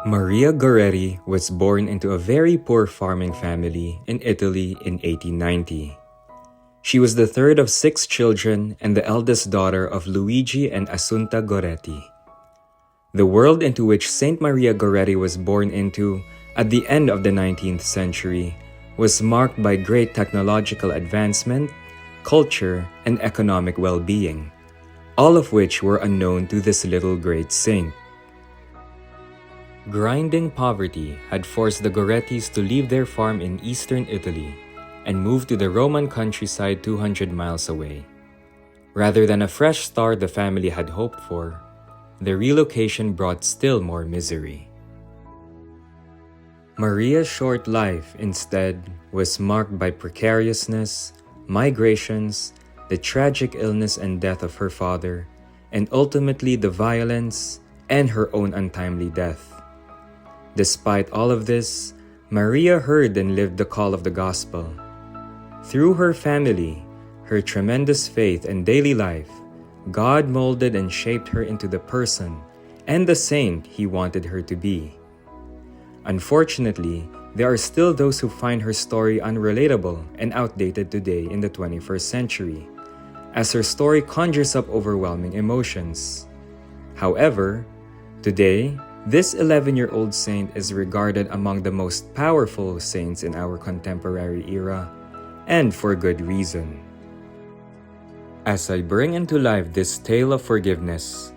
Maria Goretti was born into a very poor farming family in Italy in 1890. She was the third of 6 children and the eldest daughter of Luigi and Asunta Goretti. The world into which Saint Maria Goretti was born into at the end of the 19th century was marked by great technological advancement, culture, and economic well-being, all of which were unknown to this little great saint. Grinding poverty had forced the Gorettis to leave their farm in eastern Italy and move to the Roman countryside 200 miles away. Rather than a fresh start the family had hoped for, the relocation brought still more misery. Maria's short life, instead, was marked by precariousness, migrations, the tragic illness and death of her father, and ultimately the violence and her own untimely death. Despite all of this, Maria heard and lived the call of the gospel. Through her family, her tremendous faith and daily life, God molded and shaped her into the person and the saint He wanted her to be. Unfortunately, there are still those who find her story unrelatable and outdated today in the 21st century, as her story conjures up overwhelming emotions. However, today, this 11-year-old saint is regarded among the most powerful saints in our contemporary era, and for good reason. As I bring into life this tale of forgiveness,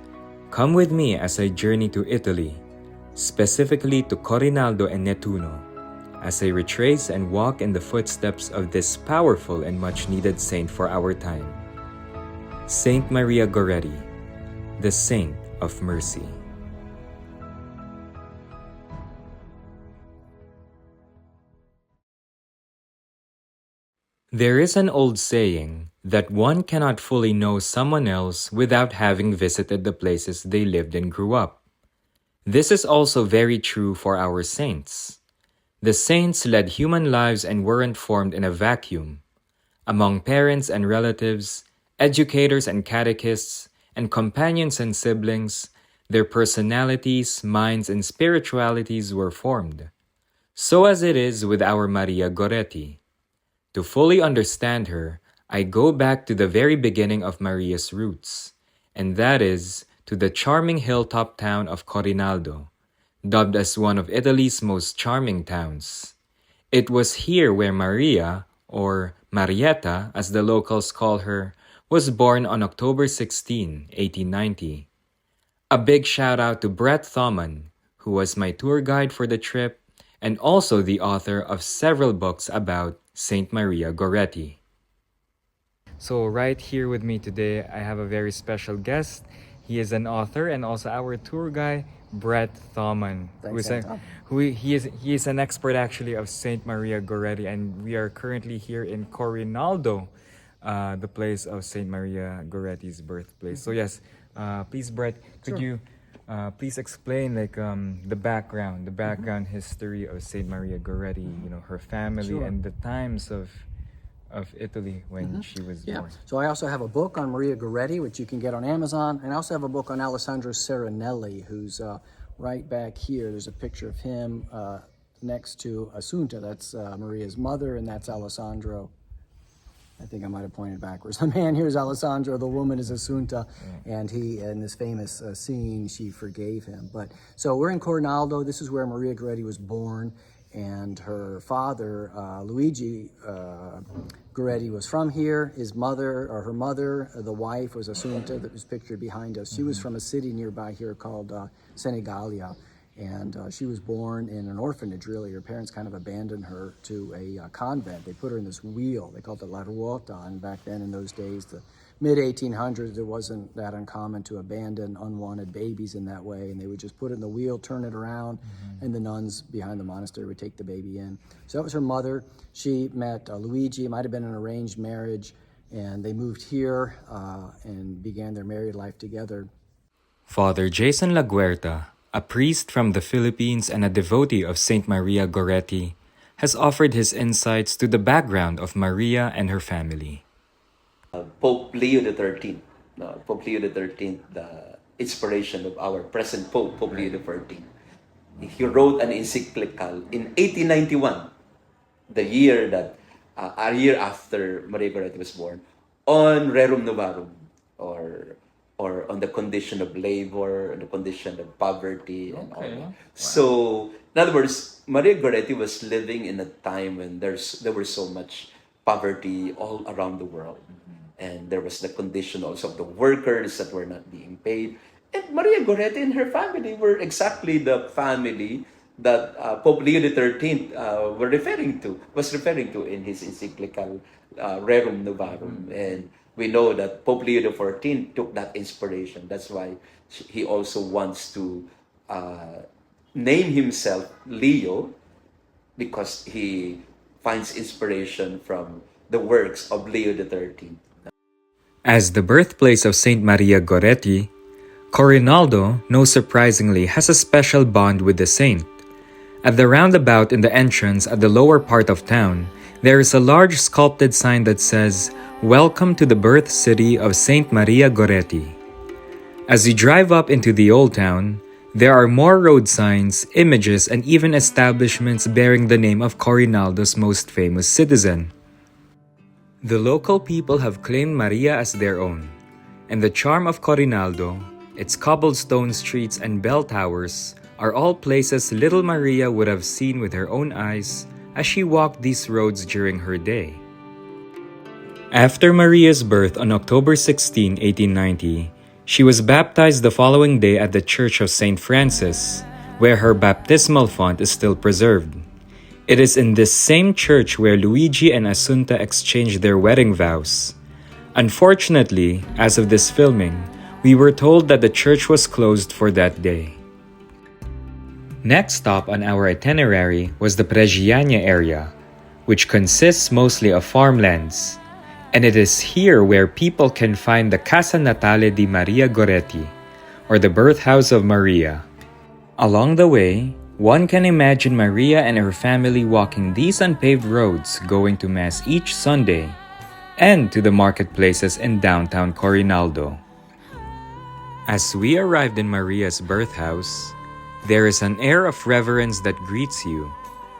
come with me as I journey to Italy, specifically to Corinaldo and Nettuno, as I retrace and walk in the footsteps of this powerful and much-needed saint for our time, Saint Maria Goretti, the Saint of Mercy. There is an old saying that one cannot fully know someone else without having visited the places they lived and grew up. This is also very true for our saints. The saints led human lives and weren't formed in a vacuum. Among parents and relatives, educators and catechists, and companions and siblings, their personalities, minds, and spiritualities were formed. So as it is with our Maria Goretti. To fully understand her, I go back to the very beginning of Maria's roots, and that is to the charming hilltop town of Corinaldo, dubbed as one of Italy's most charming towns. It was here where Maria, or Marietta as the locals call her, was born on October 16, 1890. A big shout out to Brett Thoman, who was my tour guide for the trip, and also the author of several books about Saint Maria Goretti. So right here with me today, I have a very special guest. He is an author and also our tour guide, Brett Thoman. He is an expert actually of Saint Maria Goretti, and we are currently here in Corinaldo, the place of Saint Maria Goretti's birthplace. So yes, please Brett, could you please explain the background history of Saint Maria Goretti, her family and the times of Italy when she was born. So I also have a book on Maria Goretti, which you can get on Amazon, and I also have a book on Alessandro Serenelli, who's right back here. There's a picture of him next to Asunta. That's Maria's mother, and that's Alessandro. I think I might have pointed backwards. The man here is Alessandro, the woman is Asunta, and he, in this famous scene, she forgave him. So we're in Corinaldo. This is where Maria Goretti was born, and her father, Luigi Goretti, was from here. Her mother, the wife, was Asunta, that was pictured behind us. She was from a city nearby here called Senegalia. And she was born in an orphanage, really. Her parents kind of abandoned her to a convent. They put her in this wheel. They called it La Ruota. And back then, in those days, the mid-1800s, it wasn't that uncommon to abandon unwanted babies in that way. And they would just put it in the wheel, turn it around, and the nuns behind the monastery would take the baby in. So that was her mother. She met Luigi. It might have been an arranged marriage. And they moved here and began their married life together. Father Jason Laguerta, a priest from the Philippines and a devotee of Saint Maria Goretti, has offered his insights to the background of Maria and her family. Pope Leo XIII. Pope Leo XIII, the inspiration of our present Pope, Pope Leo XIV. He wrote an encyclical in 1891, the year that, a year after Maria Goretti was born, on rerum novarum, or on the condition of labor, the condition of poverty, and all that. Wow. So, in other words, Maria Goretti was living in a time when there was so much poverty all around the world. And there was the condition also of the workers that were not being paid. And Maria Goretti and her family were exactly the family that Pope Leo XIII was referring to in his encyclical Rerum Novarum. And we know that Pope Leo XIV took that inspiration. That's why he also wants to name himself Leo, because he finds inspiration from the works of Leo XIII. As the birthplace of Saint Maria Goretti, Corinaldo, no surprisingly, has a special bond with the saint. At the roundabout in the entrance at the lower part of town, there is a large sculpted sign that says, "Welcome to the birth city of Saint Maria Goretti." As you drive up into the old town, there are more road signs, images, and even establishments bearing the name of Corinaldo's most famous citizen. The local people have claimed Maria as their own, and the charm of Corinaldo, its cobblestone streets and bell towers, are all places little Maria would have seen with her own eyes as she walked these roads during her day. After Maria's birth on October 16, 1890, she was baptized the following day at the Church of St. Francis, where her baptismal font is still preserved. It is in this same church where Luigi and Asunta exchanged their wedding vows. Unfortunately, as of this filming, we were told that the church was closed for that day. Next stop on our itinerary was the Pregiania area, which consists mostly of farmlands. And it is here where people can find the Casa Natale di Maria Goretti, or the birthhouse of Maria. Along the way, one can imagine Maria and her family walking these unpaved roads going to Mass each Sunday, and to the marketplaces in downtown Corinaldo. As we arrived in Maria's birthhouse, there is an air of reverence that greets you,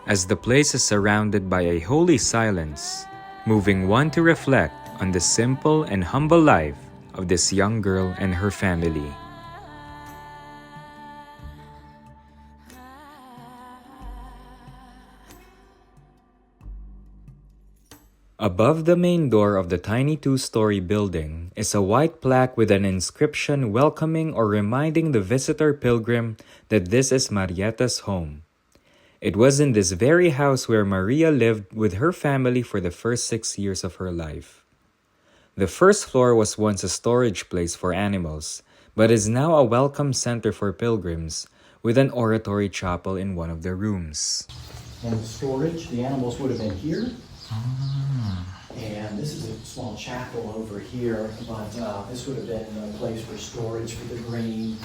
as the place is surrounded by a holy silence, moving one to reflect on the simple and humble life of this young girl and her family. Above the main door of the tiny two-story building is a white plaque with an inscription welcoming or reminding the visitor pilgrim that this is Marietta's home. It was in this very house where Maria lived with her family for the first 6 years of her life. The first floor was once a storage place for animals, but is now a welcome center for pilgrims, with an oratory chapel in one of the rooms. And the storage, the animals would have been here. And this is a small chapel over here, but this would have been a place for storage for the grain,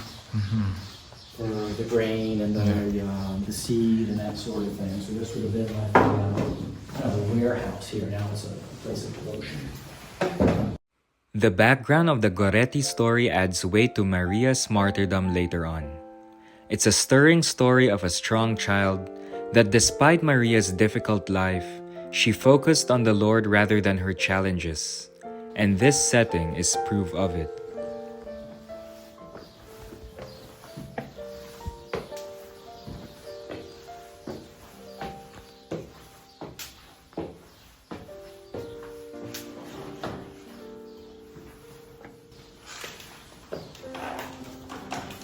for the grain and the seed and that sort of thing. So this would have been like kind of a warehouse here. Now it's a place of devotion. The background of the Goretti story adds weight to Maria's martyrdom later on. It's a stirring story of a strong child that, despite Maria's difficult life, she focused on the Lord rather than her challenges, and this setting is proof of it.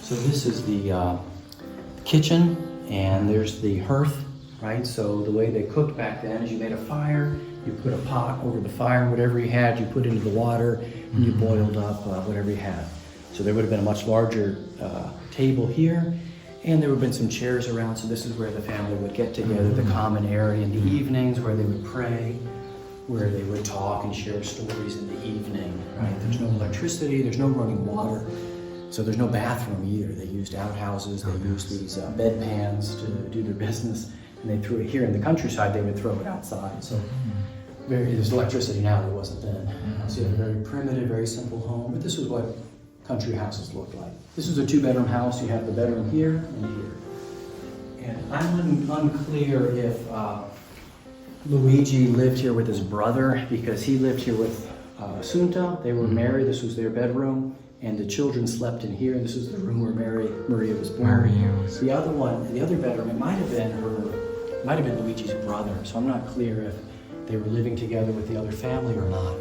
So this is the kitchen, and there's the hearth. Right, so the way they cooked back then is you made a fire, you put a pot over the fire, whatever you had, you put into the water, and you boiled up whatever you had. So there would have been a much larger table here, and there would have been some chairs around, so this is where the family would get together, the common area in the evenings, where they would pray, where they would talk and share stories in the evening, right? There's no electricity, there's no running water, so there's no bathroom either. They used outhouses, they used these bedpans to do their business. and they threw it here. In the countryside, they would throw it outside. So there's electricity now, there wasn't then. So you have a very primitive, very simple home, but this was what country houses looked like. This was a 2-bedroom house. You have the bedroom here and here. And I'm unclear if Luigi lived here with his brother, because he lived here with Asunta. They were married. This was their bedroom, and the children slept in here. This was the room where Maria was born. The other one, the other bedroom, it might have been Luigi's brother. So I'm not clear if they were living together with the other family or not.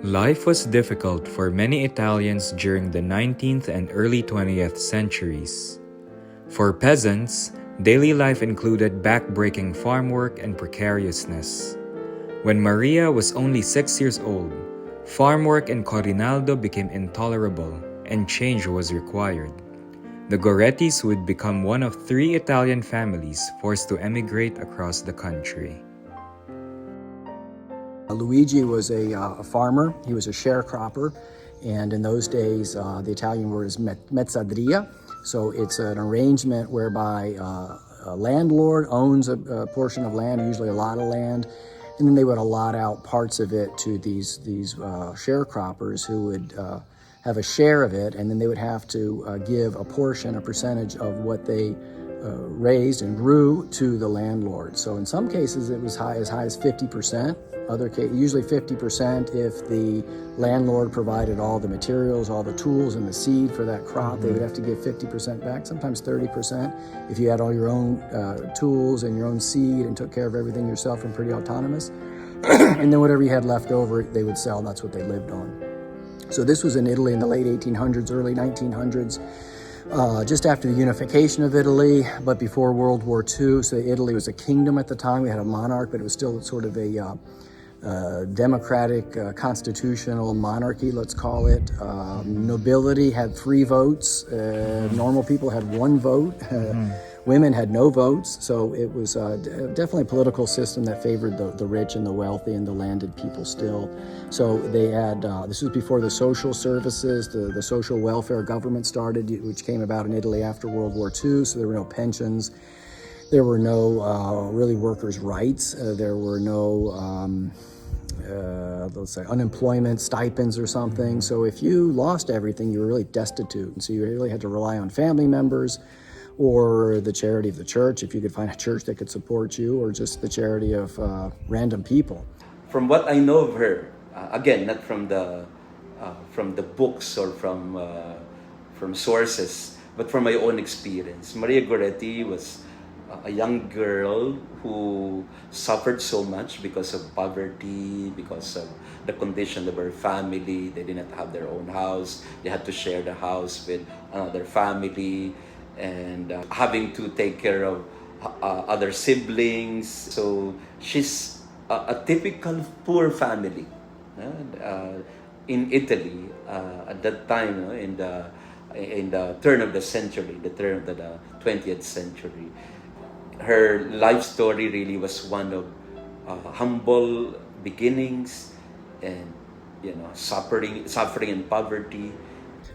Life was difficult for many Italians during the 19th and early 20th centuries. For peasants, daily life included back-breaking farm work and precariousness. When Maria was only 6 years old, farm work in Corinaldo became intolerable and change was required. The Gorettis would become one of 3 Italian families forced to emigrate across the country. Luigi was a farmer. He was a sharecropper, and in those days, the Italian word is mezzadria. So it's an arrangement whereby a landlord owns a portion of land, usually a lot of land, and then they would allot out parts of it to these sharecroppers who would have a share of it, and then they would have to give a portion, a percentage of what they raised and grew to the landlord. So in some cases it was as high as 50%. Usually 50% if the landlord provided all the materials, all the tools and the seed for that crop. They would have to give 50% back, sometimes 30%. If you had all your own tools and your own seed and took care of everything yourself and pretty autonomous. And then whatever you had left over, they would sell. That's what they lived on. So this was in Italy in the late 1800s, early 1900s. Just after the unification of Italy, but before World War II. So Italy was a kingdom at the time. We had a monarch, but it was still sort of a democratic constitutional monarchy, let's call it. Nobility had 3 votes. Normal people had 1 vote. Women had no votes. So it was definitely a political system that favored the rich and the wealthy and the landed people still. So they had, this was before the social services, the social welfare government started, which came about in Italy after World War II. So there were no pensions. There were no really workers' rights. There were no, let's say, unemployment stipends or something. So if you lost everything, you were really destitute. And so you really had to rely on family members or the charity of the church, if you could find a church that could support you, or just the charity of random people. From what I know of her, again, not from the books or from sources, but from my own experience, Maria Goretti was a young girl who suffered so much because of poverty, because of the condition of her family. They did not have their own house. They had to share the house with another family, and having to take care of other siblings. So she's a typical poor family in Italy at that time, in the turn of the century, the turn of the 20th century. Her life story really was one of humble beginnings and suffering and poverty.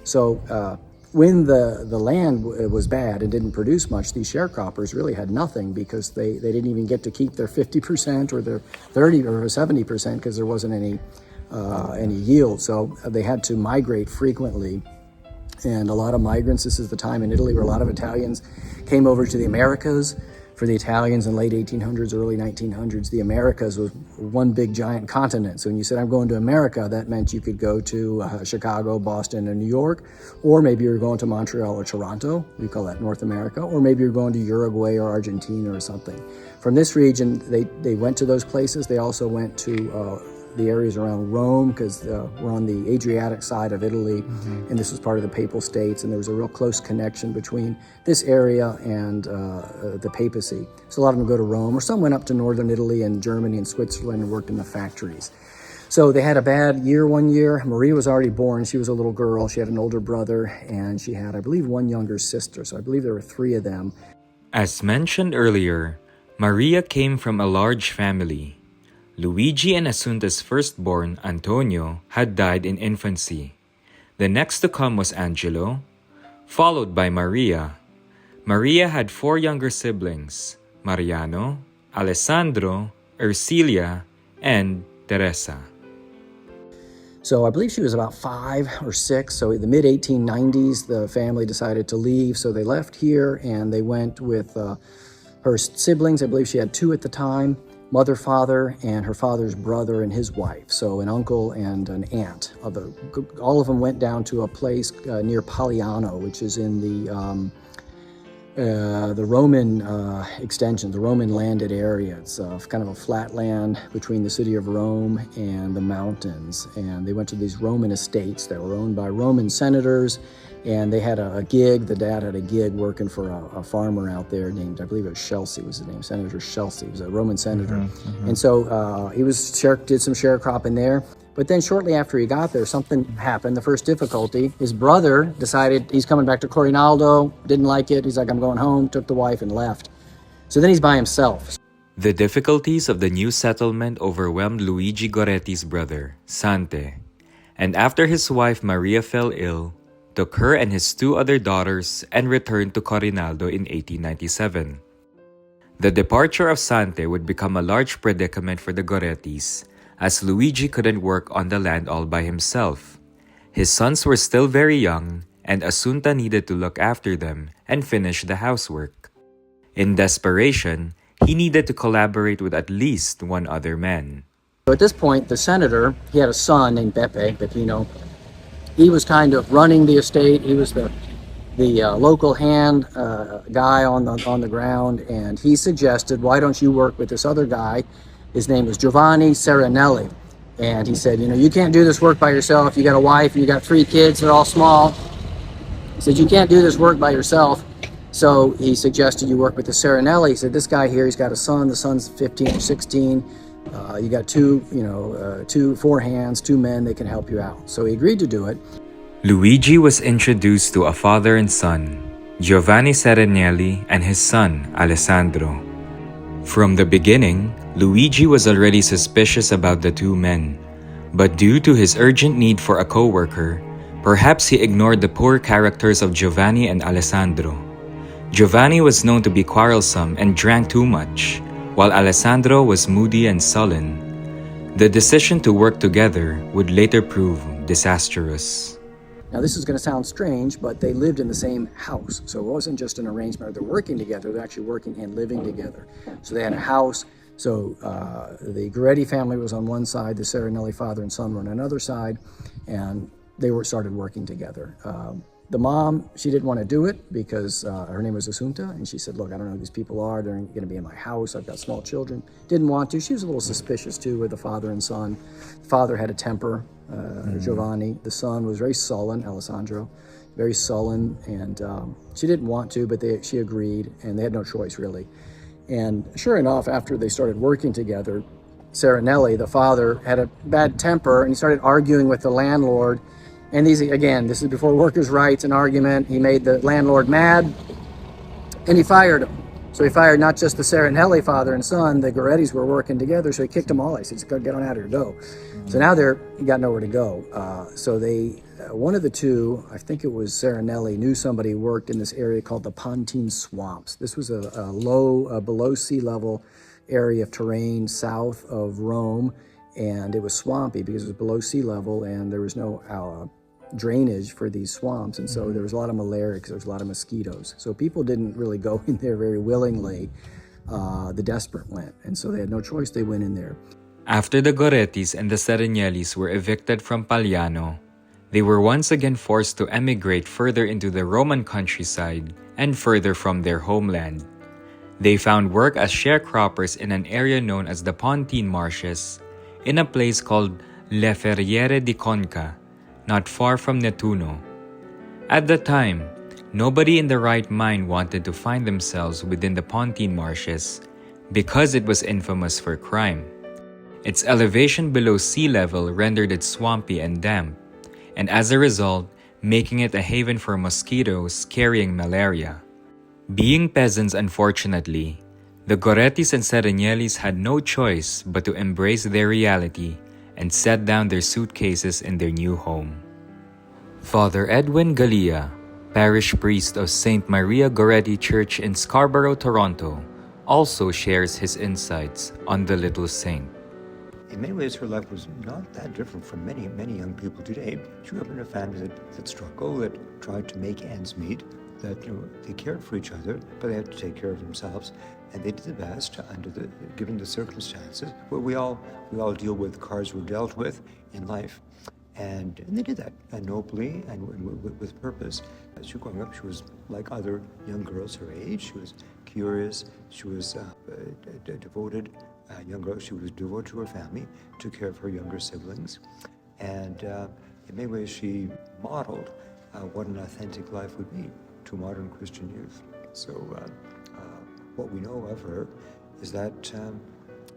So when the land was bad and didn't produce much, these sharecroppers really had nothing, because they didn't even get to keep their 50% or their 30 or 70% because there wasn't any yield. So they had to migrate frequently. And a lot of migrants, this is the time in Italy where a lot of Italians came over to the Americas. For the Italians in late 1800s, early 1900s, the Americas was one big giant continent. So when you said, I'm going to America, that meant you could go to Chicago, Boston, and New York, or maybe you were going to Montreal or Toronto. We call that North America. Or maybe you're going to Uruguay or Argentina or something. From this region, they went to those places. They also went to the areas around Rome, because we're on the Adriatic side of Italy, and this was part of the Papal States, and there was a real close connection between this area and the papacy. So a lot of them go to Rome, or some went up to northern Italy and Germany and Switzerland and worked in the factories. So they had a bad year one year. Maria was already born. She was a little girl. She had an older brother, and she had, I believe, one younger sister. So I believe there were 3 of them. As mentioned earlier, Maria came from a large family. Luigi and Asunta's firstborn, Antonio, had died in infancy. The next to come was Angelo, followed by Maria. Maria had 4 younger siblings, Mariano, Alessandro, Ercilia, and Teresa. So I believe she was about 5 or 6. So in the mid 1890s, the family decided to leave. So they left here and they went with her siblings. I believe she had 2 at the time, mother, father, and her father's brother and his wife. So an uncle and an aunt. All of them went down to a place near Pagliano, which is in the Roman extension, the Roman landed area. It's kind of a flat land between the city of Rome and the mountains. And they went to these Roman estates that were owned by Roman senators. And they had a gig. The dad had a gig working for a farmer out there named, I believe it was Chelsea was his name, Senator Chelsea. He was a Roman senator. And so he did some sharecropping there. But then shortly after he got there, something happened. The first difficulty, his brother decided he's coming back to Corinaldo, didn't like it. He's like, I'm going home, took the wife and left. So then he's by himself. The difficulties of the new settlement overwhelmed Luigi Goretti's brother, Sante, and after his wife Maria fell ill, took her and his 2 other daughters and returned to Corinaldo in 1897. The departure of Sante would become a large predicament for the Gorettis, as Luigi couldn't work on the land all by himself. His sons were still very young, and Asunta needed to look after them and finish the housework. In desperation, he needed to collaborate with at least 1 other man. So at this point, the senator, he had a son named Peppino. He was kind of running the estate. He was the local hand guy on the ground, and he suggested, why don't you work with this other guy? His name was Giovanni Serenelli. And he said, you can't do this work by yourself. You got a wife, you got 3 kids, they're all small. He said, you can't do this work by yourself. So he suggested you work with the Serenelli. He said, this guy here, he's got a son. The son's 15 or 16. You got 4 hands, 2 men, they can help you out. So he agreed to do it. Luigi was introduced to a father and son, Giovanni Serenelli and his son, Alessandro. From the beginning, Luigi was already suspicious about the 2 men, but due to his urgent need for a co-worker, perhaps he ignored the poor characters of Giovanni and Alessandro. Giovanni was known to be quarrelsome and drank too much, while Alessandro was moody and sullen. The decision to work together would later prove disastrous. Now this is going to sound strange, but they lived in the same house. So it wasn't just an arrangement. They're working together. They're actually working and living together. So they had a house. So the Goretti family was on one side, the Serenelli father and son were on another side, and they started working together. The mom, she didn't want to do it because her name was Asunta, and she said, look, I don't know who these people are. They're going to be in my house. I've got small children. Didn't want to. She was a little suspicious, too, with the father and son. The father had a temper, Giovanni. The son was very sullen, Alessandro, very sullen, and she didn't want to, but she agreed, and they had no choice, really. And sure enough, after they started working together, Serenelli, the father, had a bad temper, and he started arguing with the landlord. And this is before workers' rights, an argument. He made the landlord mad, and he fired him. So he fired not just the Serenelli father and son, the Gorettis were working together, so he kicked them all. He said, get on out of here, go. So now they got nowhere to go. So one of the 2, I think it was Serenelli, knew somebody who worked in this area called the Pontine swamps. This was a low, below sea level area of terrain south of Rome, and it was swampy because it was below sea level, and there was no drainage for these swamps, and so there was a lot of malaria because there was a lot of mosquitoes. So people didn't really go in there very willingly. The desperate went, and so they had no choice. They went in there. After the Gorettis and the Serenellis were evicted from Pagliano, they were once again forced to emigrate further into the Roman countryside and further from their homeland. They found work as sharecroppers in an area known as the Pontine marshes, in a place called Le Ferriere di Conca, not far from Nettuno. At the time, nobody in their right mind wanted to find themselves within the Pontine marshes because it was infamous for crime. Its elevation below sea level rendered it swampy and damp, and as a result, making it a haven for mosquitoes carrying malaria. Being peasants, unfortunately, the Gorettis and Serenellis had no choice but to embrace their reality and set down their suitcases in their new home. Father Edwin Gallia, parish priest of St. Maria Goretti Church in Scarborough, Toronto, also shares his insights on the little saint. In many ways, her life was not that different from many, many young people today. She grew up in a family that struggled, that tried to make ends meet, that they cared for each other, but they had to take care of themselves, and they did the best given the circumstances. Where we all deal with cards we're dealt with in life, and they did that nobly and with purpose. As she was growing up, she was like other young girls her age. She was curious. She was devoted. Young girl, she was devoted to her family, took care of her younger siblings, and in many ways she modeled what an authentic life would be to modern Christian youth. So what we know of her is that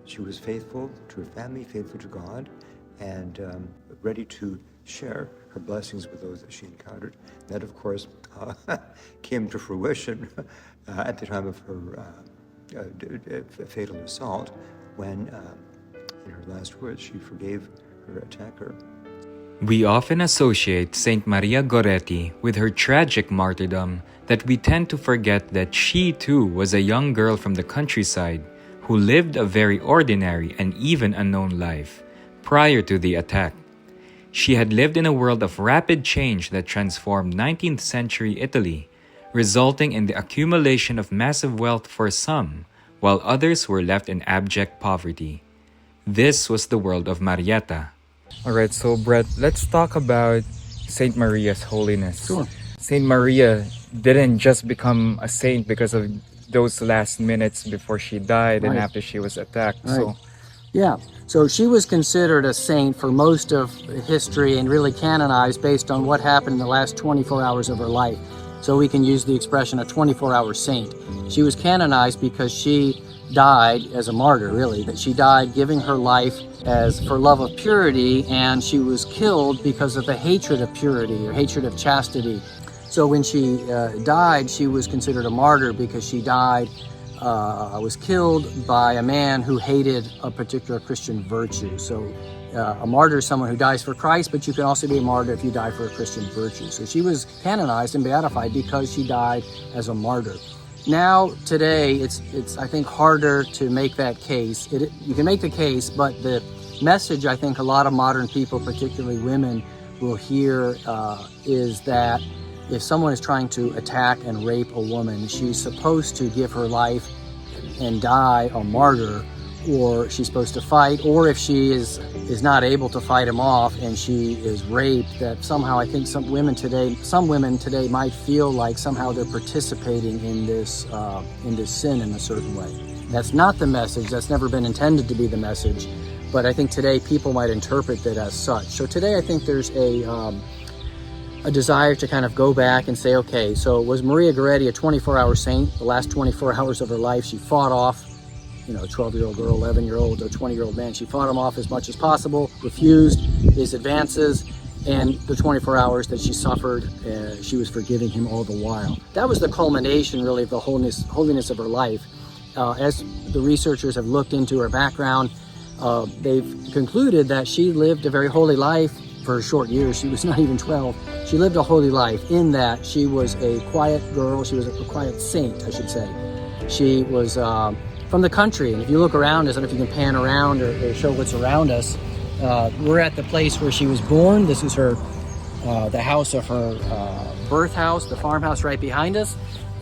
she was faithful to her family, faithful to God, and ready to share her blessings with those that she encountered. That, of course, came to fruition at the time of her fatal assault, when, in her last words, she forgave her attacker. We often associate Saint Maria Goretti with her tragic martyrdom that we tend to forget that she too was a young girl from the countryside who lived a very ordinary and even unknown life prior to the attack. She had lived in a world of rapid change that transformed 19th century Italy, resulting in the accumulation of massive wealth for some, while others were left in abject poverty. This was the world of Marietta. Alright, so Brett, let's talk about Saint Maria's holiness. Sure. Saint Maria didn't just become a saint because of those last minutes before she died and Right. after she was attacked. Right. So Yeah, so she was considered a saint for most of history and really canonized based on what happened in the last 24 hours of her life. So we can use the expression a 24-hour saint. She was canonized because she died as a martyr, really, that she died giving her life as for love of purity, and she was killed because of the hatred of purity or hatred of chastity. So when she died, she was considered a martyr because she died was killed by a man who hated a particular Christian virtue. So a martyr is someone who dies for Christ, but you can also be a martyr if you die for a Christian virtue. So she was canonized and beatified because she died as a martyr. Now, today, it's I think harder to make that case. You can make the case, but the message I think a lot of modern people, particularly women, will hear is that if someone is trying to attack and rape a woman, she's supposed to give her life and die a martyr, or she's supposed to fight, or if she is not able to fight him off and she is raped, that somehow I think some women today might feel like somehow they're participating in this sin in a certain way. That's not the message. That's never been intended to be the message. But I think today people might interpret it as such. So today I think there's a desire to kind of go back and say, okay, so was Maria Goretti a 24-hour saint? The last 24 hours of her life, she fought off, a 12-year-old girl, 11-year-old, or 20-year-old man. She fought him off as much as possible, refused his advances, and the 24 hours that she suffered, she was forgiving him all the while. That was the culmination, really, of the holiness of her life. As the researchers have looked into her background, they've concluded that she lived a very holy life for short years. She was not even 12. She lived a holy life in that she was a quiet girl. She was a quiet saint, I should say. She was from the country, and if you look around us, I don't know if you can pan around or show what's around us, we're at the place where she was born. This is her, the house of her birthhouse, the farmhouse right behind us.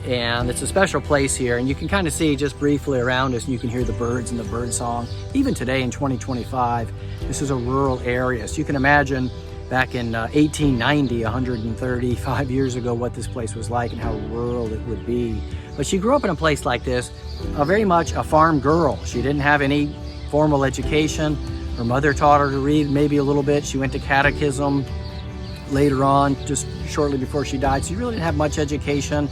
And it's a special place here, and you can kind of see just briefly around us, and you can hear the birds and the bird song. Even today in 2025, this is a rural area. So you can imagine back in 1890, 135 years ago, what this place was like and how rural it would be. But she grew up in a place like this, very much a farm girl. She didn't have any formal education. Her mother taught her to read maybe a little bit. She went to catechism later on, just shortly before she died. So she really didn't have much education.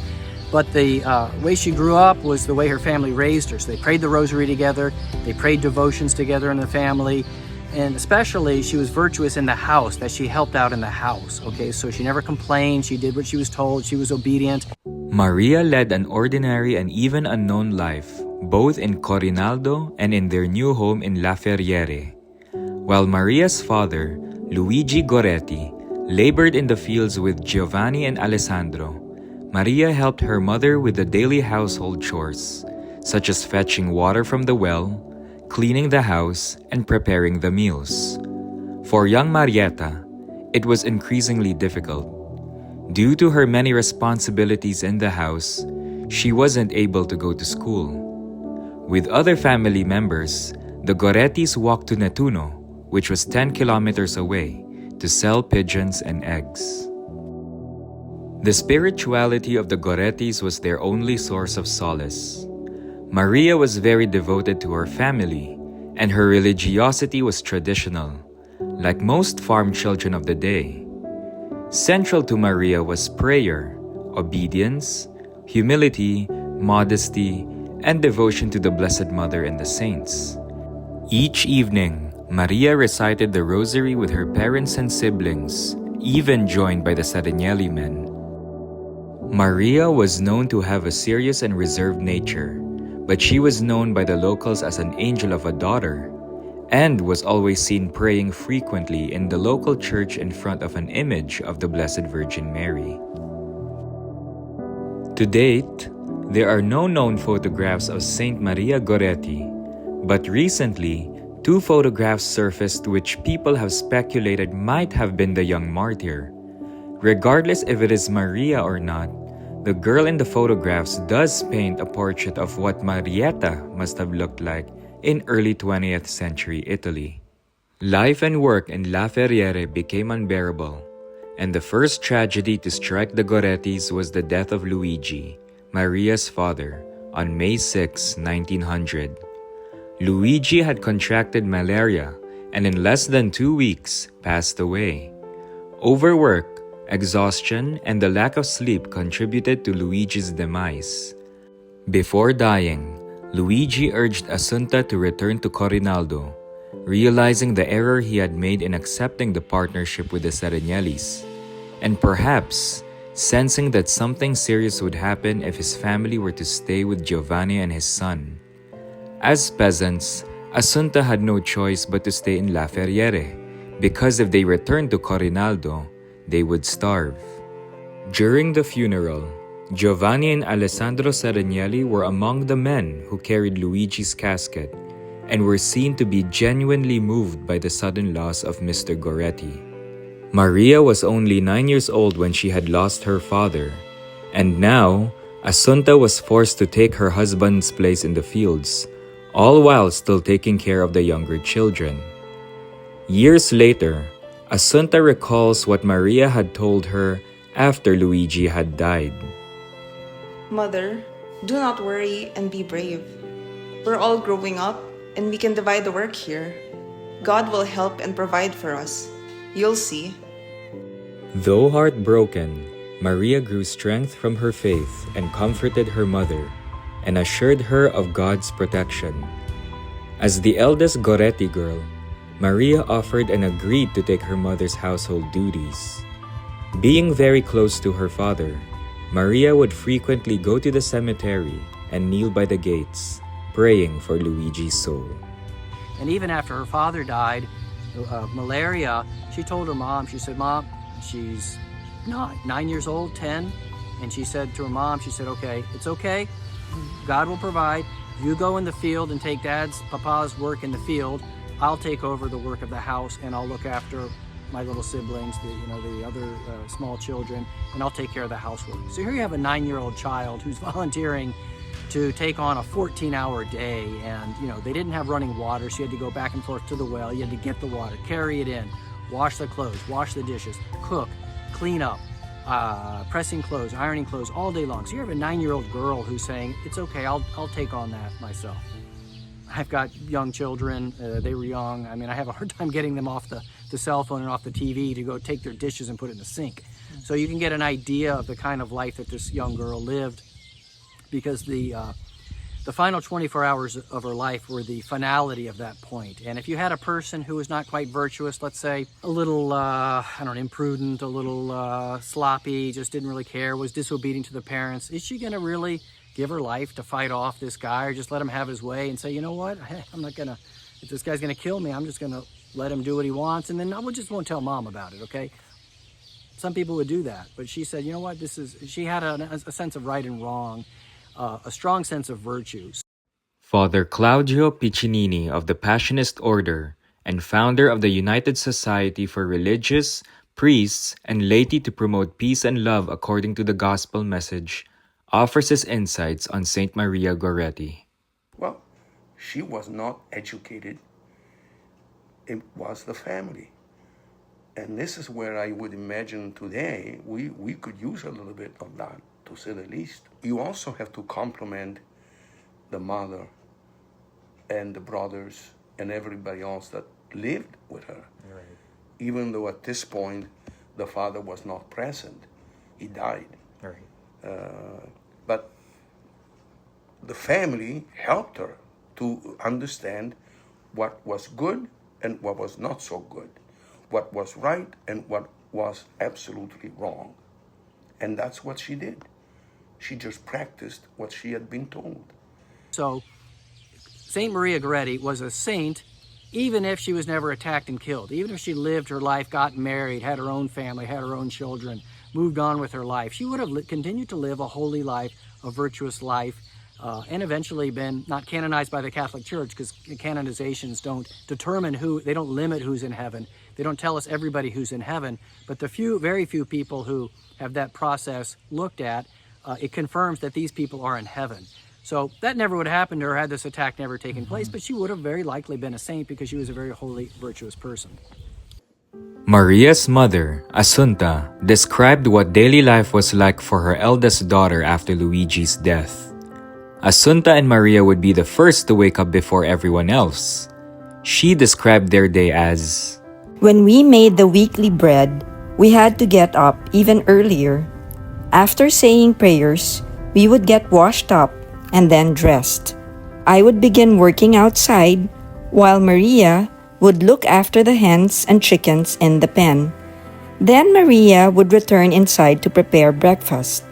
But the way she grew up was the way her family raised her. So they prayed the rosary together, they prayed devotions together in the family, and especially she was virtuous in the house, that she helped out in the house, okay? So she never complained, she did what she was told, she was obedient. Maria led an ordinary and even unknown life, both in Corinaldo and in their new home in La Ferriere. While Maria's father, Luigi Goretti, labored in the fields with Giovanni and Alessandro, Maria helped her mother with the daily household chores, such as fetching water from the well, cleaning the house, and preparing the meals. For young Marietta, it was increasingly difficult. Due to her many responsibilities in the house, she wasn't able to go to school. With other family members, the Gorettis walked to Nettuno, which was 10 kilometers away, to sell pigeons and eggs. The spirituality of the Gorettis was their only source of solace. Maria was very devoted to her family, and her religiosity was traditional, like most farm children of the day. Central to Maria was prayer, obedience, humility, modesty, and devotion to the Blessed Mother and the saints. Each evening, Maria recited the rosary with her parents and siblings, even joined by the Serenelli men. Maria was known to have a serious and reserved nature, but she was known by the locals as an angel of a daughter, and was always seen praying frequently in the local church in front of an image of the Blessed Virgin Mary. To date, there are no known photographs of Saint Maria Goretti, but recently, 2 photographs surfaced which people have speculated might have been the young martyr. Regardless if it is Maria or not, the girl in the photographs does paint a portrait of what Marietta must have looked like in early 20th century Italy. Life and work in La Ferriere became unbearable, and the first tragedy to strike the Gorettis was the death of Luigi, Maria's father, on May 6, 1900. Luigi had contracted malaria and in less than 2 weeks passed away. Overwork, exhaustion, and the lack of sleep contributed to Luigi's demise. Before dying, Luigi urged Asunta to return to Corinaldo, realizing the error he had made in accepting the partnership with the Serenellis, and perhaps sensing that something serious would happen if his family were to stay with Giovanni and his son. As peasants, Asunta had no choice but to stay in La Ferriere, because if they returned to Corinaldo, they would starve. During the funeral, Giovanni and Alessandro Serenelli were among the men who carried Luigi's casket and were seen to be genuinely moved by the sudden loss of Mr. Goretti. Maria was only 9 years old when she had lost her father, and now Asunta was forced to take her husband's place in the fields, all while still taking care of the younger children. Years later, Asunta recalls what Maria had told her after Luigi had died. Mother, do not worry and be brave. We're all growing up and we can divide the work here. God will help and provide for us. You'll see. Though heartbroken, Maria grew strength from her faith and comforted her mother and assured her of God's protection. As the eldest Goretti girl, Maria offered and agreed to take her mother's household duties. Being very close to her father, Maria would frequently go to the cemetery and kneel by the gates, praying for Luigi's soul. And even after her father died of malaria, she told her mom, she said, Mom, she's 9 years old, 10, and she said to her mom, she said, okay, it's okay. God will provide. You go in the field and take Papa's work in the field. I'll take over the work of the house and I'll look after my little siblings, the other small children, and I'll take care of the housework. So here you have a 9-year-old child who's volunteering to take on a 14-hour day, and they didn't have running water, so you had to go back and forth to the well. You had to get the water, carry it in, wash the clothes, wash the dishes, cook, clean up, pressing clothes, ironing clothes all day long. So you have a 9-year-old girl who's saying, it's okay, I'll take on that myself. I've got young children, they were young. I mean, I have a hard time getting them off the cell phone and off the TV to go take their dishes and put it in the sink. So you can get an idea of the kind of life that this young girl lived, because the final 24 hours of her life were the finality of that point. And if you had a person who was not quite virtuous, let's say a little, imprudent, a little sloppy, just didn't really care, was disobedient to the parents, is she going to really give her life to fight off this guy, or just let him have his way and say, you know what, I'm not gonna, if this guy's gonna kill me, I'm just gonna let him do what he wants, and then I just won't tell Mom about it, okay? some people would do that, but she said, you know what, she had a sense of right and wrong, a strong sense of virtue. Father Claudio Piccinini of the Passionist Order and founder of the United Society for Religious, Priests, and Laity to Promote Peace and Love According to the Gospel Message, offers his insights on Saint Maria Goretti. Well, she was not educated. It was the family. And this is where I would imagine today we could use a little bit of that, to say the least. You also have to compliment the mother and the brothers and everybody else that lived with her. Right. Even though at this point the father was not present, he died. Right. But the family helped her to understand what was good and what was not so good, what was right and what was absolutely wrong. And that's what she did. She just practiced what she had been told. So Saint Maria Goretti was a saint even if she was never attacked and killed, even if she lived her life, got married, had her own family, had her own children, moved on with her life. She would have continued to live a holy life, a virtuous life, and eventually been not canonized by the Catholic Church, because canonizations don't determine they don't limit who's in heaven. They don't tell us everybody who's in heaven, but the very few people who have that process looked at, it confirms that these people are in heaven. So that never would have happened to her had this attack never taken place, but she would have very likely been a saint because she was a very holy, virtuous person. Maria's mother, Asunta, described what daily life was like for her eldest daughter after Luigi's death. Asunta and Maria would be the first to wake up before everyone else. She described their day as, "When we made the weekly bread, we had to get up even earlier. After saying prayers, we would get washed up and then dressed. I would begin working outside while Maria would look after the hens and chickens in the pen. Then Maria would return inside to prepare breakfast.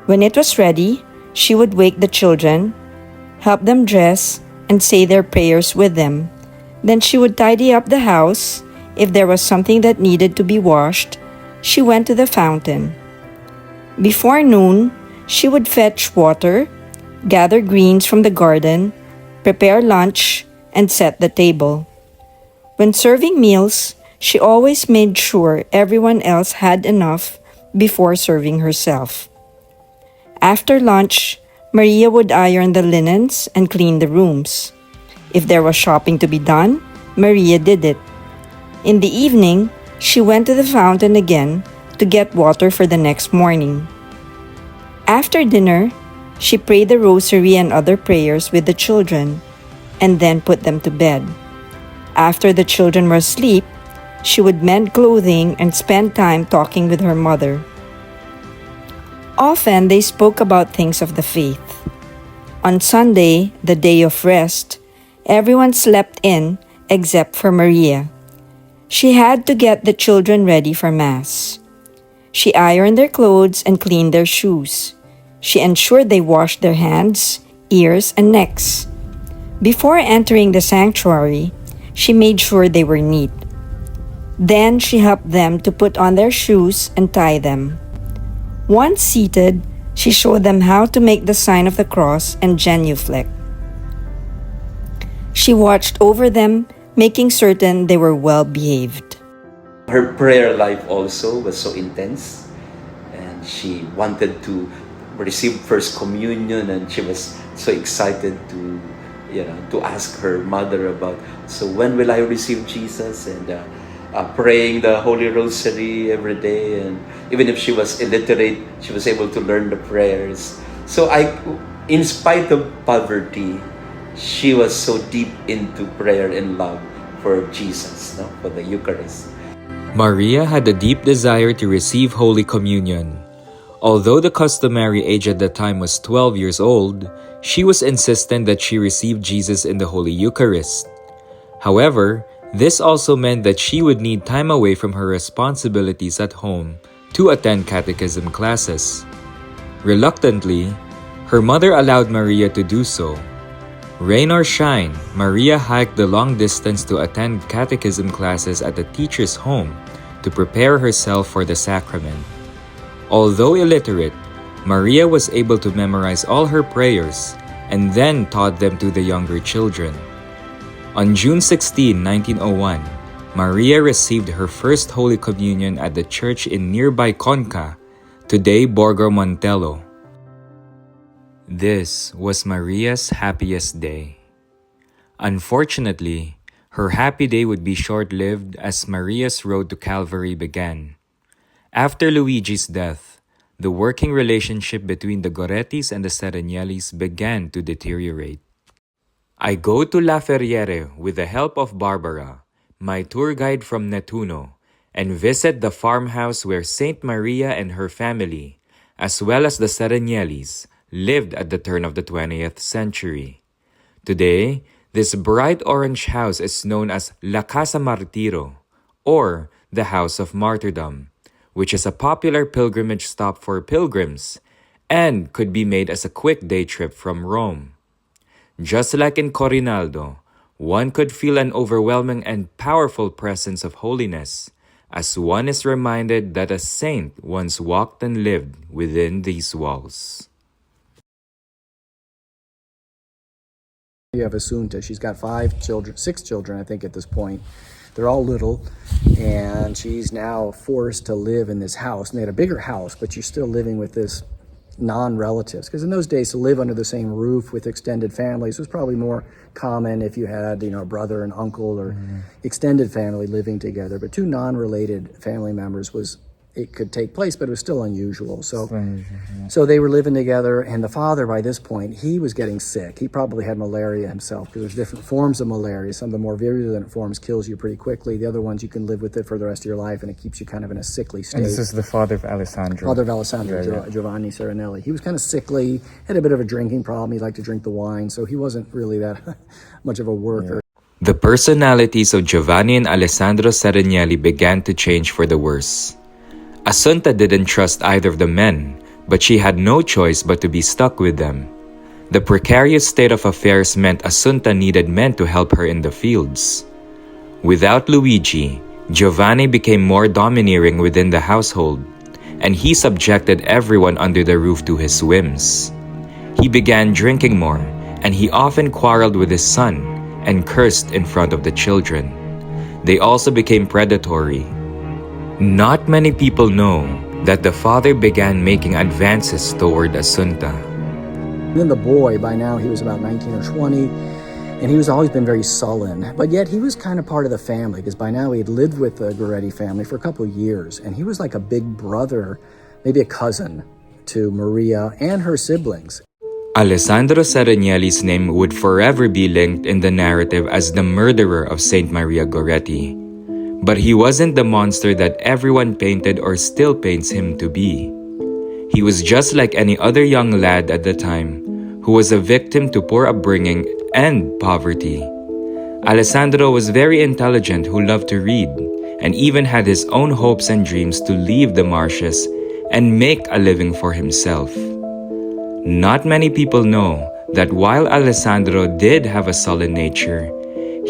When it was ready, she would wake the children, help them dress, and say their prayers with them. Then she would tidy up the house. If there was something that needed to be washed, she went to the fountain. Before noon, she would fetch water, gather greens from the garden, prepare lunch, and set the table. When serving meals, she always made sure everyone else had enough before serving herself. After lunch, Maria would iron the linens and clean the rooms. If there was shopping to be done, Maria did it. In the evening, she went to the fountain again to get water for the next morning. After dinner, she prayed the rosary and other prayers with the children, and then put them to bed. After the children were asleep, she would mend clothing and spend time talking with her mother. Often they spoke about things of the faith. On Sunday, the day of rest, everyone slept in except for Maria. She had to get the children ready for Mass. She ironed their clothes and cleaned their shoes. She ensured they washed their hands, ears, and necks. Before entering the sanctuary, she made sure they were neat. Then she helped them to put on their shoes and tie them. Once seated, she showed them how to make the sign of the cross and genuflect. She watched over them, making certain they were well behaved. Her prayer life also was so intense, and she wanted to receive First Communion, and she was so excited to ask her mother about, so when will I receive Jesus, and praying the Holy Rosary every day, and even if she was illiterate, she was able to learn the prayers. So in spite of poverty, she was so deep into prayer and love for Jesus, for the Eucharist. Maria had a deep desire to receive Holy Communion. Although the customary age at the time was 12 years old, she was insistent that she receive Jesus in the Holy Eucharist. However, this also meant that she would need time away from her responsibilities at home to attend catechism classes. Reluctantly, her mother allowed Maria to do so. Rain or shine, Maria hiked the long distance to attend catechism classes at the teacher's home to prepare herself for the sacrament. Although illiterate, Maria was able to memorize all her prayers and then taught them to the younger children. On June 16, 1901, Maria received her first Holy Communion at the church in nearby Conca, today Borgo Montello. This was Maria's happiest day. Unfortunately, her happy day would be short-lived as Maria's road to Calvary began. After Luigi's death, the working relationship between the Gorettis and the Serenellis began to deteriorate. I go to La Ferriere with the help of Barbara, my tour guide from Nettuno, and visit the farmhouse where Saint Maria and her family, as well as the Serenellis, lived at the turn of the 20th century. Today, this bright orange house is known as La Casa Martiro, or the House of Martyrdom, which is a popular pilgrimage stop for pilgrims and could be made as a quick day trip from Rome. Just like in Corinaldo, one could feel an overwhelming and powerful presence of holiness, as one is reminded that a saint once walked and lived within these walls. You have Asunta. She's got 6 children, I think, at this point. They're all little, and she's now forced to live in this house. And they had a bigger house, but you're still living with this non-relatives. Because in those days, to live under the same roof with extended families was probably more common if you had, a brother and uncle or extended family living together. But 2 non-related family members it could take place, but it was still unusual. So they were living together, and the father, by this point, he was getting sick. He probably had malaria himself, because there's different forms of malaria. Some of the more virulent forms kills you pretty quickly. The other ones, you can live with it for the rest of your life, and it keeps you kind of in a sickly state. And this is the father of Alessandro. Father of Alessandro, Giovanni Serenelli. He was kind of sickly, had a bit of a drinking problem. He liked to drink the wine, so he wasn't really that much of a worker. The personalities of Giovanni and Alessandro Serenelli began to change for the worse. Asunta didn't trust either of the men, but she had no choice but to be stuck with them. The precarious state of affairs meant Asunta needed men to help her in the fields. Without Luigi, Giovanni became more domineering within the household, and he subjected everyone under the roof to his whims. He began drinking more, and he often quarreled with his son and cursed in front of the children. They also became predatory. Not many people know that the father began making advances toward Asunta. And then the boy, by now he was about 19 or 20, and he was always been very sullen. But yet he was kind of part of the family, because by now he had lived with the Goretti family for a couple of years, and he was like a big brother, maybe a cousin to Maria and her siblings. Alessandro Serenelli's name would forever be linked in the narrative as the murderer of Saint Maria Goretti. But he wasn't the monster that everyone painted or still paints him to be. He was just like any other young lad at the time, who was a victim to poor upbringing and poverty. Alessandro was very intelligent, who loved to read, and even had his own hopes and dreams to leave the marshes and make a living for himself. Not many people know that while Alessandro did have a sullen nature,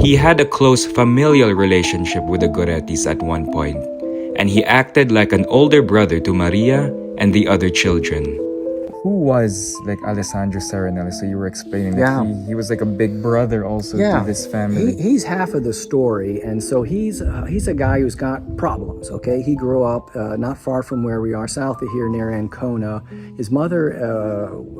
he had a close familial relationship with the Gorettis at one point, and he acted like an older brother to Maria and the other children. Who was like Alessandro Serenelli? So you were explaining that he was like a big brother also to this family. He's half of the story, and so he's a guy who's got problems, okay? He grew up not far from where we are, south of here near Ancona. His mother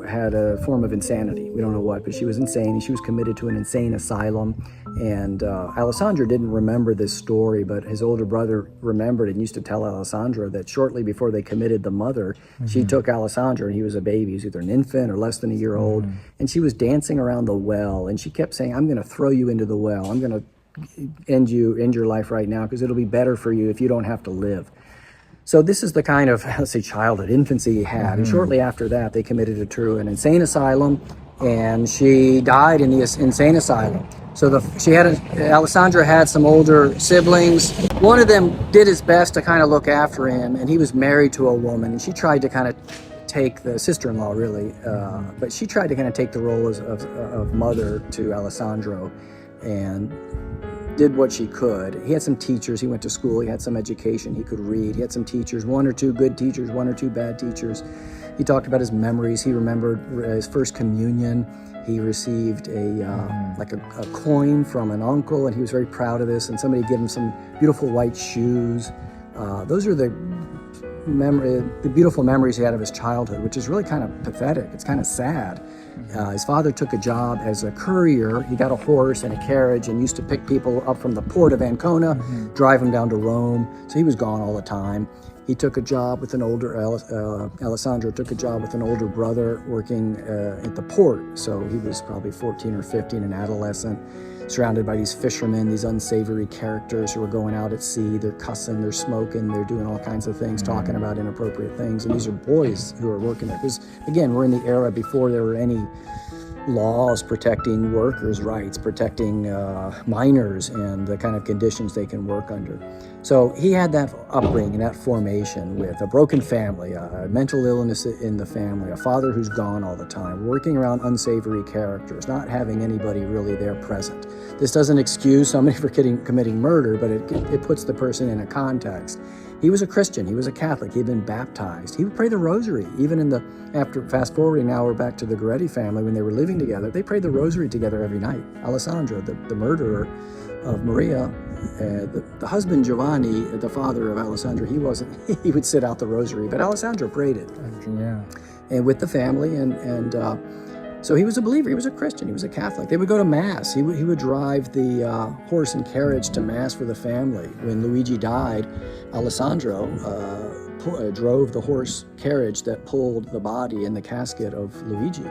had a form of insanity. We don't know what, but she was insane. She was committed to an insane asylum, and Alessandro didn't remember this story, but his older brother remembered and used to tell Alessandro that shortly before they committed the mother, she took Alessandro, and he was a baby. He was either an infant or less than a year old, and she was dancing around the well, and she kept saying, "I'm going to throw you into the well. I'm going to end your life right now, because it'll be better for you if you don't have to live." So this is the kind of, let's say, childhood, infancy he had. And shortly after that, they committed her to an insane asylum, and she died in the insane asylum. So Alessandro had some older siblings. One of them did his best to kind of look after him, and he was married to a woman, and she tried to kind of take the sister-in-law, really, but she tried to kind of take the role of mother to Alessandro, and did what she could. He had some teachers. He went to school. He had some education. He could read. He had some teachers, one or two good teachers, one or two bad teachers. He talked about his memories. He remembered his first communion. He received a coin from an uncle, and he was very proud of this. And somebody gave him some beautiful white shoes. Those are the beautiful memories he had of his childhood, which is really kind of pathetic. It's kind of sad. His father took a job as a courier. He got a horse and a carriage and used to pick people up from the port of Ancona, drive them down to Rome. So he was gone all the time. He took a job with an older, Alessandro took a job with an older brother working at the port. So he was probably 14 or 15, an adolescent, surrounded by these fishermen, these unsavory characters who are going out at sea. They're cussing, they're smoking, they're doing all kinds of things, talking about inappropriate things. And these are boys who are working there. Because, again, we're in the era before there were any laws protecting workers' rights, protecting minors and the kind of conditions they can work under. So he had that upbringing, that formation with a broken family, a mental illness in the family, a father who's gone all the time, working around unsavory characters, not having anybody really there present. This doesn't excuse somebody for committing murder, but it puts the person in a context. He was a Christian. He was a Catholic. He'd been baptized. He would pray the rosary. Even after fast forwarding now, we're back to the Goretti family when they were living together. They prayed the rosary together every night. Alessandro, the murderer of Maria, the husband Giovanni, the father of Alessandro, he would sit out the rosary, but Alessandro prayed it. Yeah. And with the family, and so he was a believer. He was a Christian. He was a Catholic. They would go to Mass. He would drive the horse and carriage to Mass for the family. When Luigi died, Alessandro drove the horse carriage that pulled the body and the casket of Luigi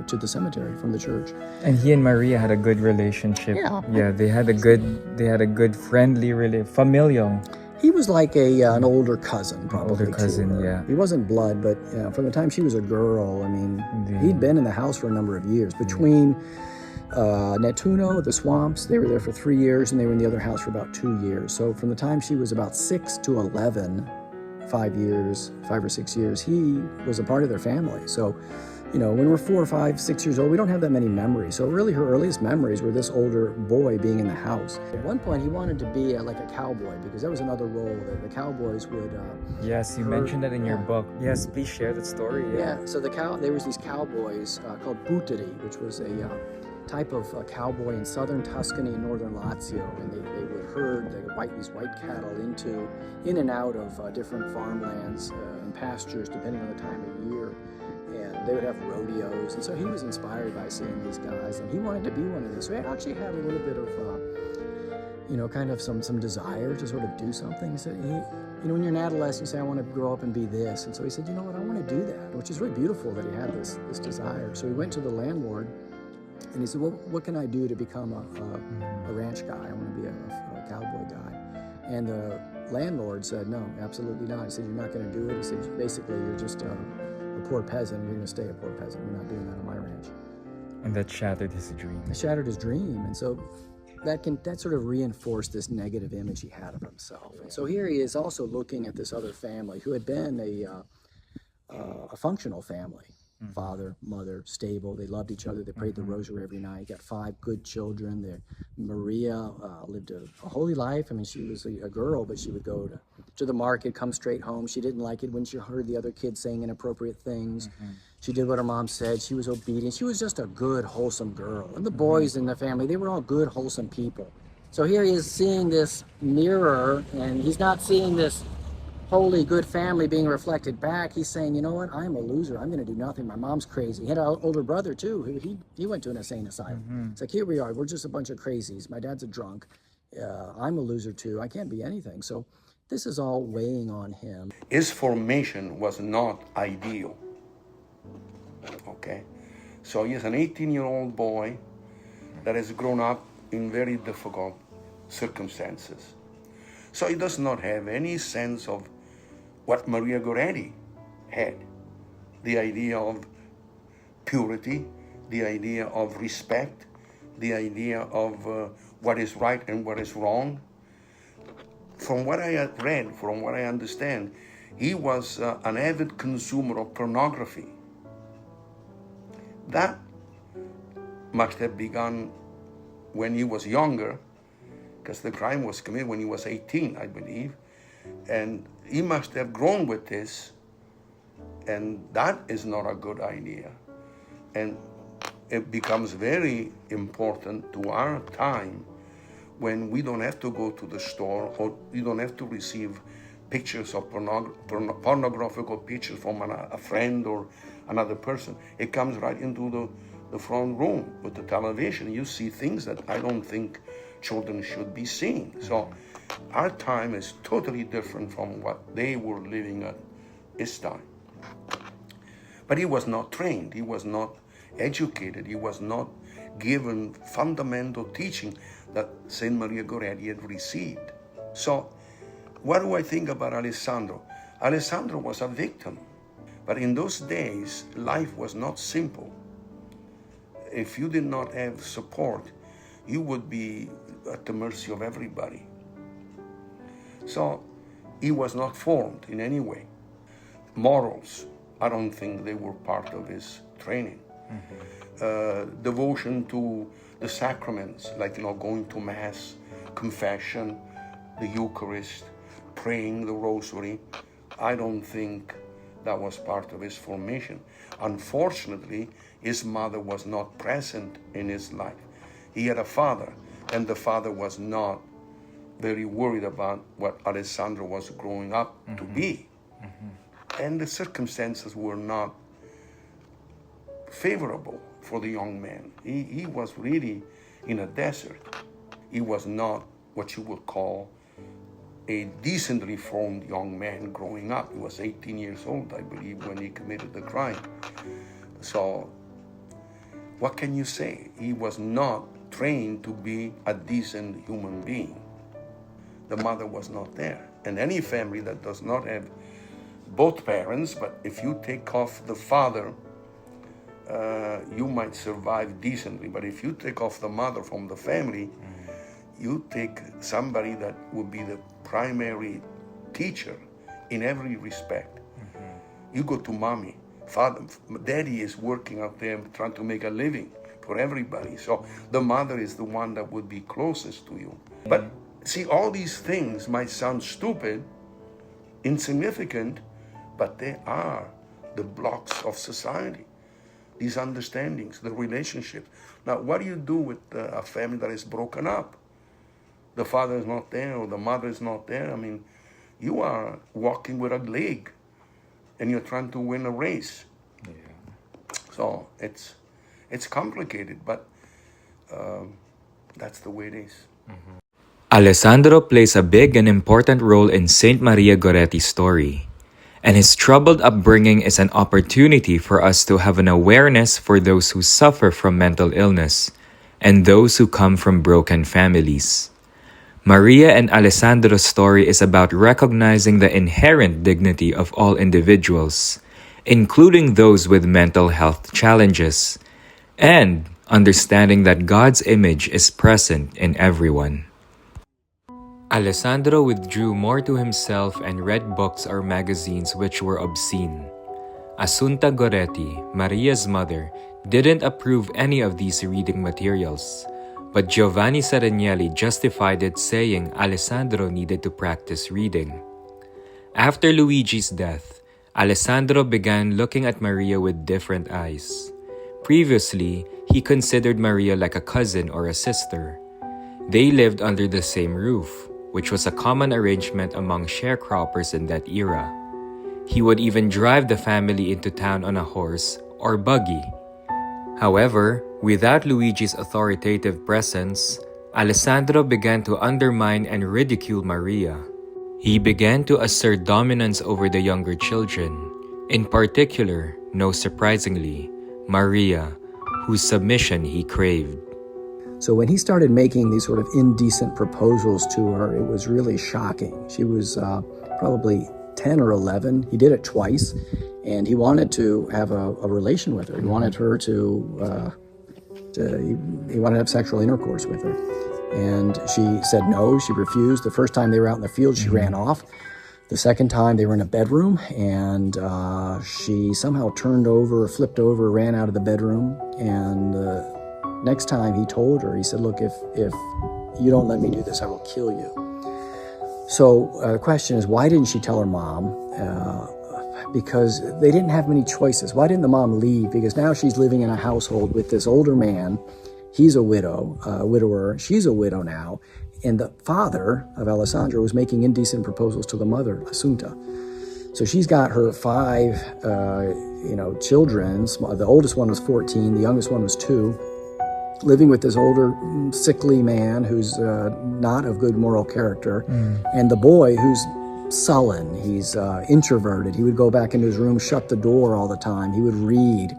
to the cemetery from the church. And he and Maria had a good relationship. Yeah, they had a good friendly, familial. He was like an older cousin, probably. Older cousin, to her. yeah. He wasn't blood, but from the time she was a girl, I mean, he'd been in the house for a number of years. Between Nettuno, the swamps, they were there for 3 years, and they were in the other house for about 2 years. So from the time she was about 6 to 11, 5 or 6 years, he was a part of their family. So, when we're 4, 5, 6 years old, we don't have that many memories. So really her earliest memories were this older boy being in the house. At one point, he wanted to be like a cowboy, because that was another role that the cowboys would... Yes, you mentioned that in your book. Yes, please share that story. Yeah, so there was these cowboys called butteri, which was a type of cowboy in southern Tuscany and northern Lazio, and they would herd these white cattle in and out of different farmlands and pastures, depending on the time of year. And they would have rodeos, and so he was inspired by seeing these guys, and he wanted to be one of these. So he actually had a little bit of, kind of some desire to sort of do something. He said, when you're an adolescent, you say, I want to grow up and be this. And so he said, you know what, I want to do that, which is really beautiful that he had this desire. So he went to the landlord, and he said, well, what can I do to become a ranch guy? I want to be a cowboy guy. And the landlord said, no, absolutely not. He said, you're not going to do it. He said, basically, you're just a poor peasant. You're going to stay a poor peasant. You're not doing that on my ranch. And that shattered his dream. It shattered his dream. And so that sort of reinforced this negative image he had of himself. And so here he is also looking at this other family who had been a functional family. Father, mother, stable. They loved each other. They prayed the rosary every night. Got 5 good children. Maria lived a holy life. I mean, she was a girl, but she would go to the market, come straight home. She didn't like it when she heard the other kids saying inappropriate things. She did what her mom said. She was obedient. She was just a good, wholesome girl. And the boys in the family, they were all good, wholesome people. So here he is seeing this mirror, and he's not seeing this holy, good family being reflected back. He's saying, you know what, I'm a loser. I'm going to do nothing. My mom's crazy. He had an older brother, too. He went to an insane asylum. It's like, here we are. We're just a bunch of crazies. My dad's a drunk. I'm a loser, too. I can't be anything. So this is all weighing on him. His formation was not ideal. Okay? So he's an 18-year-old boy that has grown up in very difficult circumstances. So he does not have any sense of what Maria Goretti had. The idea of purity, the idea of respect, the idea of what is right and what is wrong. From what I had read, from what I understand, he was an avid consumer of pornography. That must have begun when he was younger, because the crime was committed when he was 18, I believe. And he must have grown with this, and that is not a good idea. And it becomes very important to our time when we don't have to go to the store, or we don't have to receive pictures of pornographical pictures from a friend or another person. It comes right into the front room with the television. You see things that I don't think children should be seeing. So our time is totally different from what they were living at this time. But he was not trained, he was not educated, he was not given fundamental teaching that Saint Maria Goretti had received. So what do I think about Alessandro? Alessandro was a victim. But in those days, life was not simple. If you did not have support, you would be at the mercy of everybody. So he was not formed in any way. Morals, I don't think they were part of his training. Devotion to the sacraments, like going to Mass, confession, the Eucharist, praying the Rosary, I don't think that was part of his formation. Unfortunately, his mother was not present in his life. He had a father, and the father was not very worried about what Alessandro was growing up to be. And the circumstances were not favorable for the young man. He was really in a desert. He was not what you would call a decently formed young man growing up. He was 18 years old, I believe, when he committed the crime. So what can you say? He was not trained to be a decent human being. The mother was not there. And any family that does not have both parents, but if you take off the father, you might survive decently. But if you take off the mother from the family, you take somebody that would be the primary teacher in every respect. You go to mommy, father, daddy is working out there trying to make a living for everybody. So the mother is the one that would be closest to you. But see, all these things might sound stupid, insignificant, but they are the blocks of society. These understandings, the relationships. Now, what do you do with a family that is broken up? The father is not there, or the mother is not there. I mean, you are walking with a leg, and you're trying to win a race. So it's complicated, but that's the way it is. Alessandro plays a big and important role in Saint Maria Goretti's story, and his troubled upbringing is an opportunity for us to have an awareness for those who suffer from mental illness and those who come from broken families. Maria and Alessandro's story is about recognizing the inherent dignity of all individuals, including those with mental health challenges, and understanding that God's image is present in everyone. Alessandro withdrew more to himself and read books or magazines which were obscene. Asunta Goretti, Maria's mother, didn't approve any of these reading materials, but Giovanni Serenellis justified it, saying Alessandro needed to practice reading. After Luigi's death, Alessandro began looking at Maria with different eyes. Previously, he considered Maria like a cousin or a sister. They lived under the same roof, which was a common arrangement among sharecroppers in that era. He would even drive the family into town on a horse or buggy. However, without Luigi's authoritative presence, Alessandro began to undermine and ridicule Maria. He began to assert dominance over the younger children, in particular, no surprisingly, Maria, whose submission he craved. So when he started making these sort of indecent proposals to her, it was really shocking. She was probably 10 or 11. He did it twice, and he wanted to have a relation with her. He wanted her to he wanted to have sexual intercourse with her. And she said no, she refused. The first time they were out in the field, she ran off. The second time they were in a bedroom, and she somehow flipped over, ran out of the bedroom. And next time he told her, he said, look, if you don't let me do this, I will kill you. So the question is, why didn't she tell her mom? Because they didn't have many choices. Why didn't the mom leave? Because now she's living in a household with this older man. He's a widower. She's a widow now. And the father of Alessandro was making indecent proposals to the mother, Asunta. So she's got her 5, children. The oldest one was 14. The youngest one was 2. Living with this older, sickly man who's not of good moral character. And the boy who's sullen. He's introverted. He would go back into his room, shut the door all the time. He would read.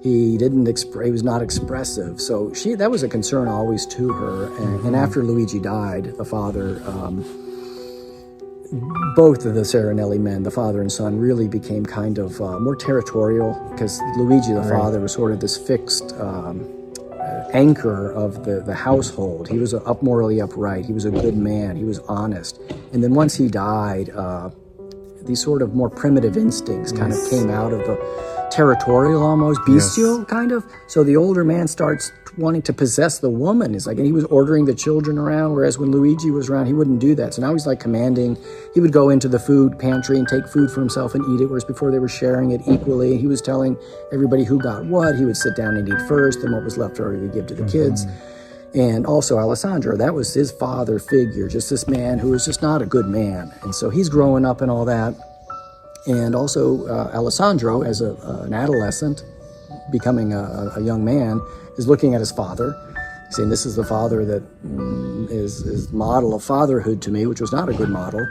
He was not expressive. So that was a concern always to her. And after Luigi died, the father, both of the Serenelli men, the father and son, really became kind of more territorial, because Luigi, the father, was sort of this fixed anchor of the household. He was morally upright. He was a good man. He was honest. And then once he died, these sort of more primitive instincts kind of came out of the territorial, almost bestial kind of. So the older man starts wanting to possess the woman. And he was ordering the children around, whereas when Luigi was around, he wouldn't do that. So now he's like commanding. He would go into the food pantry and take food for himself and eat it, whereas before they were sharing it equally. He was telling everybody who got what. He would sit down and eat first, and what was left over he would give to the kids. And also Alessandro, that was his father figure, just this man who was just not a good man. And so he's growing up and all that. And also Alessandro, as an adolescent, becoming a young man, is looking at his father, saying, this is the father that is model of fatherhood to me, which was not a good model.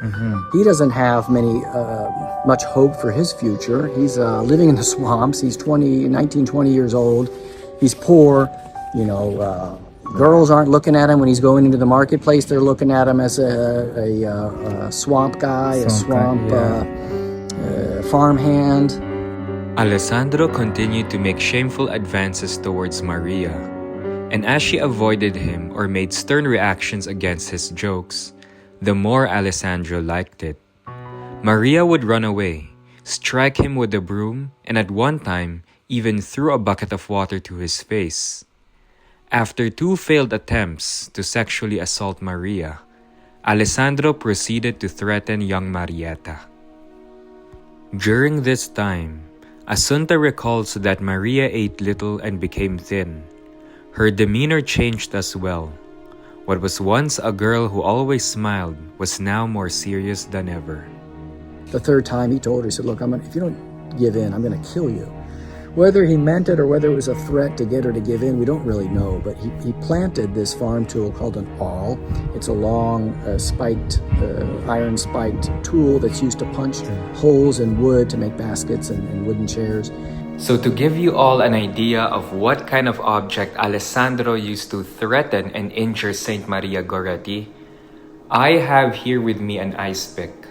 He doesn't have much hope for his future. He's living in the swamps. He's 19, 20 years old. He's poor, girls aren't looking at him when he's going into the marketplace. They're looking at him as a swamp guy, a swamp farmhand. Alessandro continued to make shameful advances towards Maria, and as she avoided him or made stern reactions against his jokes, the more Alessandro liked it. Maria would run away, strike him with a broom, and at one time even threw a bucket of water to his face. After 2 failed attempts to sexually assault Maria, Alessandro proceeded to threaten young Marietta. During this time, Asunta recalls that Maria ate little and became thin. Her demeanor changed as well. What was once a girl who always smiled was now more serious than ever. The 3rd time he told her, he said, look, if you don't give in, I'm going to kill you. Whether he meant it or whether it was a threat to get her to give in, we don't really know. But he planted this farm tool called an awl. It's a long, iron-spiked tool that's used to punch holes in wood to make baskets and wooden chairs. So to give you all an idea of what kind of object Alessandro used to threaten and injure Saint Maria Goretti, I have here with me an ice pick,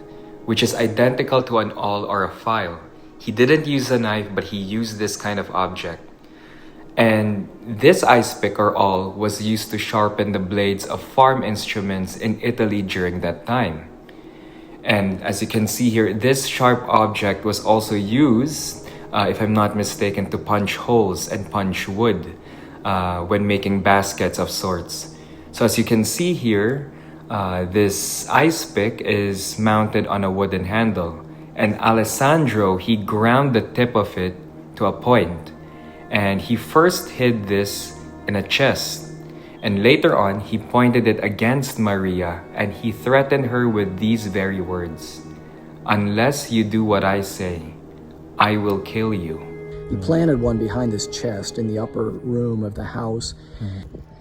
which is identical to an awl or a file. He didn't use a knife, but he used this kind of object. And this ice pick or awl was used to sharpen the blades of farm instruments in Italy during that time. And as you can see here, this sharp object was also used, if I'm not mistaken, to punch holes and punch wood when making baskets of sorts. So as you can see here, this ice pick is mounted on a wooden handle. And Alessandro, he ground the tip of it to a point. And he first hid this in a chest. And later on, he pointed it against Maria and he threatened her with these very words. Unless you do what I say, I will kill you. He planted one behind his chest in the upper room of the house.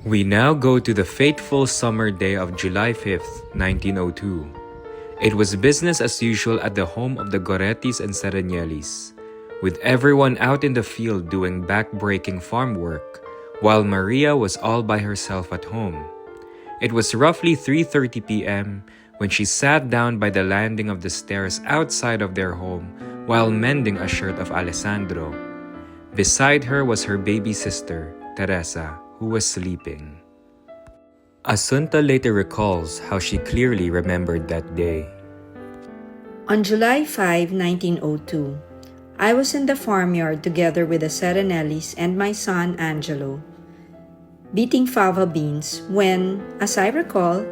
We now go to the fateful summer day of July 5th, 1902. It was business as usual at the home of the Gorettis and Serenellis, with everyone out in the field doing back-breaking farm work, while Maria was all by herself at home. It was roughly 3:30 p.m. when she sat down by the landing of the stairs outside of their home while mending a shirt of Alessandro. Beside her was her baby sister, Teresa, who was sleeping. Asunta later recalls how she clearly remembered that day. On July 5, 1902, I was in the farmyard together with the Serenellis and my son Angelo. beating fava beans when, as I recall,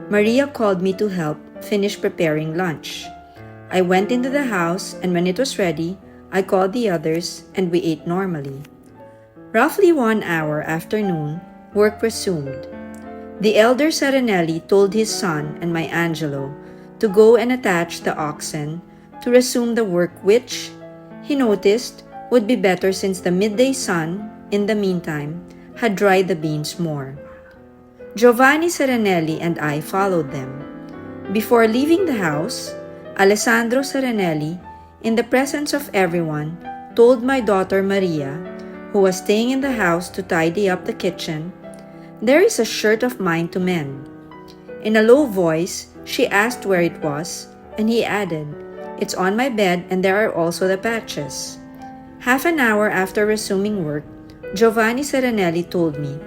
Maria called me to help finish preparing lunch. I went into the house, and when it was ready, I called the others and we ate normally. Roughly 1 hour after noon, work resumed. The elder Serenelli told his son and my Angelo to go and attach the oxen to resume the work which, he noticed, would be better since the midday sun, in the meantime, had dried the beans more. Giovanni Serenelli and I followed them. Before leaving the house, Alessandro Serenelli, in the presence of everyone, told my daughter Maria, who was staying in the house to tidy up the kitchen, "There is a shirt of mine to mend." In a low voice, she asked where it was, and he added, "It's on my bed and there are also the patches." Half an hour after resuming work, Giovanni Serenelli told me,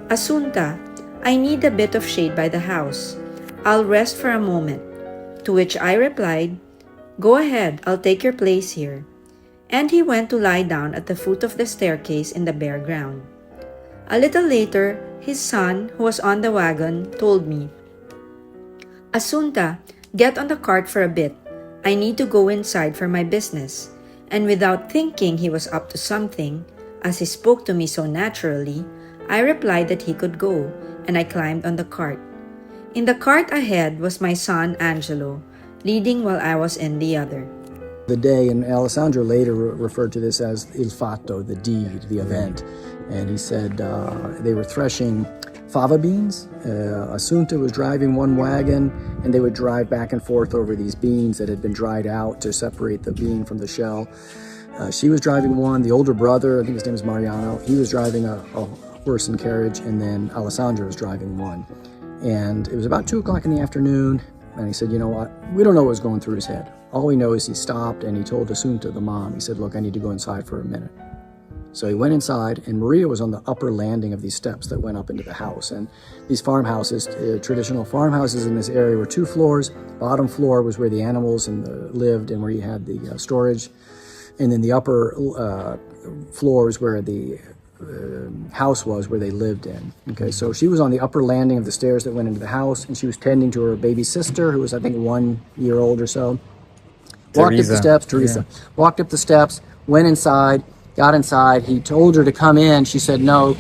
"Asunta, I need a bit of shade by the house. I'll rest for a moment." To which I replied, "Go ahead, I'll take your place here." And he went to lie down at the foot of the staircase in the bare ground. A little later, his son, who was on the wagon, told me, "Asunta, get on the cart for a bit. I need to go inside for my business." And without thinking he was up to something, as he spoke to me so naturally, I replied that he could go, and I climbed on the cart. In the cart ahead was my son Angelo, leading while I was in the other. The day, and Alessandro later referred to this as il fatto, the deed, the event. And he said they were threshing fava beans. Asunta was driving one wagon, and they would drive back and forth over these beans that had been dried out to separate the bean from the shell. She was driving one. The older brother, I think his name is Mariano, he was driving a horse and carriage, and then Alessandro was driving one. And it was about 2 o'clock in the afternoon, and he said, "You know what? We don't know what was going through his head. All we know is he stopped and he told Asunta, the mom, he said, 'Look, I need to go inside for a minute.'" So he went inside, and Maria was on the upper landing of these steps that went up into the house. And these farmhouses, traditional farmhouses in this area, were 2 floors. Bottom floor was where the animals lived and where you had the storage. And then the upper floors where the house was, where they lived in. Okay, so she was on the upper landing of the stairs that went into the house, and she was tending to her baby sister, who was, I think, 1 year old or so. Walked up the steps, Teresa. Yeah. Walked up the steps, went inside, got inside. He told her to come in. She said no.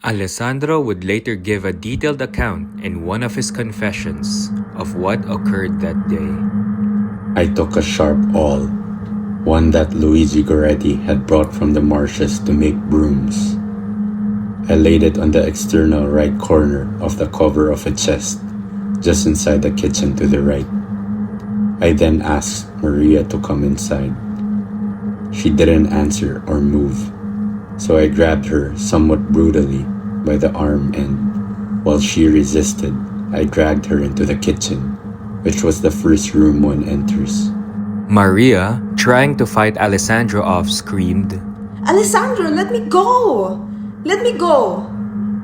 Alessandro would later give a detailed account in one of his confessions of what occurred that day. I took a sharp awl, one that Luigi Goretti had brought from the marshes to make brooms. I laid it on the external right corner of the cover of a chest, just inside the kitchen to the right. I then asked Maria to come inside. She didn't answer or move, so I grabbed her somewhat brutally by the arm, and while she resisted, I dragged her into the kitchen, which was the first room one enters. Maria, trying to fight Alessandro off, screamed, "Alessandro, let me go! Let me go!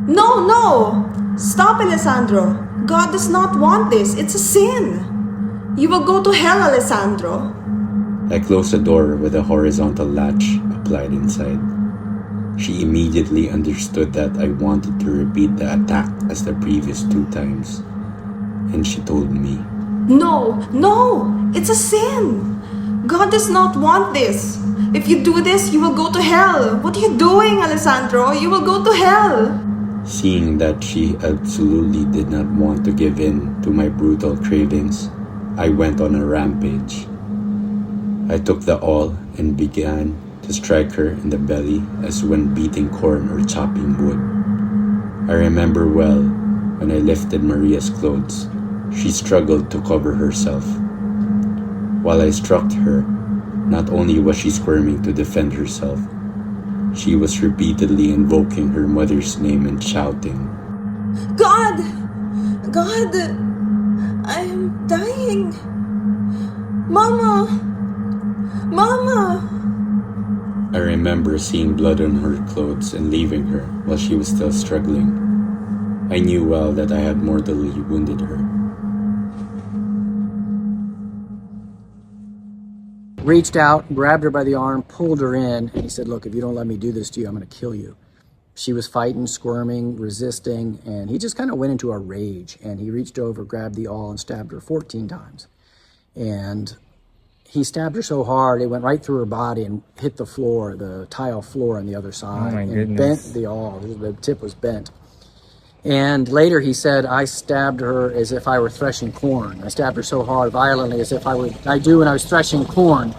No, no! Stop, Alessandro! God does not want this. It's a sin! You will go to hell, Alessandro!" I closed the door with a horizontal latch applied inside. She immediately understood that I wanted to repeat the attack as the previous 2 times, and she told me, "No, no! It's a sin! God does not want this! If you do this, you will go to hell! What are you doing, Alessandro? You will go to hell!" Seeing that she absolutely did not want to give in to my brutal cravings, I went on a rampage. I took the awl and began to strike her in the belly as when beating corn or chopping wood. I remember well when I lifted Maria's clothes, she struggled to cover herself. While I struck her, not only was she squirming to defend herself, she was repeatedly invoking her mother's name and shouting, "God! God! I am dying! Mama! Mama!" I remember seeing blood on her clothes and leaving her while she was still struggling. I knew well that I had mortally wounded her. Reached out, grabbed her by the arm, pulled her in, and he said, "Look, if you don't let me do this to you, I'm going to kill you." she was fighting, squirming, resisting, and he just kind of went into a rage, and he reached over, grabbed the awl, and stabbed her 14 times. And he stabbed her so hard, it went right through her body and hit the floor, the tile floor on the other side, my and goodness. bent the awl. The tip was bent. And later he said, I stabbed her as if I were threshing corn. I stabbed her so hard, violently, as if I do when I was threshing corn.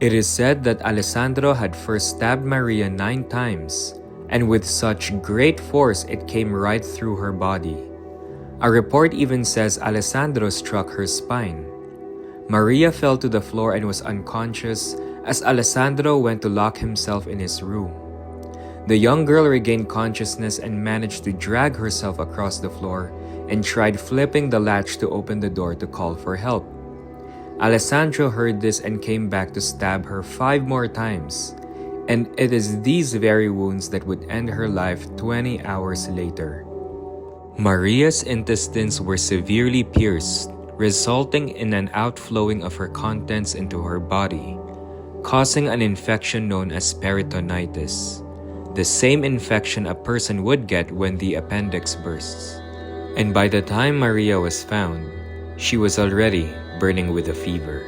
It is said that Alessandro had first stabbed Maria 9 times, and with such great force it came right through her body. A report even says Alessandro struck her spine. Maria fell to the floor and was unconscious as Alessandro went to lock himself in his room. The young girl regained consciousness and managed to drag herself across the floor and tried flipping the latch to open the door to call for help. Alessandro heard this and came back to stab her 5 more times, and it is these very wounds that would end her life 20 hours later. Maria's intestines were severely pierced, resulting in an outflowing of her contents into her body, causing an infection known as peritonitis, the same infection a person would get when the appendix bursts. And by the time Maria was found, she was already burning with a fever.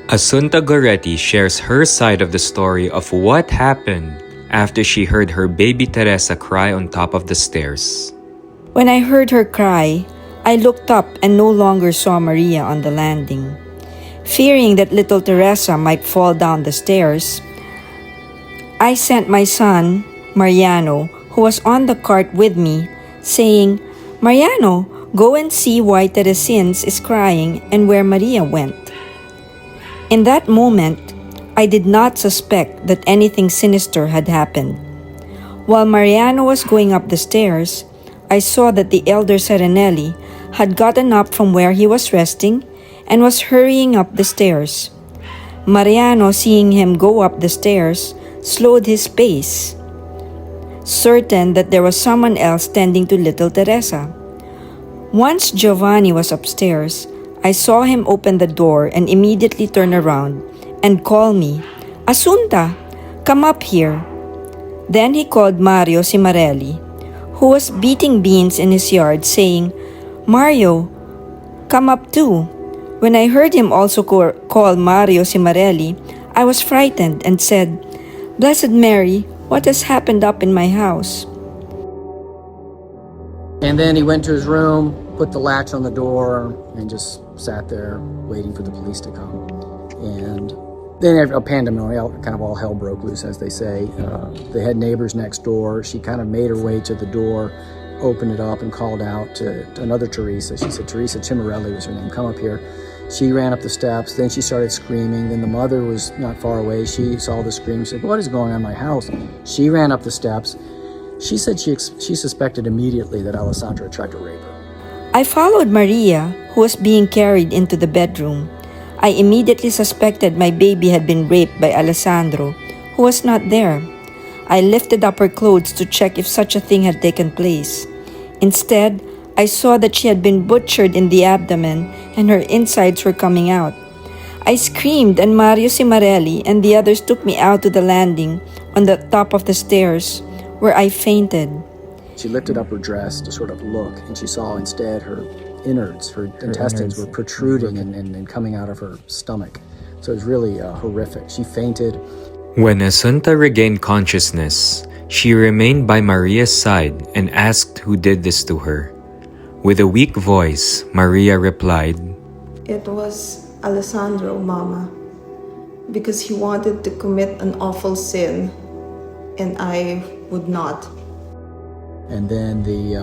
Asunta Goretti shares her side of the story of what happened after she heard her baby Teresa cry on top of the stairs. When I heard her cry, I looked up and no longer saw Maria on the landing. Fearing that little Teresa might fall down the stairs, I sent my son, Mariano, who was on the cart with me, saying, Mariano, go and see why Teresins is crying and where Maria went. In that moment, I did not suspect that anything sinister had happened. While Mariano was going up the stairs, I saw that the elder Serenelli had gotten up from where he was resting and was hurrying up the stairs. Mariano, seeing him go up the stairs, slowed his pace, certain that there was someone else tending to little Teresa. Once Giovanni was upstairs, I saw him open the door and immediately turn around and call me, Asunta, come up here. Then he called Mario Cimarelli, who was beating beans in his yard, saying, Mario, come up too. When I heard him also call Mario Cimarelli, I was frightened and said, Blessed Mary, what has happened up in my house? And then he went to his room, put the latch on the door, and just sat there waiting for the police to come. And then a pandemonium, kind of all hell broke loose, as they say. They had neighbors next door. She kind of made her way to the door, opened it up, and called out to another Teresa. She said, Teresa Cimarelli was her name, come up here. She ran up the steps. Then she started screaming. Then the mother was not far away. She saw the scream. She said, what is going on in my house? She ran up the steps. She said she suspected immediately that Alessandro tried to rape her. I followed Maria, who was being carried into the bedroom. I immediately suspected my baby had been raped by Alessandro, who was not there. I lifted up her clothes to check if such a thing had taken place. Instead, I saw that she had been butchered in the abdomen and her insides were coming out. I screamed and Mario Cimarelli and the others took me out to the landing on the top of the stairs, where I fainted. She lifted up her dress to sort of look, and she saw instead her innards, her intestines were protruding and coming out of her stomach. So it was really horrific. She fainted. When Asunta regained consciousness, she remained by Maria's side and asked who did this to her. With a weak voice, Maria replied, It was Alessandro, Mama, because he wanted to commit an awful sin, and I would not. And then the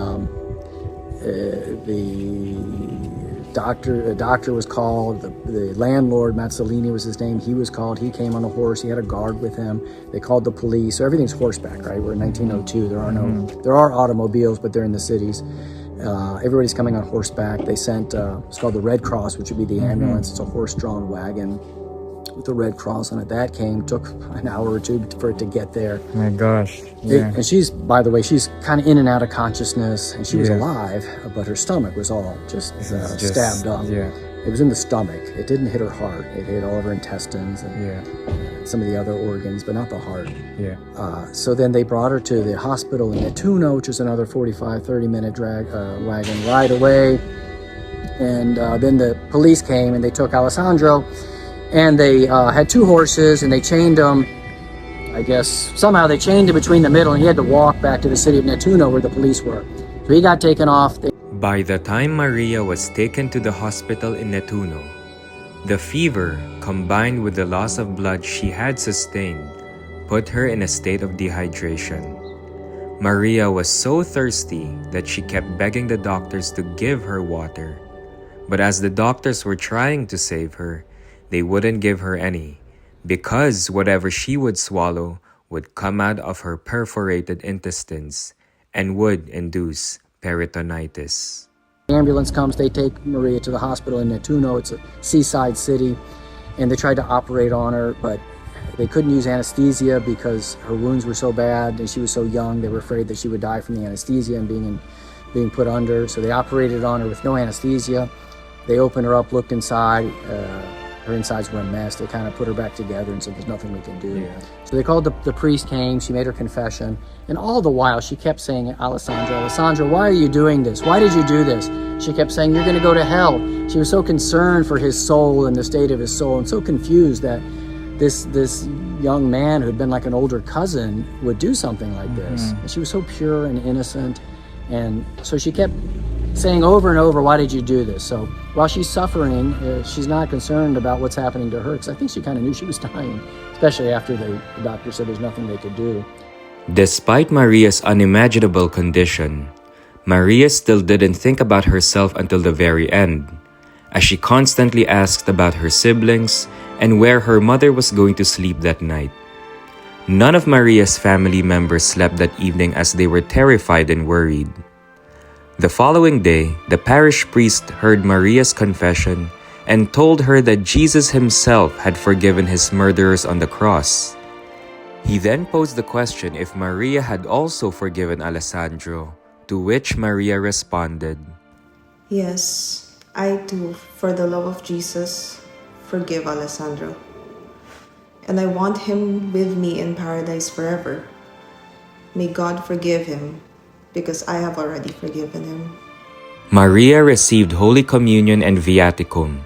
doctor was called. The landlord, Mazzolini was his name. He was called. He came on a horse. He had a guard with him. They called the police. So everything's horseback, right? We're in 1902. There are automobiles, but they're in the cities. Everybody's coming on horseback. They sent, it's called the Red Cross, which would be the ambulance. It's a horse-drawn wagon with the Red Cross on it. That took an hour or two for it to get there. Oh my gosh. Yeah. And she's, by the way, she's kind of in and out of consciousness, and she was alive, but her stomach was all just stabbed up. Yeah. It was in the stomach. It didn't hit her heart. It hit all of her intestines and some of the other organs, but not the heart. So then they brought her to the hospital in Nettuno, which is another 30-minute wagon ride away. And then the police came and they took Alessandro, and they had 2 horses, and they chained him. I guess somehow they chained him between the middle, and he had to walk back to the city of Nettuno where the police were. So he got taken off. By the time Maria was taken to the hospital in Nettuno, the fever, combined with the loss of blood she had sustained, put her in a state of dehydration. Maria was so thirsty that she kept begging the doctors to give her water. But as the doctors were trying to save her, they wouldn't give her any, because whatever she would swallow would come out of her perforated intestines and would induce peritonitis. The ambulance comes, they take Maria to the hospital in Nettuno. It's a seaside city, and they tried to operate on her, but they couldn't use anesthesia because her wounds were so bad and she was so young. They were afraid that she would die from the anesthesia and being put under. So they operated on her with no anesthesia. They opened her up, looked inside. Her insides were a mess. They kind of put her back together and said, there's nothing we can do. So they called the priest came, she made her confession. And all the while she kept saying, Alessandro, why are you doing this? Why did you do this? She kept saying, you're going to go to hell. She was so concerned for his soul and the state of his soul, and so confused that this young man who had been like an older cousin would do something like this. And she was so pure and innocent. And so she kept saying over and over, why did you do this? So while she's suffering, she's not concerned about what's happening to her, because I think she kind of knew she was dying, especially after the doctor said there's nothing they could do. Despite Maria's unimaginable condition, Maria still didn't think about herself until the very end, as she constantly asked about her siblings and where her mother was going to sleep that night. None of Maria's family members slept that evening as they were terrified and worried. The following day, the parish priest heard Maria's confession and told her that Jesus himself had forgiven his murderers on the cross. He then posed the question if Maria had also forgiven Alessandro, to which Maria responded, Yes, I too, for the love of Jesus, forgive Alessandro. And I want him with me in paradise forever. May God forgive him, because I have already forgiven him. Maria received Holy Communion and Viaticum.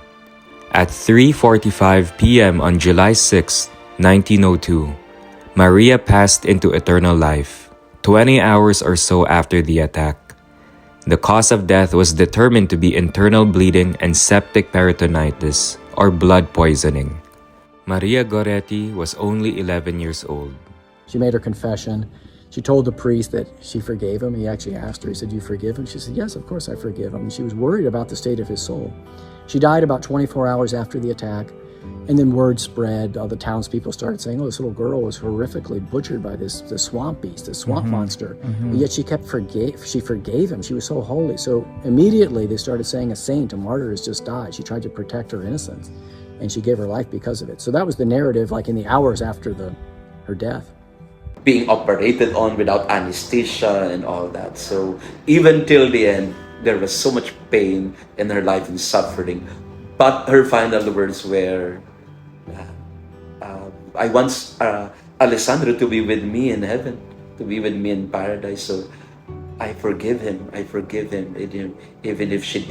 At 3:45 p.m. on July 6, 1902, Maria passed into eternal life, 20 hours or so after the attack. The cause of death was determined to be internal bleeding and septic peritonitis, or blood poisoning. Maria Goretti was only 11 years old. She made her confession. She told the priest that she forgave him. He actually asked her, he said, do you forgive him? She said, yes, of course I forgive him. And she was worried about the state of his soul. She died about 24 hours after the attack. And then word spread. The townspeople started saying, oh, this little girl was horrifically butchered by this swamp beast, this swamp monster. But yet she forgave him. She was so holy. So immediately they started saying a saint, a martyr has just died. She tried to protect her innocence, and she gave her life because of it. So that was the narrative, like in the hours after her death. Being operated on without anesthesia and all that. So even till the end, there was so much pain in her life and suffering. But her final words were, I want Alessandro to be with me in heaven, to be with me in paradise. So I forgive him. I forgive him. Even if he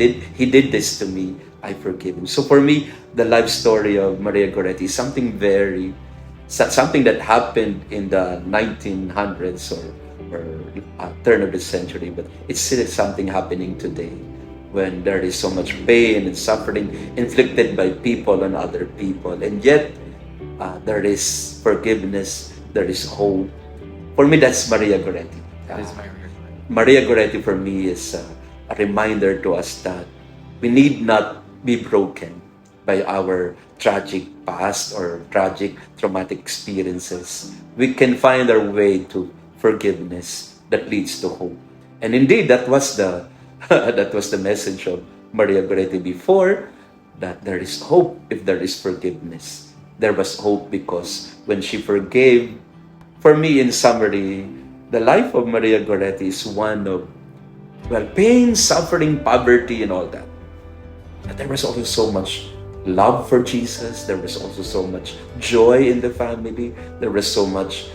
did this to me, I forgive him. So for me, the life story of Maria Goretti is something that happened in the 1900s or turn of the century, but it's still something happening today when there is so much pain and suffering inflicted by people on other people, and yet there is forgiveness, there is hope. For me, that's Maria Goretti. Maria Goretti for me is a reminder to us that we need not be broken by our tragic past or tragic traumatic experiences. We can find our way to forgiveness that leads to hope. And indeed, that was the message of Maria Goretti before, that there is hope if there is forgiveness. There was hope because when she forgave, for me, in summary, the life of Maria Goretti is one of, pain, suffering, poverty, and all that. But there was also so much love for Jesus. There was also so much joy in the family. There was so much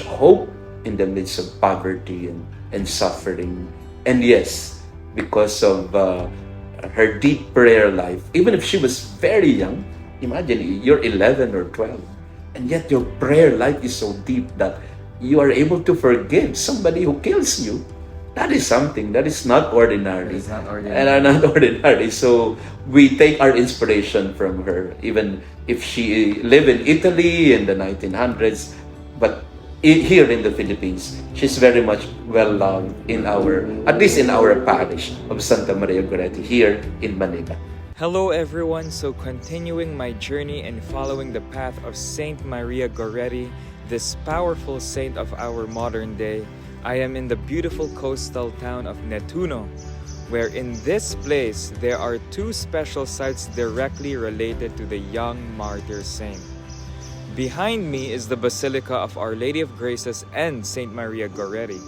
hope in the midst of poverty and suffering. And yes, because of her deep prayer life, even if she was very young, imagine you're 11 or 12, and yet your prayer life is so deep that you are able to forgive somebody who kills you. That is something that is not ordinary. It's not ordinary. And are not ordinary. So we take our inspiration from her, even if she lived in Italy in the 1900s, but here in the Philippines, she's very much well loved in our, at least in our parish of Santa Maria Goretti here in Manila. Hello everyone, so continuing my journey and following the path of Saint Maria Goretti, this powerful saint of our modern day, I am in the beautiful coastal town of Nettuno, where in this place there are two special sites directly related to the young martyr saint. Behind me is the Basilica of Our Lady of Graces and Saint Maria Goretti.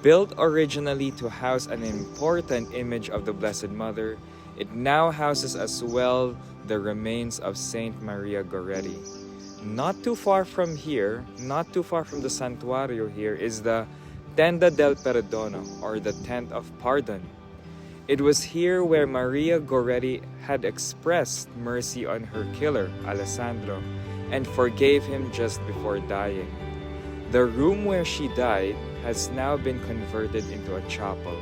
Built originally to house an important image of the Blessed Mother, it now houses as well the remains of Saint Maria Goretti. Not too far from here, not too far from the santuario here, is the Tenda del Perdono, or the Tent of Pardon. It was here where Maria Goretti had expressed mercy on her killer, Alessandro, and forgave him just before dying. The room where she died has now been converted into a chapel.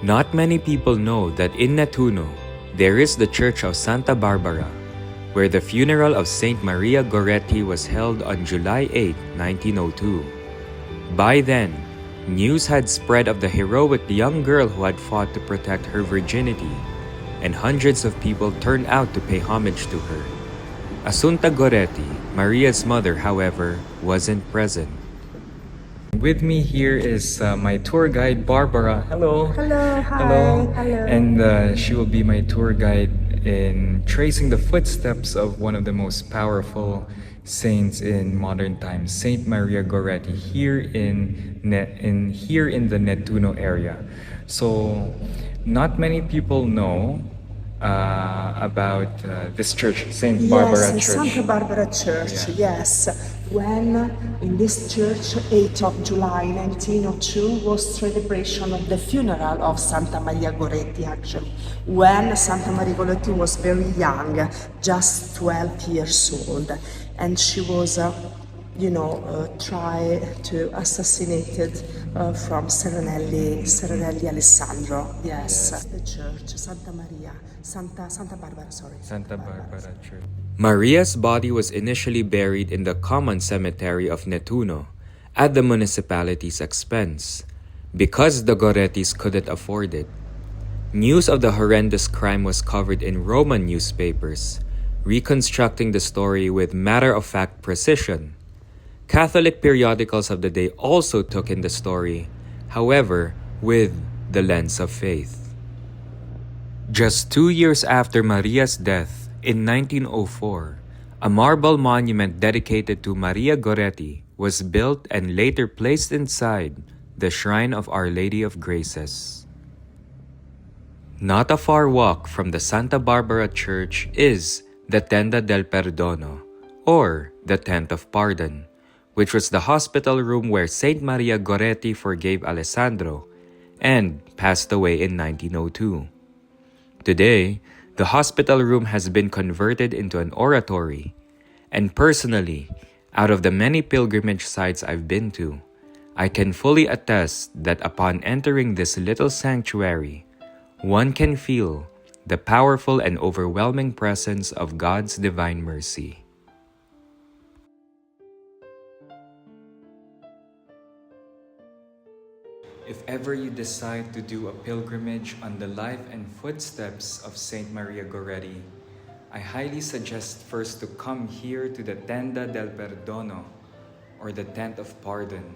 Not many people know that in Nettuno, there is the Church of Santa Barbara, where the funeral of Saint Maria Goretti was held on July 8, 1902. By then, news had spread of the heroic young girl who had fought to protect her virginity, and hundreds of people turned out to pay homage to her. Asunta Goretti, Maria's mother, however, wasn't present. With me here is my tour guide, Barbara. Hello. Hello, hi. Hello. Hello. And she will be my tour guide in tracing the footsteps of one of the most powerful saints in modern times, Saint Maria Goretti, here in the Nettuno area. So, not many people know about this church, Saint Barbara Yes, Church. Santa Barbara Church, Yeah. yes. When in this church, 8th of July 1902, was celebration of the funeral of Santa Maria Goretti, actually, when Santa Maria Goretti was very young, just 12 years old, and she was try to assassinated from Serenelli Alessandro. Yes, the church, Santa Barbara, sorry. Santa Barbara Church. Maria's body was initially buried in the common cemetery of Nettuno at the municipality's expense, because the Gorettis couldn't afford it. News of the horrendous crime was covered in Roman newspapers, reconstructing the story with matter-of-fact precision. Catholic periodicals of the day also took in the story, however, with the lens of faith. Just 2 years after Maria's death, in 1904, a marble monument dedicated to Maria Goretti was built and later placed inside the shrine of Our Lady of Graces. Not a far walk from the Santa Barbara Church is the Tenda del Perdono, or the Tent of Pardon, which was the hospital room where Saint Maria Goretti forgave Alessandro and passed away in 1902. Today, the hospital room has been converted into an oratory, and personally, out of the many pilgrimage sites I've been to, I can fully attest that upon entering this little sanctuary, one can feel the powerful and overwhelming presence of God's divine mercy. If ever you decide to do a pilgrimage on the life and footsteps of Saint Maria Goretti, I highly suggest first to come here to the Tenda del Perdono, or the Tent of Pardon.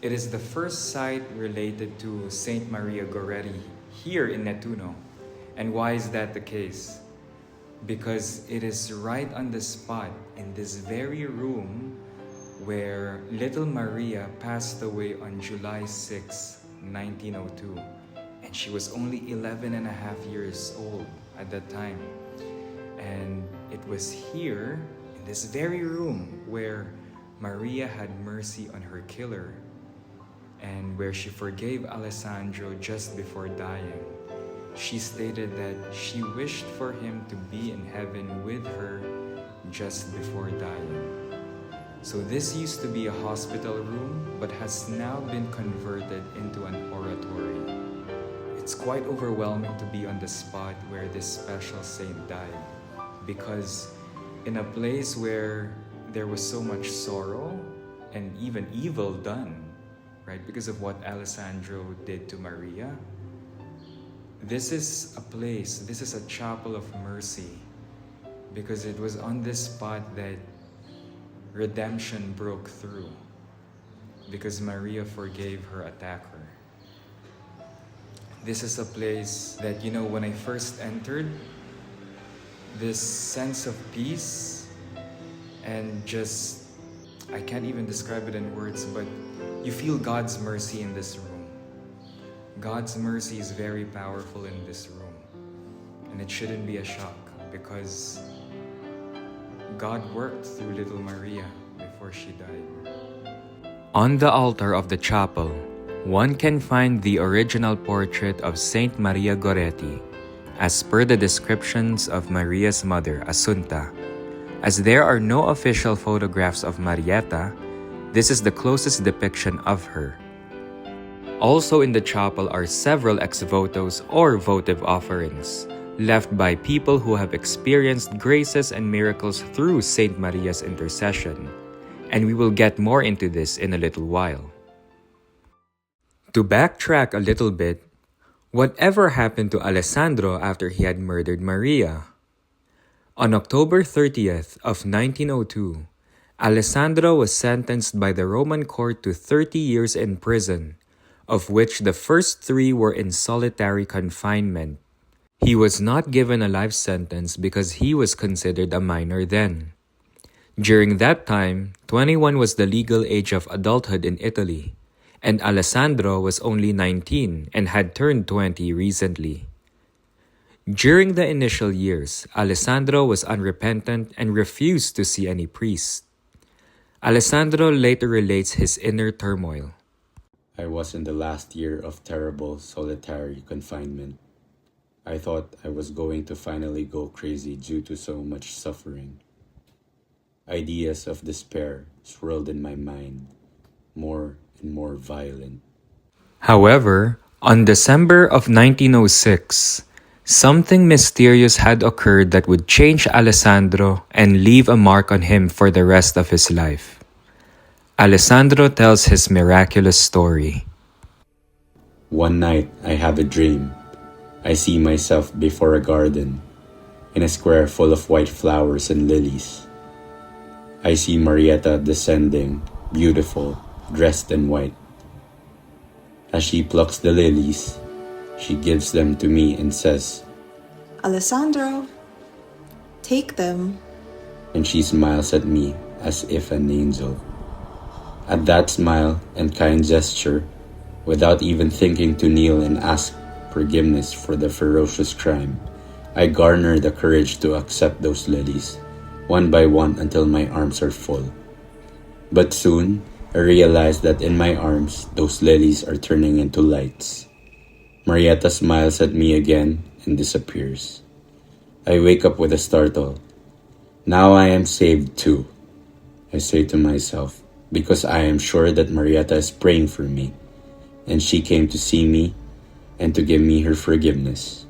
It is the first site related to Saint Maria Goretti here in Nettuno. And why is that the case? Because it is right on the spot in this very room where little Maria passed away on July 6, 1902, and she was only 11 and a half years old at that time. And it was here, in this very room, where Maria had mercy on her killer and where she forgave Alessandro just before dying. She stated that she wished for him to be in heaven with her just before dying. So this used to be a hospital room but has now been converted into an oratory. It's quite overwhelming to be on the spot where this special saint died, because in a place where there was so much sorrow and even evil done, right, because of what Alessandro did to Maria, this is a place, this is a chapel of mercy, because it was on this spot that redemption broke through, because Maria forgave her attacker. This is a place that, you know, when I first entered, this sense of peace and just, I can't even describe it in words, but you feel God's mercy in this room. God's mercy is very powerful in this room. And it shouldn't be a shock, because God worked through little Maria before she died. On the altar of the chapel, one can find the original portrait of Saint Maria Goretti, as per the descriptions of Maria's mother, Asunta. As there are no official photographs of Marietta, this is the closest depiction of her. Also in the chapel are several ex-votos or votive offerings, left by people who have experienced graces and miracles through Saint Maria's intercession, and we will get more into this in a little while. To backtrack a little bit, whatever happened to Alessandro after he had murdered Maria? On October 30th of 1902, Alessandro was sentenced by the Roman court to 30 years in prison, of which the first 3 were in solitary confinement. He was not given a life sentence because he was considered a minor then. During that time, 21 was the legal age of adulthood in Italy, and Alessandro was only 19 and had turned 20 recently. During the initial years, Alessandro was unrepentant and refused to see any priest. Alessandro later relates his inner turmoil. I was in the last year of terrible solitary confinement. I thought I was going to finally go crazy due to so much suffering. Ideas of despair swirled in my mind, more and more violent. However, on December of 1906, something mysterious had occurred that would change Alessandro and leave a mark on him for the rest of his life. Alessandro tells his miraculous story. One night, I have a dream. I see myself before a garden, in a square full of white flowers and lilies. I see Marietta descending, beautiful, dressed in white. As she plucks the lilies, she gives them to me and says, Alessandro, take them. And she smiles at me as if an angel. At that smile and kind gesture, without even thinking to kneel and ask forgiveness for the ferocious crime, I garner the courage to accept those lilies, one by one until my arms are full. But soon, I realize that in my arms, those lilies are turning into lights. Marietta smiles at me again and disappears. I wake up with a startle. Now I am saved too, I say to myself, because I am sure that Marietta is praying for me, and she came to see me and to give me her forgiveness.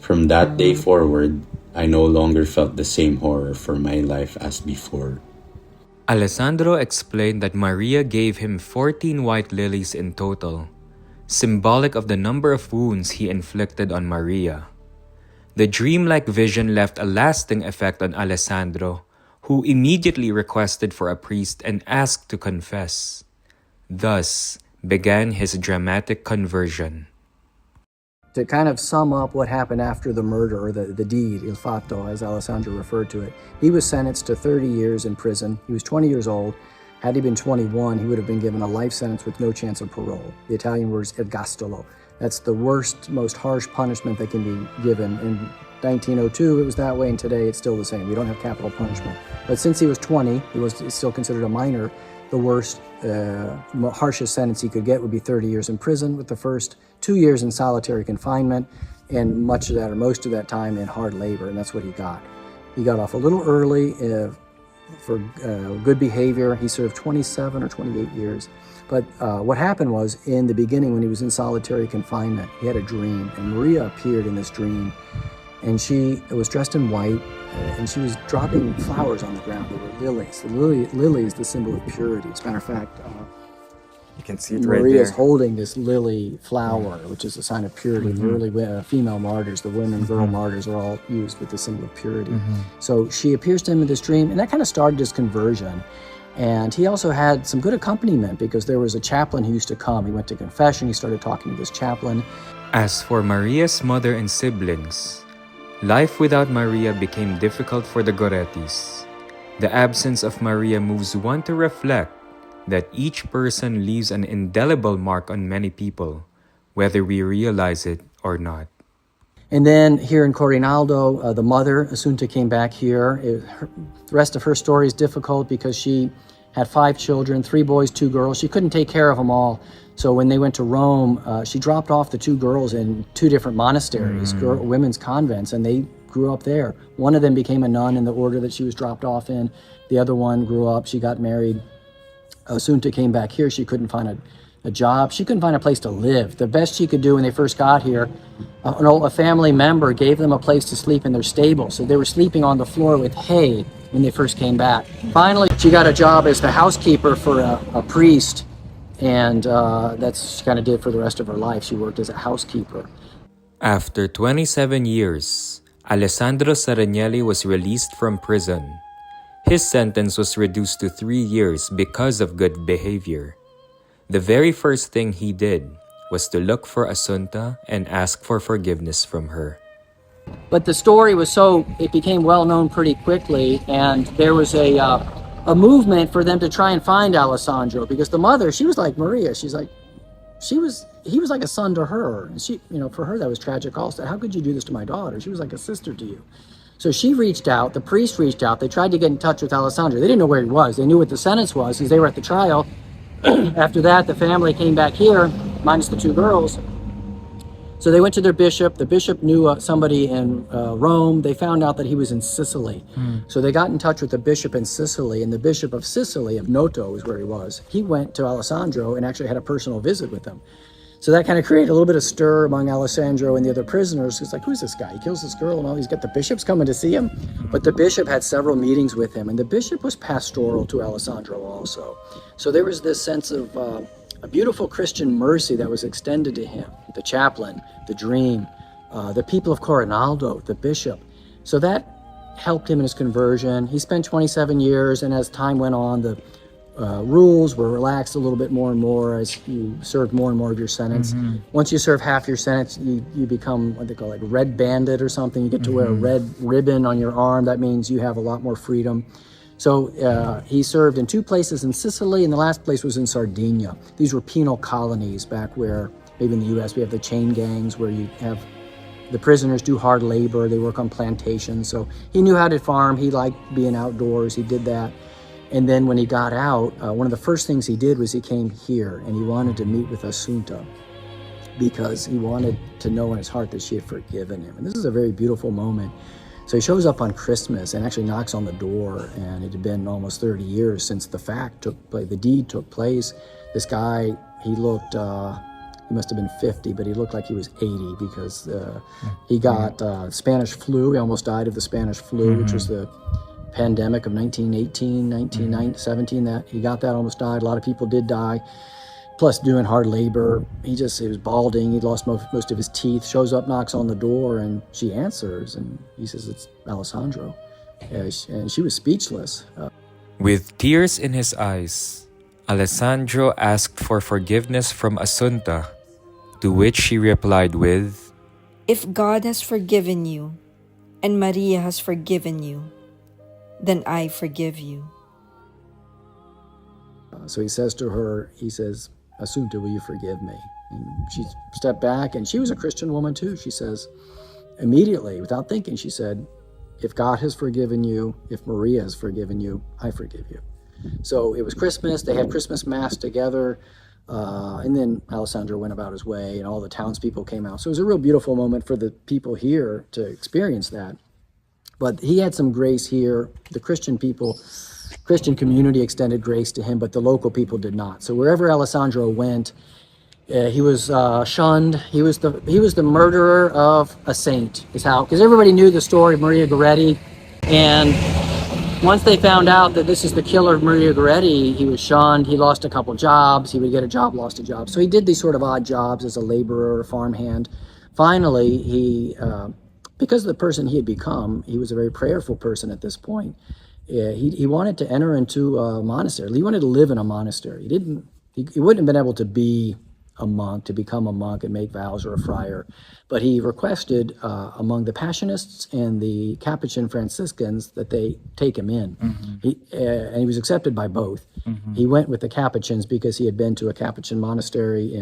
From that day forward, I no longer felt the same horror for my life as before. Alessandro explained that Maria gave him 14 white lilies in total, symbolic of the number of wounds he inflicted on Maria. The dreamlike vision left a lasting effect on Alessandro, who immediately requested for a priest and asked to confess. Thus began his dramatic conversion. To kind of sum up what happened after the murder, or the deed, il fatto, as Alessandro referred to it, he was sentenced to 30 years in prison. He was 20 years old. Had he been 21, he would have been given a life sentence with no chance of parole. The Italian word is ergastolo. That's the worst, most harsh punishment that can be given. In 1902, it was that way, and today it's still the same. We don't have capital punishment. But since he was 20, he was still considered a minor. The worst, harshest sentence he could get would be 30 years in prison, with the first 2 years in solitary confinement, and much of that, or most of that time, in hard labor, and that's what he got. He got off a little early for good behavior. He served 27 or 28 years. But what happened was, in the beginning, when he was in solitary confinement, he had a dream, and Maria appeared in this dream, and she was dressed in white, and she was dropping flowers on the ground. They were lilies. The lily is the symbol of purity. As a matter of fact, You can see it right Maria's there. holding this lily flower, which is a sign of purity. The early female martyrs, the women, girl martyrs, are all used with the symbol of purity. So she appears to him in this dream, and that kind of started his conversion. And he also had some good accompaniment, because there was a chaplain who used to come. He went to confession, he started talking to this chaplain. As for Maria's mother and siblings, life without Maria became difficult for the Gorettis. The absence of Maria moves one to reflect that each person leaves an indelible mark on many people, whether we realize it or not. And then here in Corinaldo, the mother, Asunta, came back here. The rest of her story is difficult because she had 5 children, 3 boys, 2 girls. She couldn't take care of them all. So when they went to Rome, she dropped off the 2 girls in 2 different monasteries, women's convents, and they grew up there. One of them became a nun in the order that she was dropped off in. The other one grew up, she got married. Asunta came back here. She couldn't find a job. She couldn't find a place to live. The best she could do when they first got here, a family member gave them a place to sleep in their stable. So they were sleeping on the floor with hay when they first came back. Finally, she got a job as the housekeeper for a priest, and that's what she kind of did for the rest of her life. She worked as a housekeeper. After 27 years, Alessandro Serenellis was released from prison. His sentence was reduced to 3 years because of good behavior. The very first thing he did was to look for Asunta and ask for forgiveness from her. But the story was it became well known pretty quickly, and there was a movement for them to try and find Alessandro, because the mother, she was like Maria. She's like, he was like a son to her. And she, for her that was tragic also. How could you do this to my daughter? She was like a sister to you. So she reached out, the priest reached out, they tried to get in touch with Alessandro. They didn't know where he was. They knew what the sentence was because they were at the trial. After that, the family came back here, minus the 2 girls. So they went to their bishop. The bishop knew somebody in Rome. They found out that he was in Sicily. So they got in touch with the bishop in Sicily, and the bishop of Sicily, of Noto is where he was. He went to Alessandro and actually had a personal visit with him. So that kind of created a little bit of stir among Alessandro and the other prisoners. It's like, who's this guy? He kills this girl and all. He's got the bishops coming to see him. But the bishop had several meetings with him, and the bishop was pastoral to Alessandro also. So there was this sense of a beautiful Christian mercy that was extended to him. The chaplain, the dream, the people of Corinaldo, the bishop. So that helped him in his conversion. He spent 27 years, and as time went on, the rules were relaxed a little bit more and more as you served more and more of your sentence. Once you serve half your sentence, you become what they call like red bandit or something. You get to wear a red ribbon on your arm. That means you have a lot more freedom. So he served in 2 places in Sicily, and the last place was in Sardinia. These were penal colonies back where, maybe in the U.S., we have the chain gangs where you have the prisoners do hard labor. They work on plantations. So he knew how to farm. He liked being outdoors. He did that. And then when he got out, one of the first things he did was he came here, and he wanted to meet with Asunta because he wanted to know in his heart that she had forgiven him. And this is a very beautiful moment. So he shows up on Christmas and actually knocks on the door, and it had been almost 30 years since the deed took place. This guy, he looked, he must have been 50, but he looked like he was 80 because he got Spanish flu. He almost died of the Spanish flu, which was the pandemic of 1918, 1917, that he got that, almost died. A lot of people did die, plus doing hard labor. He was balding. He'd lost most of his teeth. Shows up, knocks on the door, and she answers, and he says, it's Alessandro. And she was speechless. With tears in his eyes, Alessandro asked for forgiveness from Asunta, to which she replied with, If God has forgiven you, and Maria has forgiven you, then I forgive you. So he says to her, Asunta, will you forgive me? And she stepped back, and she was a Christian woman too. She says, immediately, without thinking, she said, if God has forgiven you, if Maria has forgiven you, I forgive you. So it was Christmas. They had Christmas Mass together. And then Alessandro went about his way, and all the townspeople came out. So it was a real beautiful moment for the people here to experience that. But he had some grace here. The Christian people, Christian community extended grace to him, but the local people did not. So wherever Alessandro went, he was shunned. He was the murderer of a saint, is how, because everybody knew the story of Maria Goretti, and once they found out that this is the killer of Maria Goretti, he was shunned. He lost a couple jobs. He would get a job, lost a job. So he did these sort of odd jobs as a laborer or farmhand. Finally, because of the person he had become, he was a very prayerful person at this point. He wanted to enter into a monastery. He wanted to live in a monastery. He wouldn't have been able to be a monk, to become a monk and make vows, or a friar. But he requested among the Passionists and the Capuchin Franciscans that they take him in. And he was accepted by both. He went with the Capuchins because he had been to a Capuchin monastery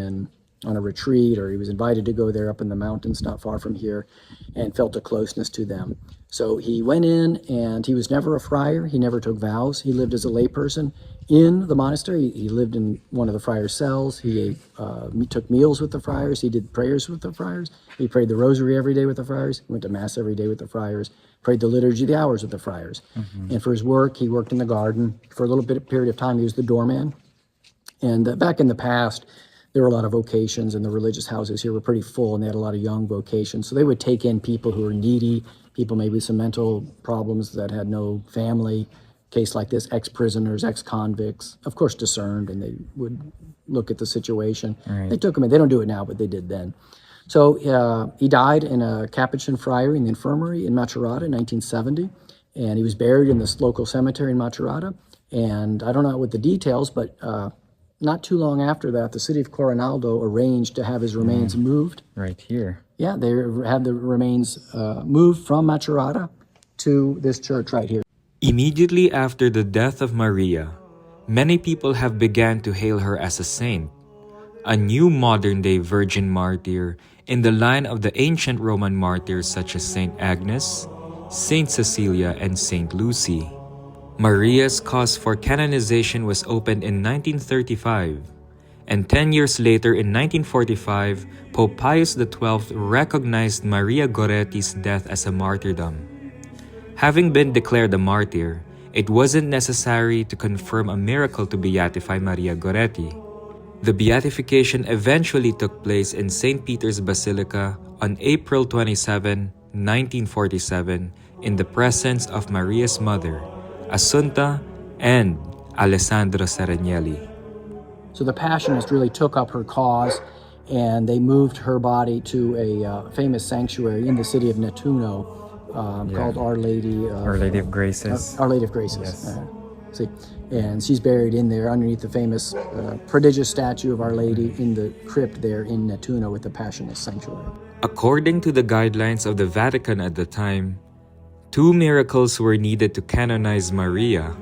on a retreat, or he was invited to go there up in the mountains not far from here, and felt a closeness to them. So he went in, and he was never a friar. He never took vows. He lived as a layperson in the monastery. He lived in one of the friars' cells. He took meals with the friars. He did prayers with the friars. He prayed the rosary every day with the friars. He went to Mass every day with the friars. Prayed the Liturgy of the Hours with the friars. And for his work, he worked in the garden. For a little period of time, he was the doorman. And back in the past, there were a lot of vocations, and the religious houses here were pretty full, and they had a lot of young vocations. So they would take in people who were needy, people maybe with some mental problems that had no family. Case like this, ex-prisoners, ex-convicts, of course discerned, and they would look at the situation. Right. They took him in. They don't do it now, but they did then. So he died in a Capuchin friary in the infirmary in Macerata in 1970, and he was buried in this local cemetery in Macerata. And I don't know what the details, but not too long after that, the city of Corinaldo arranged to have his remains moved. Right here. Yeah, they had the remains moved from Macerata to this church right here. Immediately after the death of Maria, many people have begun to hail her as a saint, a new modern-day virgin martyr in the line of the ancient Roman martyrs such as Saint Agnes, Saint Cecilia, and Saint Lucy. Maria's cause for canonization was opened in 1935, and 10 years later in 1945, Pope Pius XII recognized Maria Goretti's death as a martyrdom. Having been declared a martyr, it wasn't necessary to confirm a miracle to beatify Maria Goretti. The beatification eventually took place in St. Peter's Basilica on April 27, 1947, in the presence of Maria's mother, Asunta, and Alessandro Serenellis. So the Passionists really took up her cause, and they moved her body to a famous sanctuary in the city of Nettuno called Our Lady of Graces. Our Lady of Graces. Yes. And she's buried in there underneath the famous prodigious statue of Our Lady in the crypt there in Nettuno with the Passionist sanctuary. According to the guidelines of the Vatican at the time, 2 miracles were needed to canonize Maria.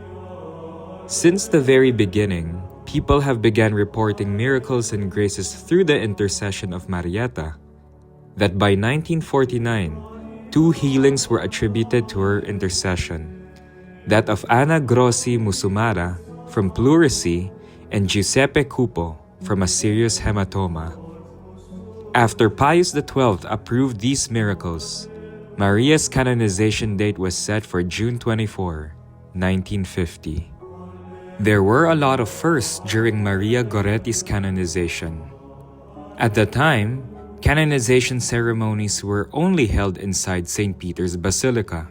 Since the very beginning, people have begun reporting miracles and graces through the intercession of Marietta. That by 1949, 2 healings were attributed to her intercession. That of Anna Grossi Musumara from pleurisy and Giuseppe Cupo from a serious hematoma. After Pius XII approved these miracles, Maria's canonization date was set for June 24, 1950. There were a lot of firsts during Maria Goretti's canonization. At the time, canonization ceremonies were only held inside St. Peter's Basilica.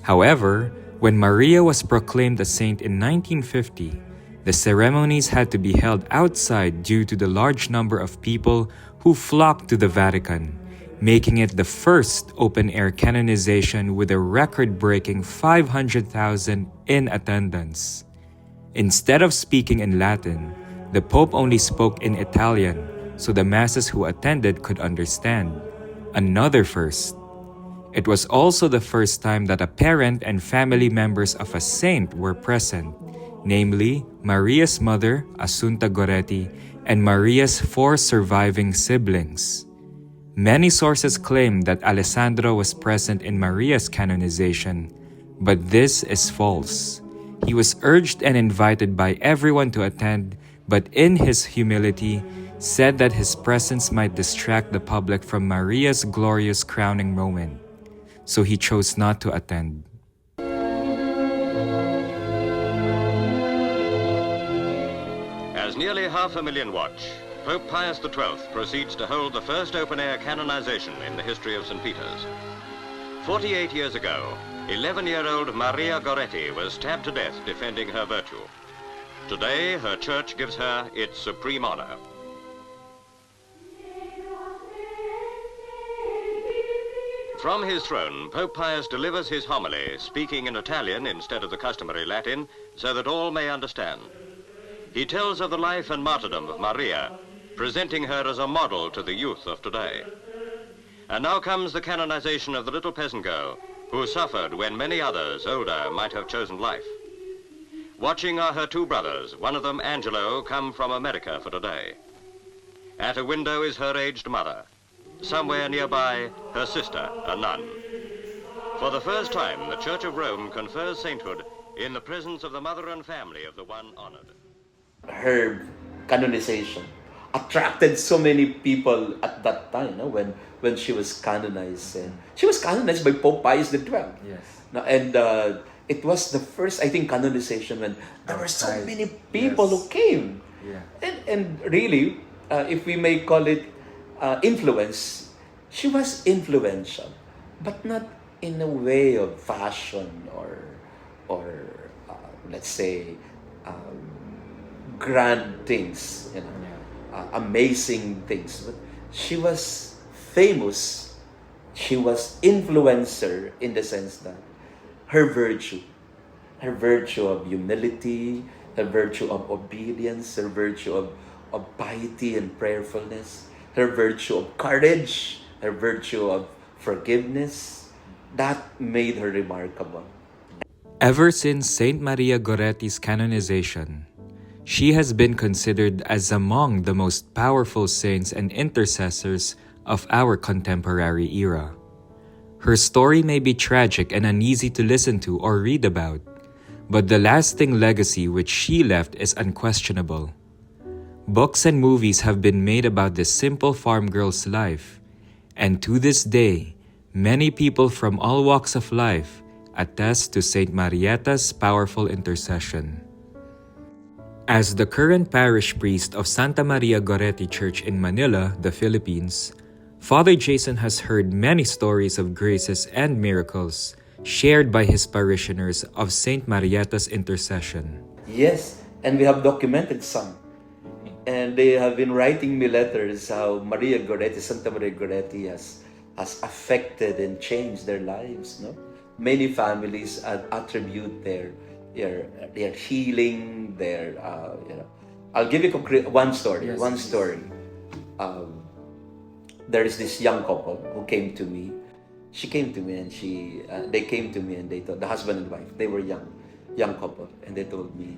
However, when Maria was proclaimed a saint in 1950, the ceremonies had to be held outside due to the large number of people who flocked to the Vatican, making it the first open-air canonization with a record-breaking 500,000 in attendance. Instead of speaking in Latin, the Pope only spoke in Italian, so the masses who attended could understand. Another first. It was also the first time that a parent and family members of a saint were present, namely Maria's mother, Asunta Goretti, and Maria's 4 surviving siblings. Many sources claim that Alessandro was present in Maria's canonization, but this is false. He was urged and invited by everyone to attend, but in his humility, said that his presence might distract the public from Maria's glorious crowning moment, so he chose not to attend. As nearly 500,000 watch, Pope Pius XII proceeds to hold the first open-air canonization in the history of St. Peter's. 48 years ago, 11-year-old Maria Goretti was stabbed to death defending her virtue. Today, her church gives her its supreme honor. From his throne, Pope Pius delivers his homily, speaking in Italian instead of the customary Latin, so that all may understand. He tells of the life and martyrdom of Maria, presenting her as a model to the youth of today. And now comes the canonization of the little peasant girl, who suffered when many others, older, might have chosen life. Watching are her 2 brothers, one of them, Angelo, come from America for today. At a window is her aged mother. Somewhere nearby, her sister, a nun. For the first time, the Church of Rome confers sainthood in the presence of the mother and family of the one honored. Her canonization attracted so many people at that time, no? When she was canonized. She was canonized by Pope Pius XII. Yes. No, and it was the first, I think, canonization when there were so many people who came. Yeah. And really, if we may call it influence, she was influential, but not in a way of fashion or let's say grand things, amazing things. But she was famous. She was influencer in the sense that her virtue of humility, her virtue of obedience, her virtue of piety and prayerfulness, her virtue of courage, her virtue of forgiveness, that made her remarkable. Ever since Saint Maria Goretti's canonization, she has been considered as among the most powerful saints and intercessors of our contemporary era. Her story may be tragic and uneasy to listen to or read about, but the lasting legacy which she left is unquestionable. Books and movies have been made about this simple farm girl's life, and to this day, many people from all walks of life attest to Saint Marietta's powerful intercession. As the current parish priest of Santa Maria Goretti Church in Manila, the Philippines, Father Jason has heard many stories of graces and miracles shared by his parishioners of Saint Marietta's intercession. Yes, and we have documented some. And they have been writing me letters how Maria Goretti, Santa Maria Goretti has affected and changed their lives. No, many families attribute their healing, their I'll give you one story. Yes, one story. There is this young couple who came to me. She came to me and they came to me and they told, the husband and wife, they were young couple, and they told me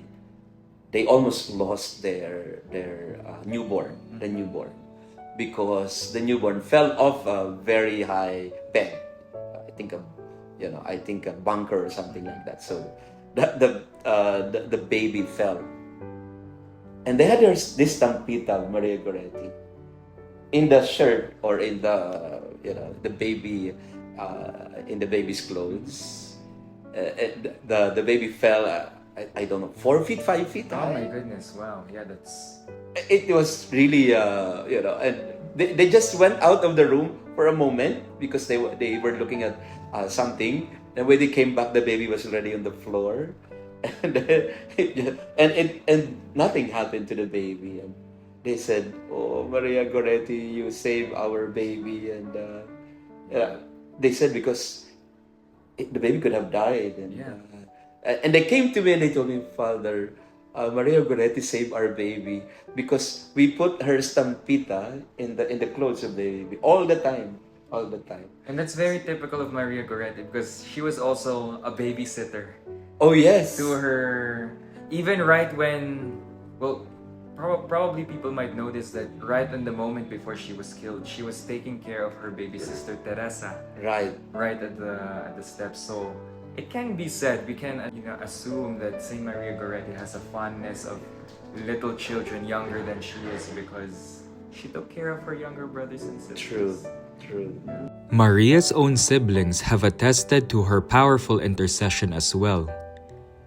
they almost lost their newborn, because the newborn fell off a very high bed. I think a bunker or something like that. So the baby fell, and they had this stampita of Maria Goretti in the shirt or in the baby in the baby's clothes. The baby fell. I don't know, 4 feet, 5 feet high. Oh my goodness! Wow, yeah, that's. It was really, and they just went out of the room for a moment because they were looking at something. And when they came back, the baby was already on the floor, and nothing happened to the baby. And they said, "Oh, Maria Goretti, you saved our baby." And they said because the baby could have died. And they came to me and they told me, "Father, Maria Goretti saved our baby because we put her stampita in the clothes of the baby all the time." And that's very typical of Maria Goretti because she was also a babysitter Oh yes. to her even right when, well, probably people might notice that right in the moment before she was killed, she was taking care of her baby sister Teresa. Right. Right at the steps. So it can be said, we can assume that Saint Maria Goretti has a fondness of little children younger than she is because she took care of her younger brothers and sisters. True. Maria's own siblings have attested to her powerful intercession as well.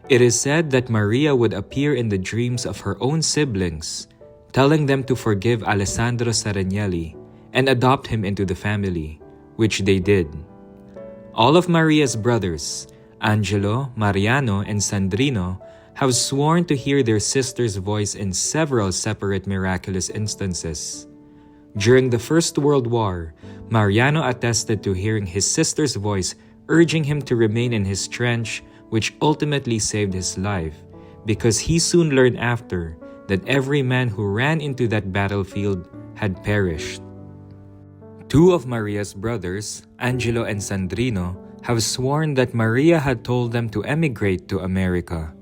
It is said that Maria would appear in the dreams of her own siblings, telling them to forgive Alessandro Serenelli and adopt him into the family, which they did. All of Maria's brothers, Angelo, Mariano, and Sandrino, have sworn to hear their sister's voice in several separate miraculous instances. During the First World War, Mariano attested to hearing his sister's voice urging him to remain in his trench, which ultimately saved his life, because he soon learned after that every man who ran into that battlefield had perished. Two of Maria's brothers, Angelo and Sandrino, have sworn that Maria had told them to emigrate to America.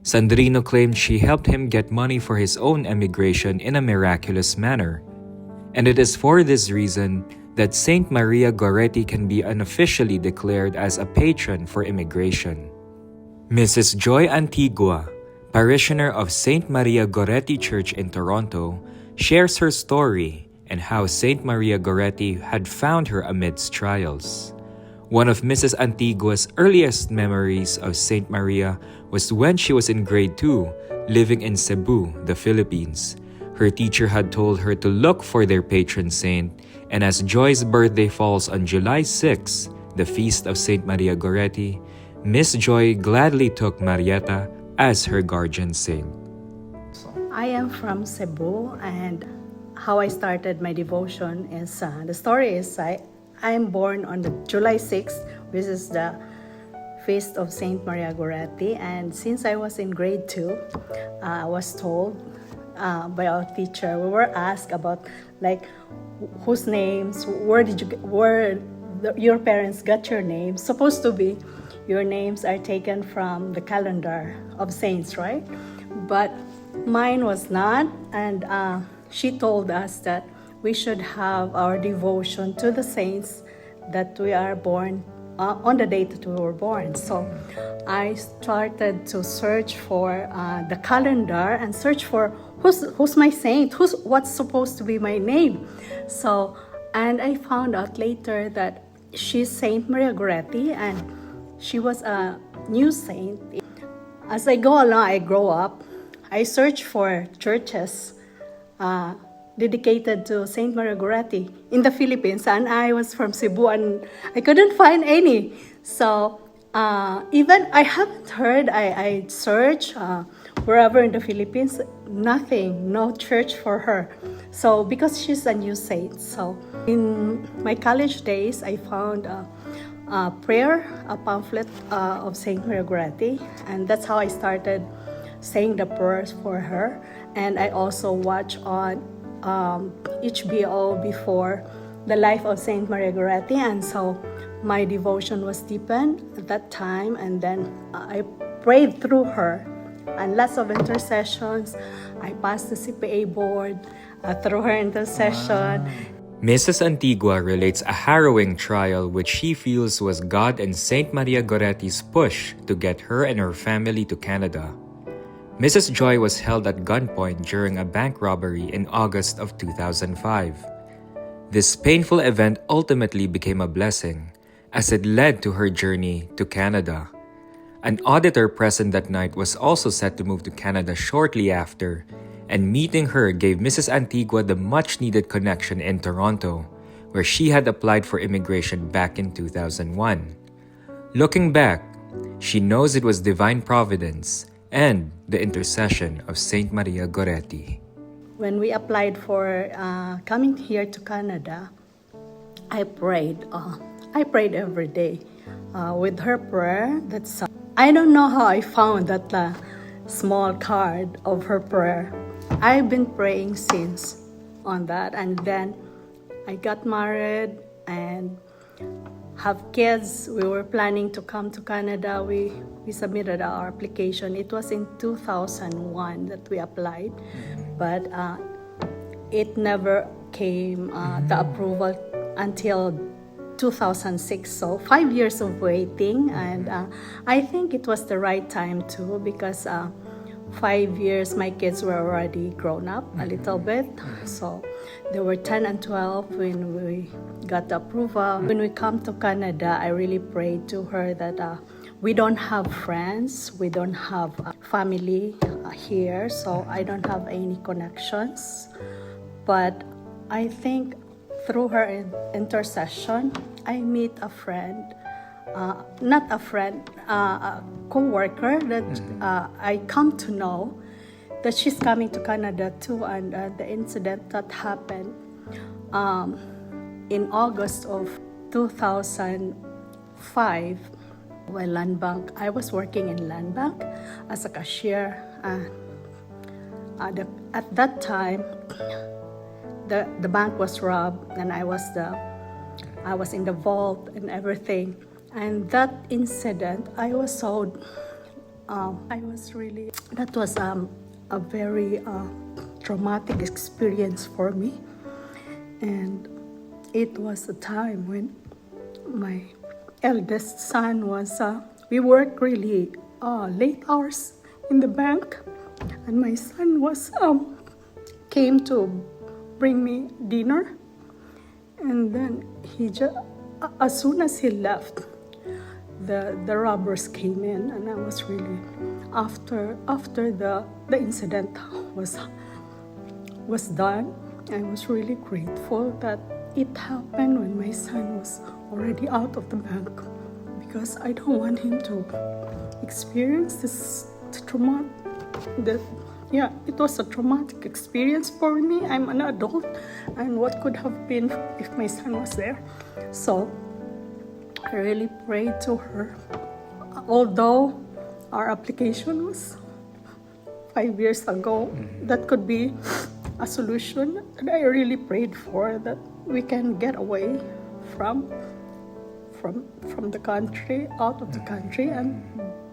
Sandrino claimed she helped him get money for his own emigration in a miraculous manner. And it is for this reason that Saint Maria Goretti can be unofficially declared as a patron for immigration. Mrs. Joy Antigua, parishioner of Saint Maria Goretti Church in Toronto, shares her story and how Saint Maria Goretti had found her amidst trials. One of Mrs. Antigua's earliest memories of Saint Maria was when she was in grade 2, living in Cebu, the Philippines. Her teacher had told her to look for their patron saint, and as Joy's birthday falls on July 6, the feast of Saint Maria Goretti, Miss Joy gladly took Marietta as her guardian saint. I am from Cebu, and how I started my devotion is, the story is I'm born on the July 6th, which is the feast of Saint Maria Goretti, and since I was in grade 2, I was told by our teacher, we were asked about whose names, where your parents got your names. Supposed to be your names are taken from the calendar of saints, right? But mine was not, and she told us that we should have our devotion to the saints that we are born on the date that we were born. So I started to search for the calendar and search for who's my saint, what's supposed to be my name. So, and I found out later that she's Saint Maria Goretti, and she was a new saint. As I go along, I grow up, I search for churches dedicated to Saint Maria Goretti in the Philippines, and I was from Cebu and I couldn't find any. So even I haven't heard, I searched wherever in the Philippines, nothing, no church for her. So because she's a new saint. So in my college days, I found a pamphlet of Saint Maria Goretti, and that's how I started saying the prayers for her. And I also watched on HBO before the life of Saint Maria Goretti, and so my devotion was deepened at that time, and then I prayed through her and lots of intercessions. I passed the CPA board through her intercession. Mrs. Antigua relates a harrowing trial which she feels was God and Saint Maria Goretti's push to get her and her family to Canada. Mrs. Joy was held at gunpoint during a bank robbery in August of 2005. This painful event ultimately became a blessing, as it led to her journey to Canada. An auditor present that night was also set to move to Canada shortly after, and meeting her gave Mrs. Antigua the much-needed connection in Toronto, where she had applied for immigration back in 2001. Looking back, she knows it was divine providence and the intercession of Saint Maria Goretti. When we applied for coming here to Canada, I prayed every day with her prayer. I don't know how I found that small card of her prayer. I've been praying since on that, and then I got married and have kids. We were planning to come to Canada. We submitted our application. It was in 2001 that we applied, but it never came, the approval, until 2006. So 5 years of waiting, and I think it was the right time too, because 5 years my kids were already grown up a little bit. So they were 10 and 12 when we got the approval. When we come to Canada, I really prayed to her that we don't have friends, we don't have family here, so I don't have any connections. But I think through her intercession, I meet a friend, not a friend, a co-worker that I come to know that she's coming to Canada too, and the incident that happened in August of 2005, while Land Bank, I was working in Land Bank as a cashier. At that time, the bank was robbed, and I was in the vault and everything. And that incident, that was a very traumatic experience for me. And it was a time when my eldest son was, we worked really late hours in the bank, and my son was came to bring me dinner, and then as soon as he left, the robbers came in, and I was really, after the incident was done, I was really grateful that it happened when my son was already out of the bank, because I don't want him to experience this trauma. It was a traumatic experience for me. I'm an adult, and what could have been if my son was there? So I really prayed to her. Although our application was 5 years ago, that could be a solution. And I really prayed for that we can get away from the country, out of the country, and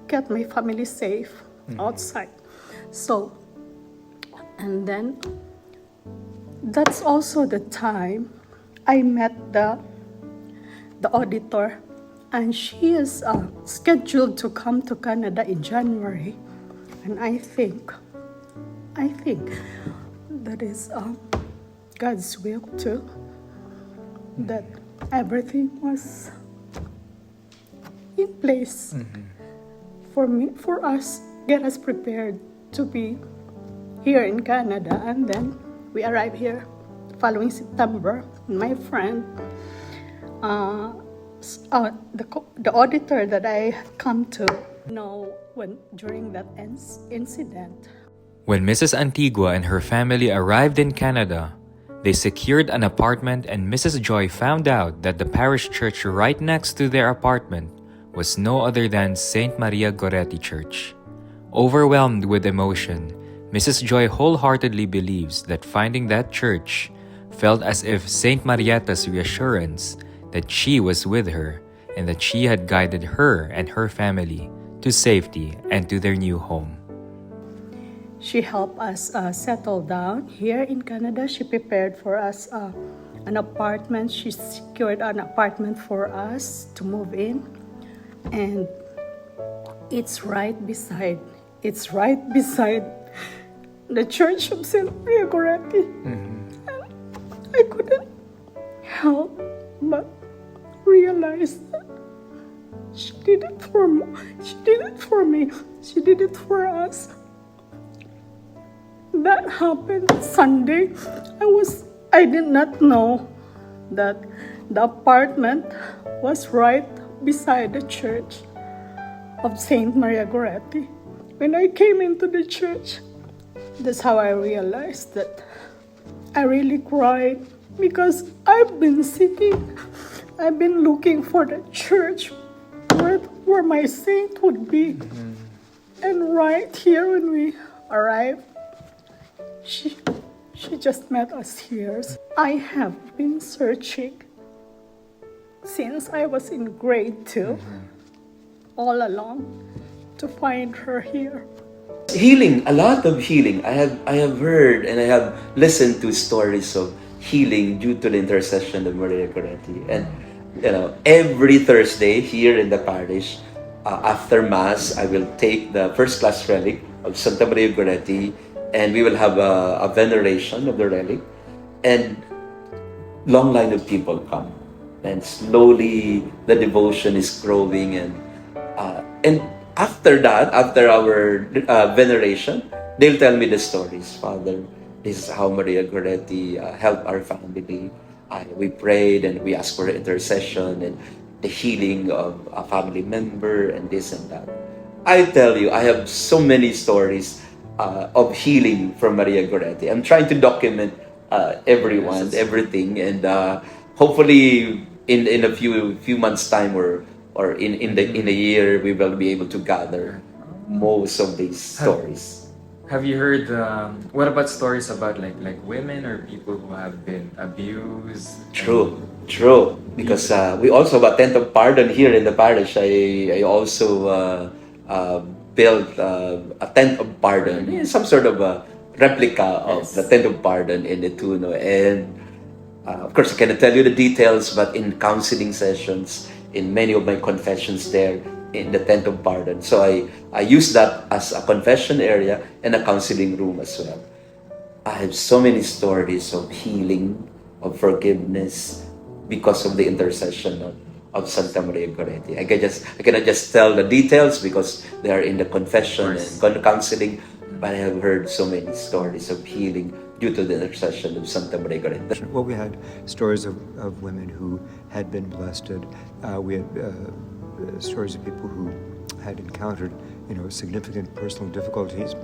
get my family safe outside. So, and then that's also the time I met the auditor, and she is scheduled to come to Canada in January, and I think that is God's will too, that everything was in place for us, get us prepared to be here in Canada. And then we arrived here following September. My friend, the auditor that I had come to know during that incident. When Mrs. Antigua and her family arrived in Canada, they secured an apartment, and Mrs. Joy found out that the parish church right next to their apartment was no other than St. Maria Goretti Church. Overwhelmed with emotion, Mrs. Joy wholeheartedly believes that finding that church felt as if St. Marietta's reassurance that she was with her and that she had guided her and her family to safety and to their new home. She helped us settle down here in Canada. She prepared for us an apartment. She secured an apartment for us to move in, and it's right beside the Church of St. Maria Goretti. And I couldn't help but realize that she did it for me. She did it for me. She did it for us. That happened Sunday. I did not know that the apartment was right beside the Church of St. Maria Goretti. When I came into the church, that's how I realized that I really cried, because I've been looking for the church where my saint would be. And right here when we arrived, she just met us here. I have been searching since I was in grade 2, all along, to find her here. Healing, a lot of healing. I have heard and I have listened to stories of healing due to the intercession of Maria Goretti. And every Thursday here in the parish, after Mass, I will take the first class relic of Santa Maria Goretti, and we will have a veneration of the relic, and long line of people come, and slowly the devotion is growing, and after that, after our veneration, they'll tell me the stories. Father, this is how Maria Goretti helped our family. We prayed and we asked for intercession and the healing of a family member and this and that. I tell you, I have so many stories of healing from Maria Goretti. I'm trying to document everyone, everything, and hopefully in a few months' time or in a year, we will be able to gather most of these stories. Have you heard, what about stories about like women or people who have been abused? True. Because we also have a tent of pardon here in the parish. I also built a tent of pardon, some sort of a replica of the tent of pardon in Nettuno. And of course, I cannot tell you the details, but in counseling sessions, in many of my confessions there, in the tent of pardon. So I use that as a confession area and a counseling room as well. I have so many stories of healing, of forgiveness, because of the intercession of Santa Maria Goretti. I cannot just tell the details because they are in the confession and counseling, but I have heard so many stories of healing due to the intercession of Santa Maria Goretti. Well, we had stories of women who had been blessed. We had stories of people who had encountered, significant personal difficulties,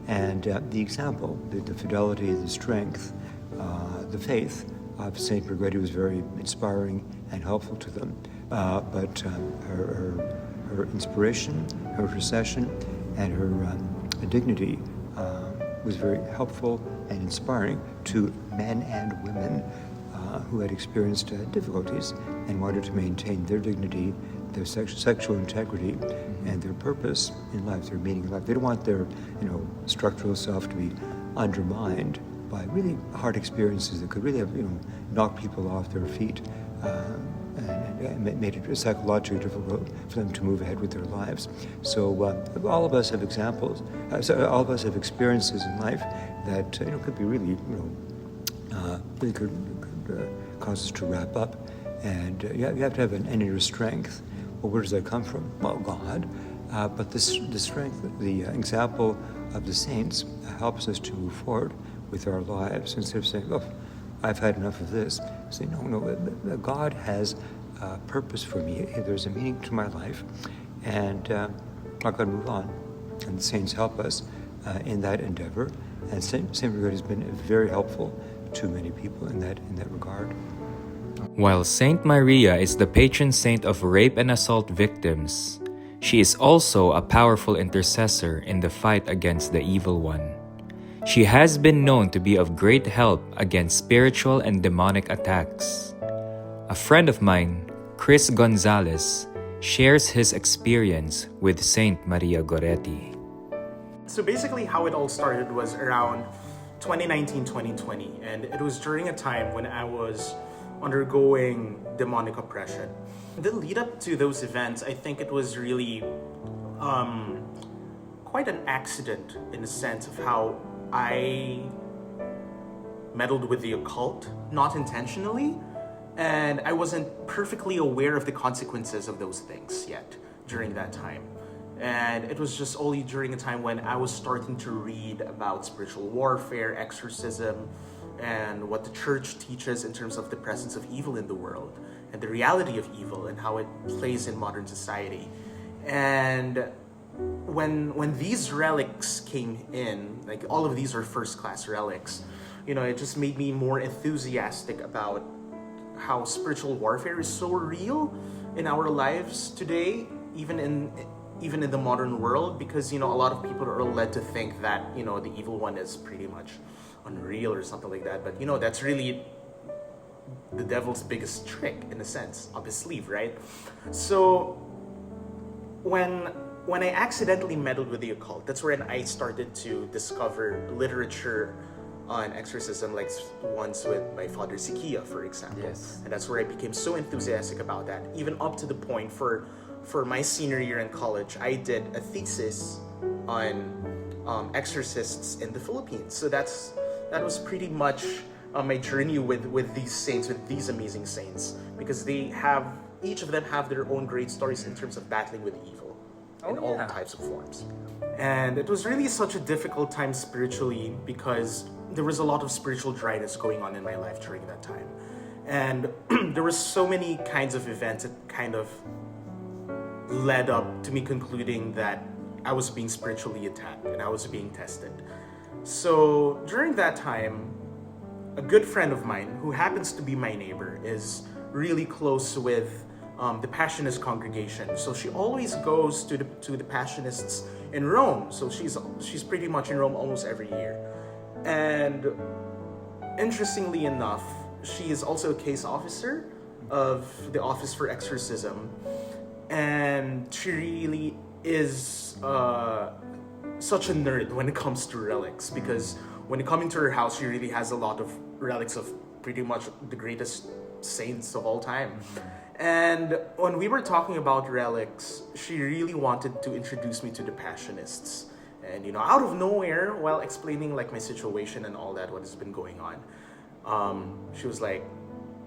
and the example, the fidelity, the strength, the faith of Saint Goretti was very inspiring and helpful to them. But her inspiration, her intercession, and her dignity was very helpful and inspiring to men and women who had experienced difficulties and wanted to maintain their dignity, their sexual integrity, and their purpose in life, their meaning in life. They don't want their, structural self to be undermined by really hard experiences that could really have, knocked people off their feet and made it psychologically difficult for them to move ahead with their lives. So all of us have examples. All of us have experiences in life that could be really, really could cause us to wrap up. And you have to have an inner strength. Well, where does that come from? Well, God. But the strength, the example of the saints helps us to move forward with our lives instead of saying, "Oh, I've had enough of this." Say, no, God has a purpose for me. There's a meaning to my life, and I've got to move on. And the saints help us in that endeavor. And Saint Goretti has been very helpful to many people in that regard. While Saint Maria is the patron saint of rape and assault victims, she is also a powerful intercessor in the fight against the evil one. She has been known to be of great help against spiritual and demonic attacks. A friend of mine, Chris Gonzalez, shares his experience with Saint Maria Goretti. So basically how it all started was around 2019-2020, and it was during a time when I was undergoing demonic oppression. The lead up to those events, I think it was really quite an accident in the sense of how I meddled with the occult, not intentionally, and I wasn't perfectly aware of the consequences of those things yet during that time. And it was just only during a time when I was starting to read about spiritual warfare, exorcism, and what the church teaches in terms of the presence of evil in the world and the reality of evil and how it plays in modern society. And when these relics came in, like all of these are first-class relics, it just made me more enthusiastic about how spiritual warfare is so real in our lives today, even in the modern world, because a lot of people are led to think that the evil one is pretty much unreal or something like that, but that's really the devil's biggest trick, in a sense, up his sleeve, right? So when I accidentally meddled with the occult, that's when I started to discover literature on exorcism, like ones by Father Sikia, for example. Yes. And that's where I became so enthusiastic about that, even up to the point for my senior year in college, I did a thesis on exorcists in the Philippines. So that was pretty much my journey with these saints, with these amazing saints, because each of them have their own great stories in terms of battling with evil in all types of forms. And it was really such a difficult time spiritually because there was a lot of spiritual dryness going on in my life during that time. And there were so many kinds of events that kind of led up to me concluding that I was being spiritually attacked and I was being tested. So during that time, a good friend of mine who happens to be my neighbor is really close with the Passionist congregation. So she always goes to the Passionists in Rome. So she's pretty much in Rome almost every year. And interestingly enough, she is also a case officer of the Office for Exorcism. And she really is such a nerd when it comes to relics, because when you come into her house, she really has a lot of relics of pretty much the greatest saints of all time. And when we were talking about relics, she really wanted to introduce me to the Passionists. And, out of nowhere, while explaining like my situation and all that, what has been going on, she was like,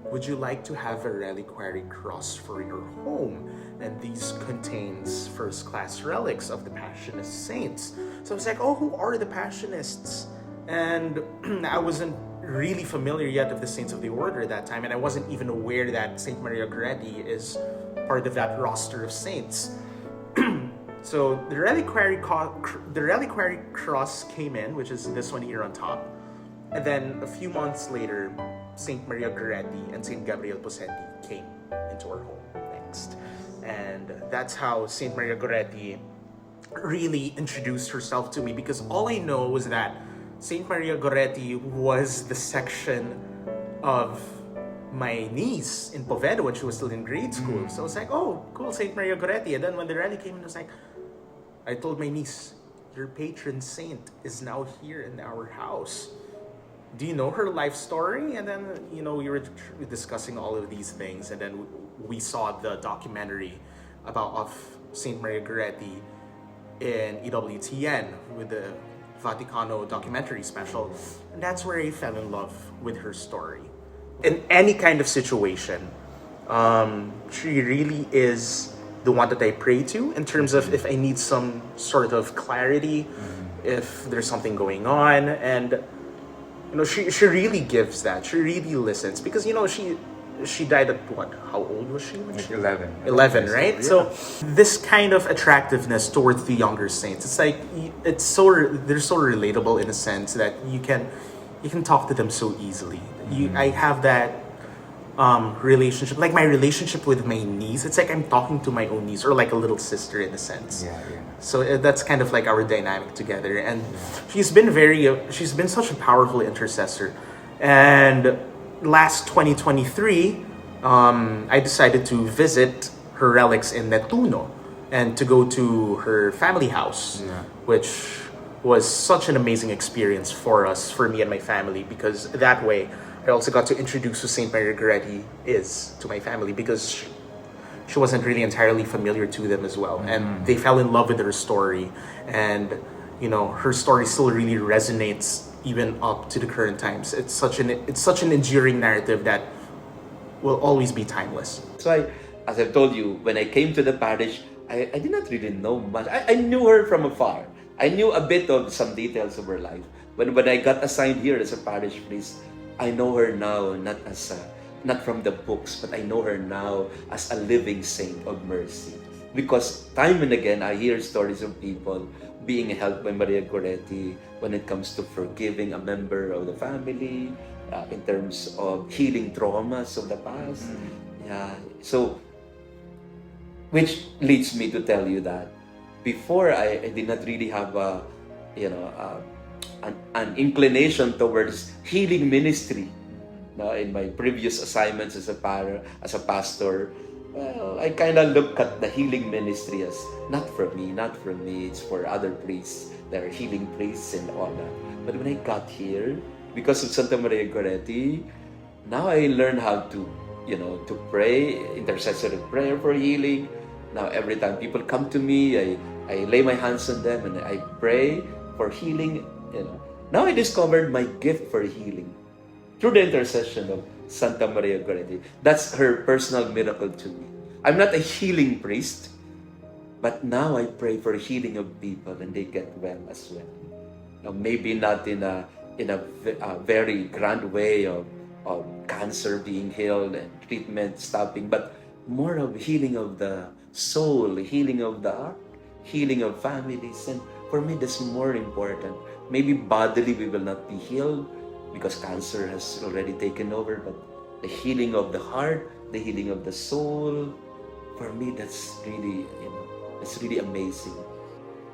would you like to have a reliquary cross for your home? And these contains first-class relics of the Passionist saints. So I was like, oh, who are the Passionists? And I wasn't really familiar yet of the Saints of the Order at that time, and I wasn't even aware that Saint Maria Goretti is part of that roster of saints. So the reliquary cross came in, which is this one here on top. And then a few months later, Saint Maria Goretti and Saint Gabriel Posetti came into our home next. And that's how Saint Maria Goretti really introduced herself to me, because all I know was that Saint Maria Goretti was the section of my niece in Poveda when she was still in grade school. So I was like, oh, cool, Saint Maria Goretti. And then when the rally came in, I was like, I told my niece, your patron saint is now here in our house. Do you know her life story? And then, we were discussing all of these things. And then we saw the documentary of Saint Maria Goretti in EWTN with the Vaticano documentary special. And that's where I fell in love with her story. In any kind of situation, she really is the one that I pray to in terms of if I need some sort of clarity, if there's something going on. And she really gives that. She really listens, because she died at what? How old was she? Like 11. 11, right? Yeah. So this kind of attractiveness towards the younger saints, it's like they're so relatable in a sense that you can talk to them so easily. I have that relationship, like my relationship with my niece. It's like I'm talking to my own niece, or like a little sister in a sense. Yeah. So that's kind of like our dynamic together. And she's been such a powerful intercessor. And last 2023, I decided to visit her relics in Nettuno and to go to her family house, which was such an amazing experience for me and my family, because that way I also got to introduce who Saint Maria Goretti is to my family, because she wasn't really entirely familiar to them as well. And they fell in love with her story. And, her story still really resonates even up to the current times. It's such an enduring narrative that will always be timeless. So as I've told you, when I came to the parish, I did not really know much. I knew her from afar. I knew a bit of some details of her life. When I got assigned here as a parish priest, I know her now not from the books, but I know her now as a living saint of mercy. Because time and again, I hear stories of people being helped by Maria Goretti when it comes to forgiving a member of the family, in terms of healing traumas of the past. Yeah. So, which leads me to tell you that before I did not really have an inclination towards healing ministry. No, in my previous assignments as a pastor, well, I kind of look at the healing ministry as not from me. It's for other priests. There are healing priests and all that. But when I got here, because of Santa Maria Goretti, now I learned how to, to pray, intercessory prayer for healing. Now every time people come to me, I lay my hands on them and I pray for healing. Now I discovered my gift for healing through the intercession of Santa Maria Goretti. That's her personal miracle to me. I'm not a healing priest, but now I pray for healing of people and they get well as well. Now, maybe not in a very grand way of cancer being healed and treatment stopping, but more of healing of the soul, healing of the heart, healing of families. And for me, that's more important. Maybe bodily we will not be healed because cancer has already taken over, but the healing of the heart, the healing of the soul, for me, that's really amazing.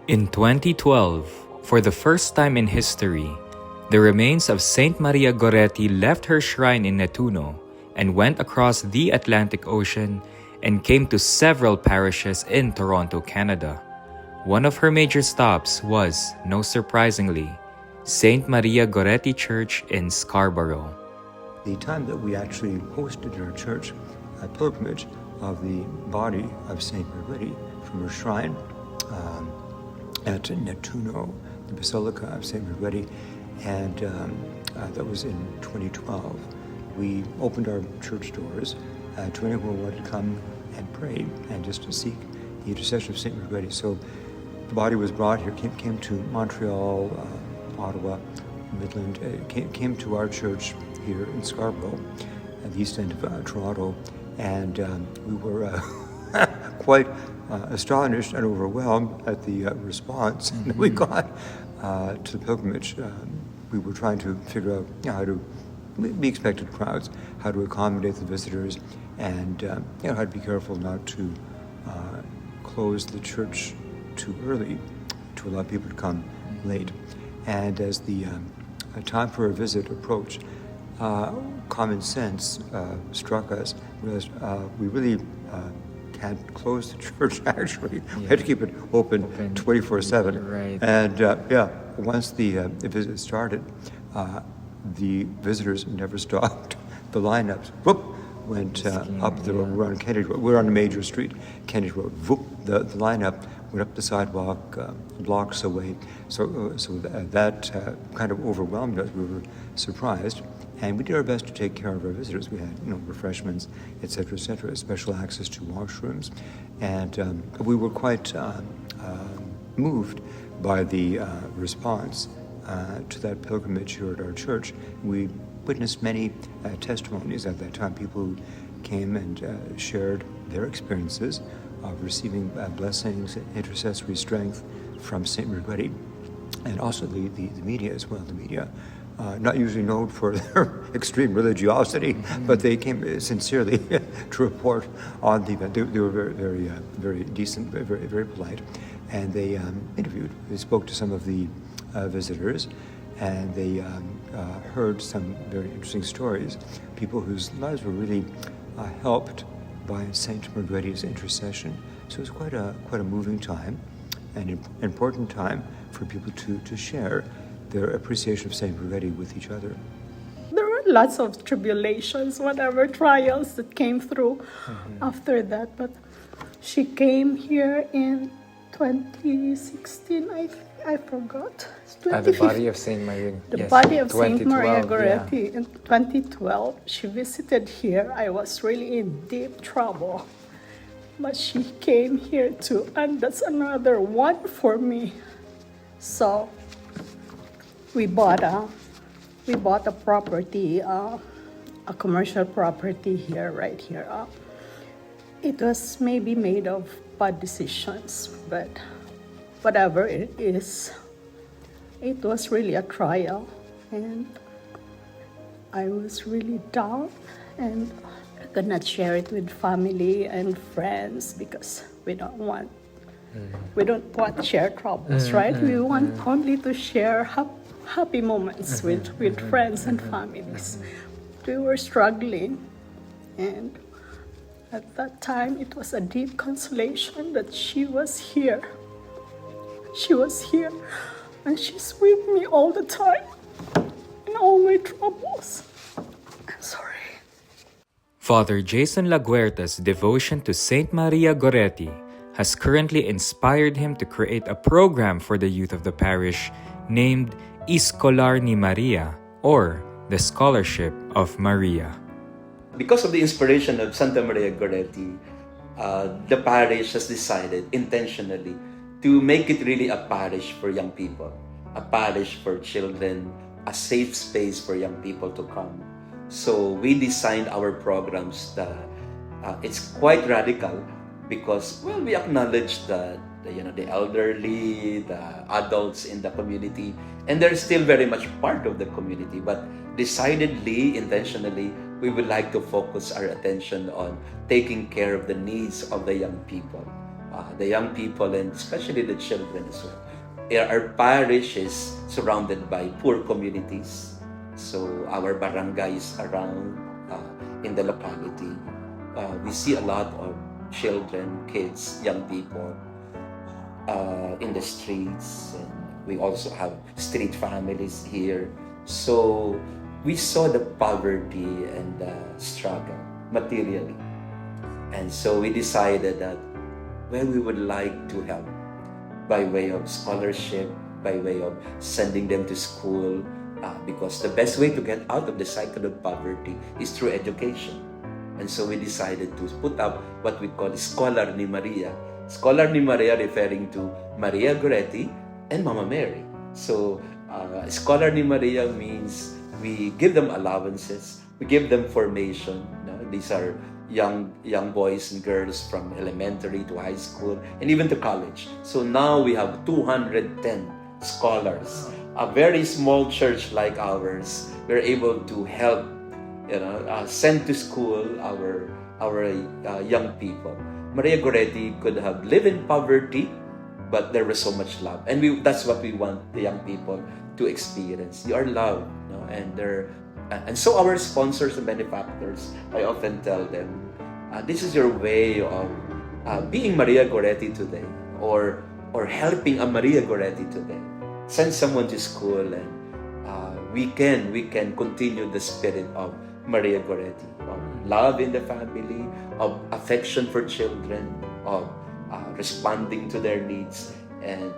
In 2012, for the first time in history, the remains of Saint Maria Goretti left her shrine in Nettuno and went across the Atlantic Ocean and came to several parishes in Toronto, Canada. One of her major stops was, no surprisingly, Saint Maria Goretti Church in Scarborough. The time that we actually hosted in our church a pilgrimage of the body of Saint Goretti from her shrine at Nettuno, the Basilica of Saint Goretti, and that was in 2012. We opened our church doors to anyone who wanted to come and pray and just to seek the intercession of Saint Goretti. So the body was brought here, came to Montreal, Ottawa, Midland, came to our church here in Scarborough, at the east end of Toronto, and we were quite astonished and overwhelmed at the response that we got to the pilgrimage. We were trying to figure out how to, we expected crowds, how to accommodate the visitors, and how to be careful not to close the church too early to allow people to come late. And as the time for a visit approached, common sense struck us. We realized we really can't close the church, actually. We had to keep it open 24/7. Right. And once the visit started, the visitors never stopped. The lineups, went up the road. We're on Kennedy Road. We're on a major street, Kennedy Road. The lineup went up the sidewalk, blocks away. So that kind of overwhelmed us. We were surprised, and we did our best to take care of our visitors. We had, refreshments, etc., special access to washrooms, and we were quite moved by the response to that pilgrimage here at our church. We witnessed many testimonies at that time, people who came and shared their experiences of receiving blessings, intercessory strength from St. Goretti, and also the media as well. The media, not usually known for their extreme religiosity, but they came sincerely to report on the event. They were very, very decent, very, very polite, and they interviewed. They spoke to some of the visitors, and they heard some very interesting stories. People whose lives were really helped by Saint Margaret's intercession. So it was quite a moving time, an important time for people to share their appreciation of Saint Goretti with each other. There were lots of tribulations, whatever trials that came through after that. But she came here in 2016, I forgot. The body of Saint Maria. The yes, body of Saint Maria 2012, Goretti in 2012. She visited here. I was really in deep trouble. But she came here too, and that's another one for me. So we bought a property, a commercial property here, right here. It was maybe made of bad decisions, but whatever it is, it was really a trial, and I was really down, and I could not share it with family and friends because we don't want to share troubles, right? We want only to share happy moments with friends and families. we were struggling. And at that time, it was a deep consolation that she was here. She was here, and she's with me all the time in all my troubles. I'm sorry. Father Jason Laguerta's devotion to Saint Maria Goretti has currently inspired him to create a program for the youth of the parish named Escolar ni Maria, or the Scholarship of Maria. Because of the inspiration of Santa Maria Goretti, the parish has decided intentionally to make it really a parish for young people, a parish for children, a safe space for young people to come. So we designed our programs that it's quite radical because, well, we acknowledge that the elderly, the adults in the community, and they're still very much part of the community. But decidedly, intentionally, we would like to focus our attention on taking care of the needs of the young people and especially the children as well. Our parish is surrounded by poor communities. So our barangays around in the locality, we see a lot of children, kids, young people in the streets. And we also have street families here. So we saw the poverty and the struggle materially. And so we decided that, well, we would like to help by way of scholarship, by way of sending them to school, because the best way to get out of the cycle of poverty is through education. And so we decided to put up what we call Scholar ni Maria. Scholar ni Maria referring to Maria Goretti and Mama Mary. So Scholar ni Maria means we give them allowances, we give them formation. These are young boys and girls from elementary to high school and even to college. So now we have 210 scholars. A very small church like ours, we're able to help, send to school our young people. Maria Goretti could have lived in poverty, but there was so much love, and that's what we want the young people to experience. You are loved, and so our sponsors and benefactors, I often tell them, this is your way of being Maria Goretti today, or helping a Maria Goretti today. Send someone to school, and we can continue the spirit of Maria Goretti, of love in the family, of affection for children, of responding to their needs. And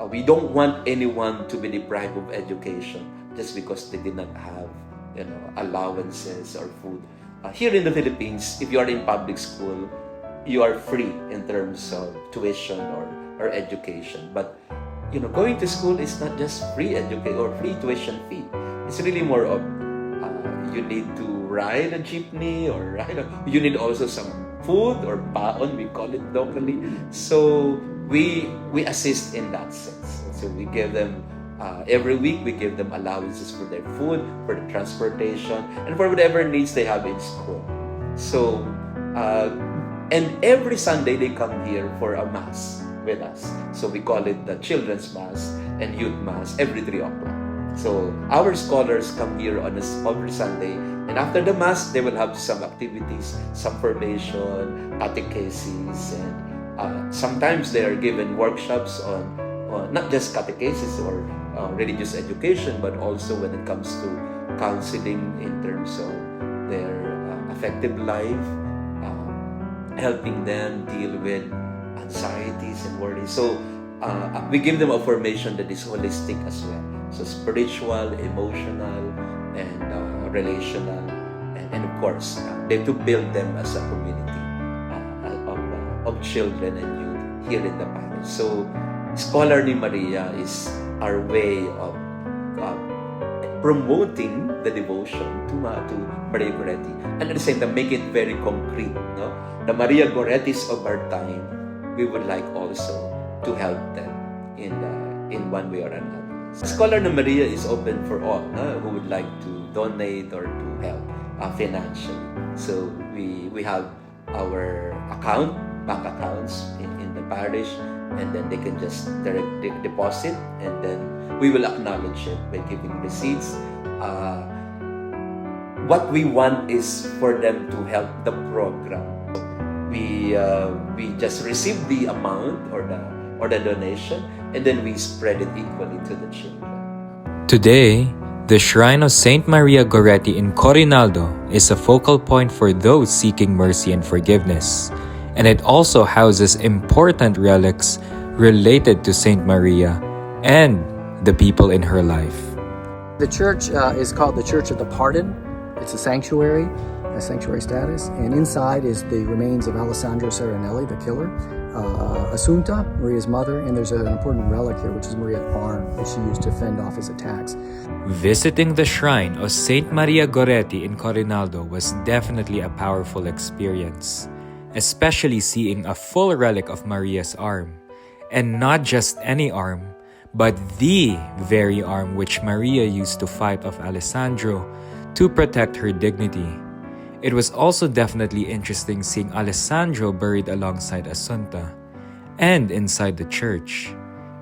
we don't want anyone to be deprived of education just because they did not have allowances or food. Here in the Philippines, if you are in public school, you are free in terms of tuition or education. But going to school is not just free education or free tuition fee. It's really more of you need to ride a jeepney, or you need also some food or baon, we call it locally. So we assist in that sense. So we give them every week, we give them allowances for their food, for the transportation, and for whatever needs they have in school. So and every Sunday they come here for a mass with us. So we call it the Children's Mass and Youth Mass every 3 o'clock. So our scholars come here on every Sunday, and after the Mass, they will have some activities, some formation, catechesis, and sometimes they are given workshops on not just catechesis or religious education, but also when it comes to counseling in terms of their affective life, helping them deal with anxieties and worries. So we give them a formation that is holistic as well. So spiritual, emotional, and relational, and of course, to build them as a community of children and youth here in the parish. So Scholar ni Maria is our way of promoting the devotion to Maria Goretti, and at the same time make it very concrete. The Maria Gorettis of our time, we would like also to help them in one way or another. Scholar ni Maria is open for all who would like to donate or to help financially. So we have our bank accounts in the parish, and then they can just direct deposit, and then we will acknowledge it by giving receipts. what we want is for them to help the program. We just receive the amount or the donation, and then we spread it equally to the children. Today, the Shrine of Saint Maria Goretti in Corinaldo is a focal point for those seeking mercy and forgiveness, and it also houses important relics related to Saint Maria and the people in her life. The church is called the Church of the Pardon. It's a sanctuary status, and inside is the remains of Alessandro Serenelli, the killer, Asunta, Maria's mother, and there's an important relic here, which is Maria's arm, which she used to fend off his attacks. Visiting the shrine of Saint Maria Goretti in Corinaldo was definitely a powerful experience, especially seeing a full relic of Maria's arm, and not just any arm, but the very arm which Maria used to fight off Alessandro to protect her dignity. It was also definitely interesting seeing Alessandro buried alongside Asunta and inside the church.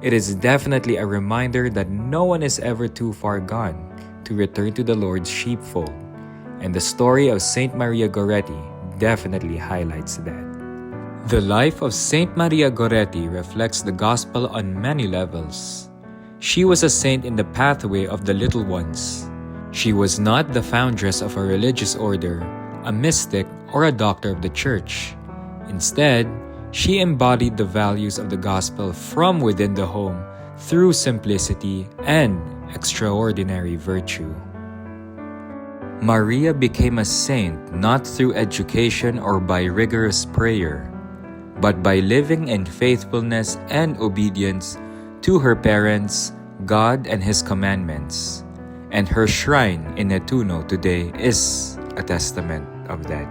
It is definitely a reminder that no one is ever too far gone to return to the Lord's sheepfold, and the story of Saint Maria Goretti definitely highlights that. The life of Saint Maria Goretti reflects the gospel on many levels. She was a saint in the pathway of the little ones. She was not the foundress of a religious order, a mystic, or a doctor of the church. Instead, she embodied the values of the gospel from within the home through simplicity and extraordinary virtue. Maria became a saint not through education or by rigorous prayer, but by living in faithfulness and obedience to her parents, God, and His commandments. And her shrine in Nettuno today is a testament of that.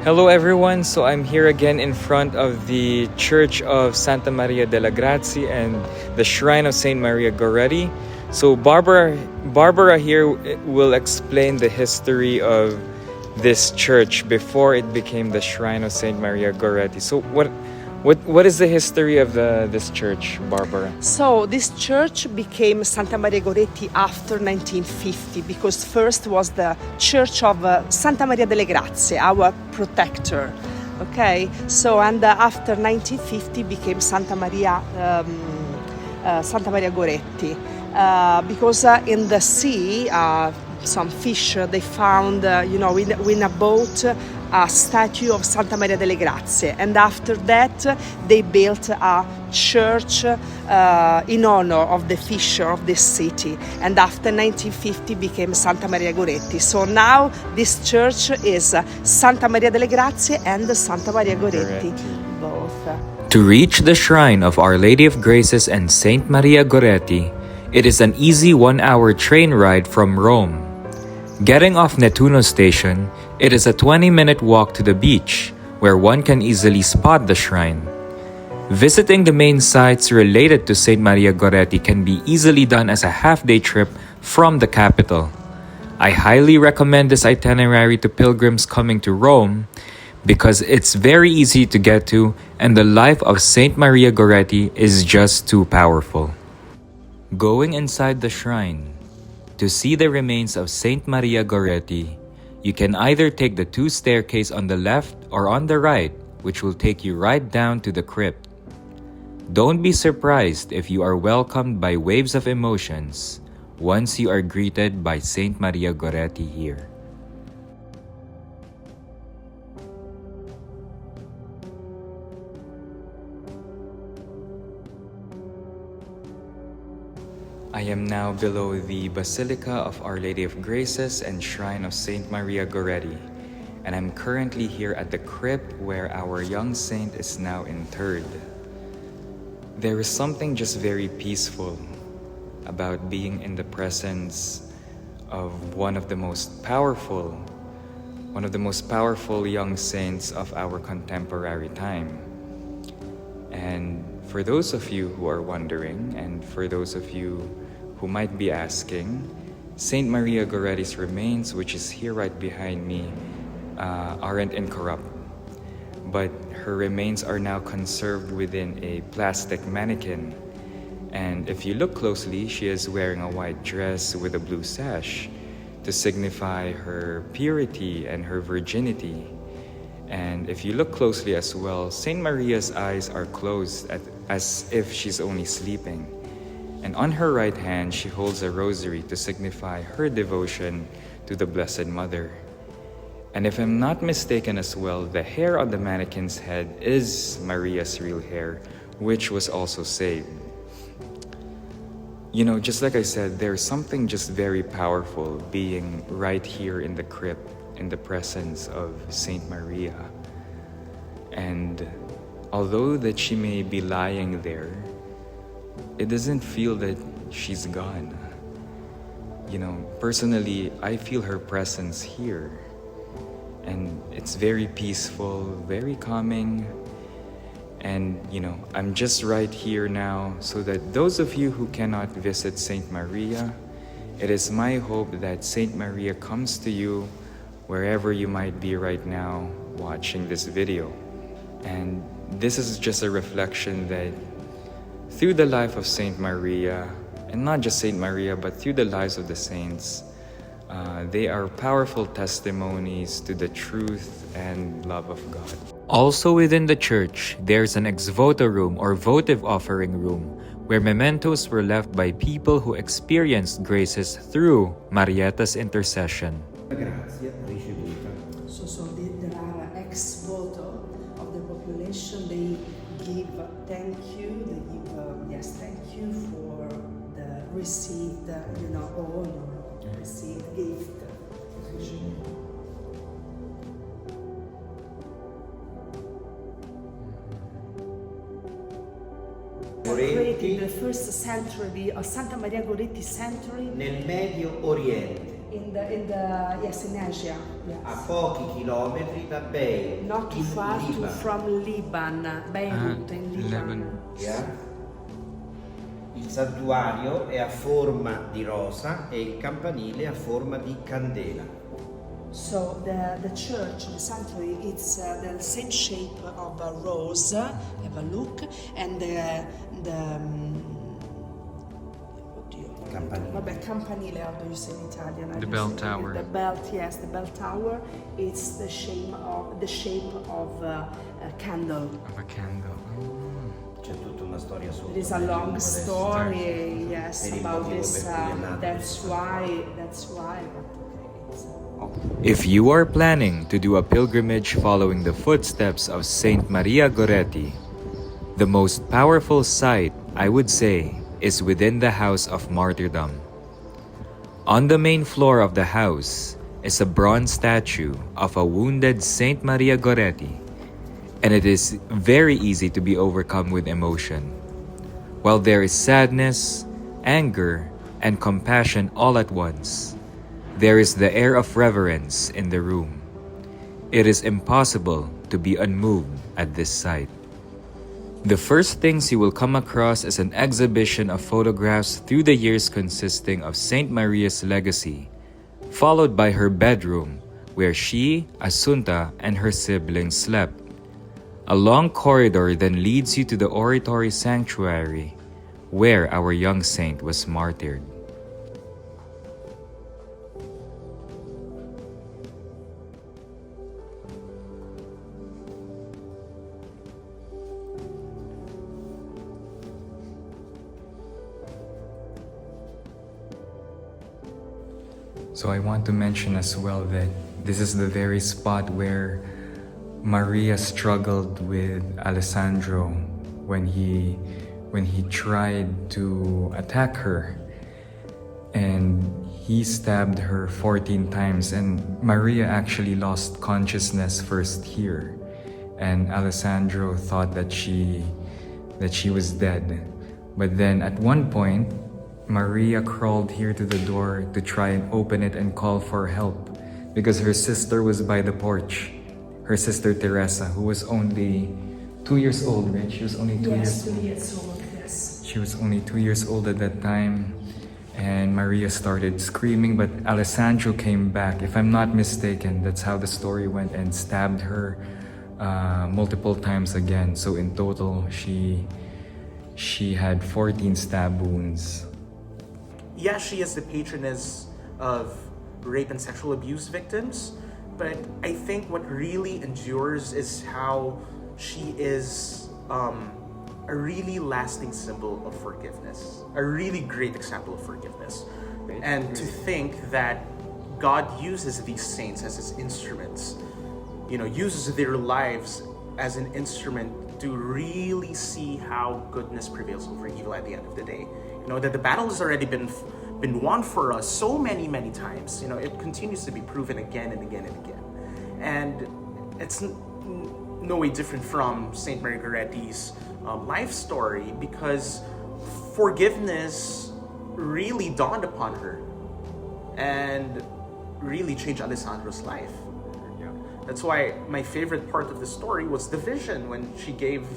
Hello everyone, so I'm here again in front of the Church of Santa Maria della Grazie and the Shrine of Saint Maria Goretti. So Barbara here will explain the history of this church before it became the Shrine of Saint Maria Goretti. So what is the history of this church, Barbara? So this church became Santa Maria Goretti after 1950 because first was the Church of Santa Maria delle Grazie, our protector. Okay, so and after 1950 became Santa Maria Goretti because in the sea some fish they found in a boat a statue of Santa Maria delle Grazie, and after that they built a church in honor of the fisher of this city, and after 1950 became Santa Maria Goretti. So now this church is Santa Maria delle Grazie and Santa Maria Goretti, both. To reach the shrine of Our Lady of Graces and Saint Maria Goretti, it is an easy 1-hour train ride from Rome. Getting off Nettuno station, it is a 20-minute walk to the beach, where one can easily spot the shrine. Visiting the main sites related to Saint Maria Goretti can be easily done as a half-day trip from the capital. I highly recommend this itinerary to pilgrims coming to Rome because it's very easy to get to, and the life of Saint Maria Goretti is just too powerful. Going inside the shrine, to see the remains of Saint Maria Goretti, you can either take the 2 staircases on the left or on the right, which will take you right down to the crypt. Don't be surprised if you are welcomed by waves of emotions once you are greeted by Saint Maria Goretti here. I am now below the Basilica of Our Lady of Graces and Shrine of Saint Maria Goretti, and I'm currently here at the crypt where our young saint is now interred. There is something just very peaceful about being in the presence of one of the most powerful young saints of our contemporary time. And for those of you who are wondering, and for those of you who might be asking, Saint Maria Goretti's remains, which is here right behind me, aren't incorrupt, but her remains are now conserved within a plastic mannequin, And if you look closely, she is wearing a white dress with a blue sash to signify her purity and her virginity. And if you look closely as well, Saint Maria's eyes are closed as if she's only sleeping. And on her right hand, she holds a rosary to signify her devotion to the Blessed Mother. And if I'm not mistaken as well, the hair on the mannequin's head is Maria's real hair, which was also saved. You know, just like I said, there's something just very powerful being right here in the crypt, in the presence of Saint Maria. And although that she may be lying there, it doesn't feel that she's gone. You know, personally, I feel her presence here. And it's very peaceful, very calming. And, you know, I'm just right here now so that those of you who cannot visit Saint Maria, it is my hope that Saint Maria comes to you wherever you might be right now watching this video. And this is just a reflection that through the life of Saint Maria, and not just Saint Maria, but through the lives of the saints, they are powerful testimonies to the truth and love of God. Also within the church, there's an ex voto room or votive offering room where mementos were left by people who experienced graces through Marietta's intercession. So there are ex voto of the population. They give thank you. They give thank you for the received honor, received gift. Created the first century, Santa Maria Goretti century. Nel Medio Oriente. In Asia. Yes. A pochi chilometri da Beirut. Not too far from Lebanon, Beirut in Lebanon. Yeah. Il santuario è a forma di rosa e il campanile a forma di candela. So the church, the sanctuary, it's the same shape of a rose. Have a look, and the campanile. How do you say in Italian? The bell tower. The bell, yes, the bell tower. It's the shape of a candle. Of a candle. C'è tutta una storia sotto. There is a long story, yes, about this. That's why. If you are planning to do a pilgrimage following the footsteps of Saint Maria Goretti, the most powerful site, I would say, is within the House of Martyrdom. On the main floor of the house is a bronze statue of a wounded Saint Maria Goretti, and it is very easy to be overcome with emotion. While there is sadness, anger, and compassion all at once, there is the air of reverence in the room. It is impossible to be unmoved at this sight. The first things you will come across is an exhibition of photographs through the years consisting of Saint Maria's legacy, followed by her bedroom where she, Asunta, and her siblings slept. A long corridor then leads you to the oratory sanctuary where our young saint was martyred. So I want to mention as well that this is the very spot where Maria struggled with Alessandro when he tried to attack her, and he stabbed her 14 times, and Maria actually lost consciousness first here, and Alessandro thought that she was dead. But then at one point, Maria crawled here to the door to try and open it and call for help because her sister was by the porch. Her sister Teresa, who was only 2 years old, right? She was only 2 years old. 2 years old, yes. She was only 2 years old at that time. And Maria started screaming, but Alessandro came back. If I'm not mistaken, that's how the story went, and stabbed her multiple times again. So in total, she she had 14 stab wounds. Yeah, she is the patroness of rape and sexual abuse victims, but I think what really endures is how she is a really lasting symbol of forgiveness, a really great example of forgiveness. And to think that God uses these saints as his instruments, uses their lives as an instrument to really see how goodness prevails over evil at the end of the day. That the battle has already been won for us so many times. It continues to be proven again and again and again. And it's no way different from Saint Maria Goretti's life story, because forgiveness really dawned upon her and really changed Alessandro's life. That's why my favorite part of the story was the vision when she gave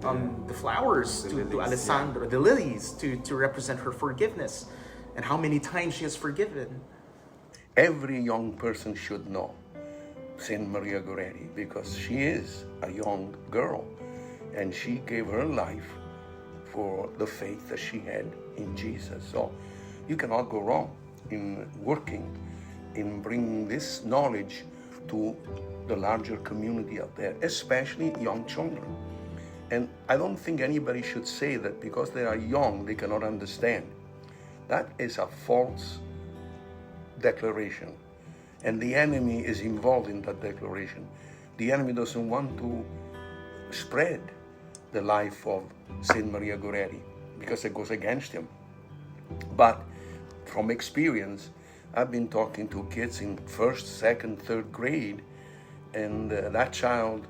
the flowers to Alessandro, the lilies, to represent her forgiveness, and how many times she has forgiven. Every young person should know Saint Maria Goretti, because she is a young girl and she gave her life for the faith that she had in Jesus. So you cannot go wrong in working, in bringing this knowledge to the larger community out there, especially young children. And I don't think anybody should say that because they are young, they cannot understand. That is a false declaration. And the enemy is involved in that declaration. The enemy doesn't want to spread the life of Saint Maria Goretti because it goes against him. But from experience, I've been talking to kids in first, second, third grade, and that child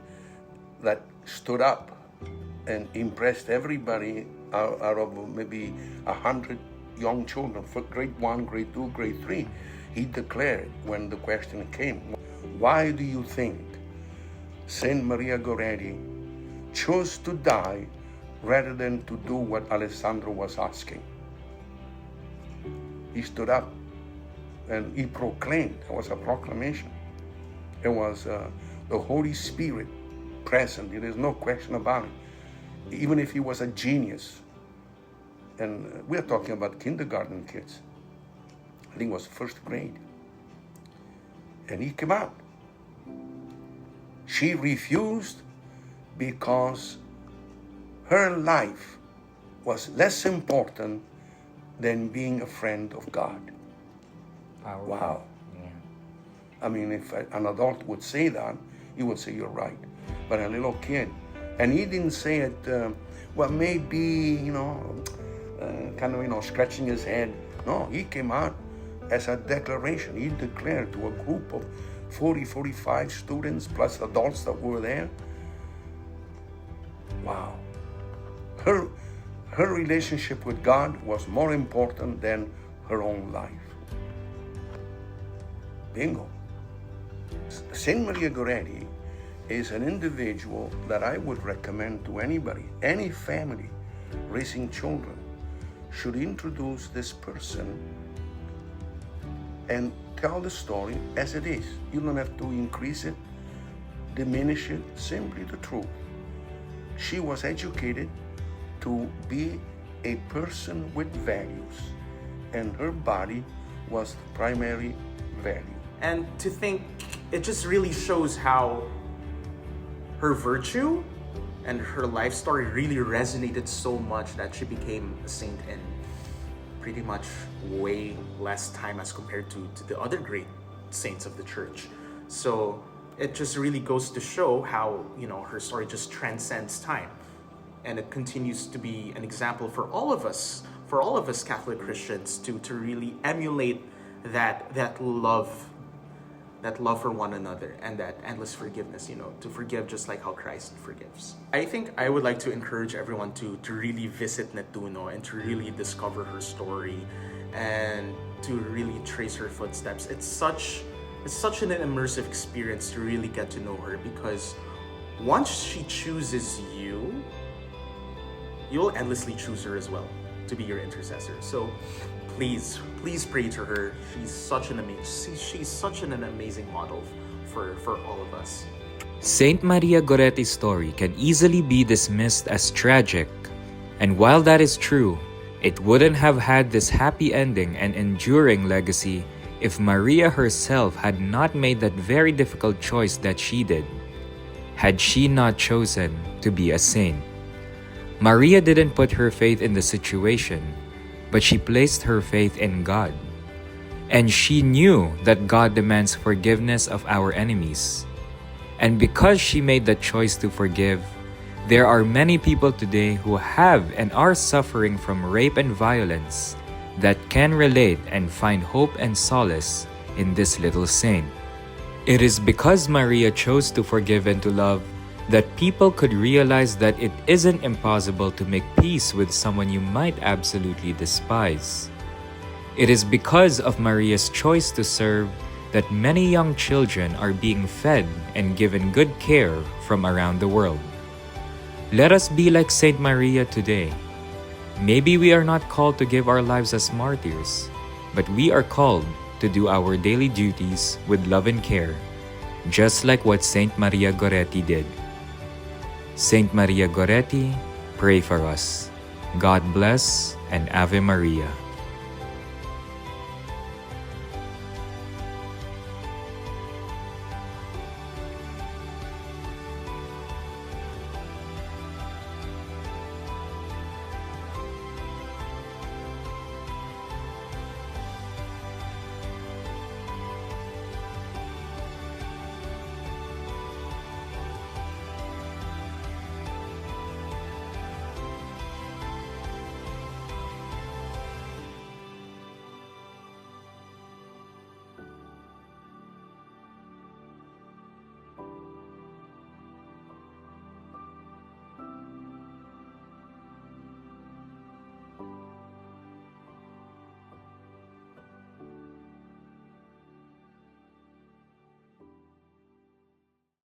that stood up and impressed everybody out of maybe 100 young children for grade 1, grade 2, grade 3, he declared when the question came, why do you think Saint Maria Goretti chose to die rather than to do what Alessandro was asking? He stood up and he proclaimed. It was a proclamation. It was the Holy Spirit present. There is no question about it. Even if he was a genius, and we're talking about kindergarten kids, I think it was first grade, and he came out. She refused because her life was less important than being a friend of God. Wow. Yeah. I mean, if an adult would say that, he would say, you're right. But a little kid, and he didn't say it, well, maybe, scratching his head. No, he came out as a declaration. He declared to a group of 45 students plus adults that were there. Wow. Her relationship with God was more important than her own life. Bingo. Saint Maria Goretti is an individual that I would recommend to anybody, any family raising children should introduce this person and tell the story as it is. You don't have to increase it, diminish it, simply the truth. She was educated to be a person with values, and her body was the primary value. And to think, it just really shows how her virtue and her life story really resonated so much that she became a saint in pretty much way less time as compared to the other great saints of the church. So it just really goes to show how, her story just transcends time. And it continues to be an example for all of us Catholic Christians to really emulate that love for one another and that endless forgiveness, to forgive just like how Christ forgives. I think I would like to encourage everyone to really visit Nettuno and to really discover her story and to really trace her footsteps. It's such an immersive experience to really get to know her, because once she chooses you, you'll endlessly choose her as well to be your intercessor. So please pray to her. She's such an amazing model for all of us. Saint Maria Goretti's story can easily be dismissed as tragic, And while that is true, it wouldn't have had this happy ending and enduring legacy if Maria herself had not made that very difficult choice that she did, had she not chosen to be a saint. Maria didn't put her faith in the situation, but she placed her faith in God. And she knew that God demands forgiveness of our enemies. And because she made the choice to forgive, there are many people today who have and are suffering from rape and violence that can relate and find hope and solace in this little saint. It is because Maria chose to forgive and to love that people could realize that it isn't impossible to make peace with someone you might absolutely despise. It is because of Maria's choice to serve that many young children are being fed and given good care from around the world. Let us be like Saint Maria today. Maybe we are not called to give our lives as martyrs, but we are called to do our daily duties with love and care, just like what Saint Maria Goretti did. Saint Maria Goretti, pray for us. God bless and Ave Maria.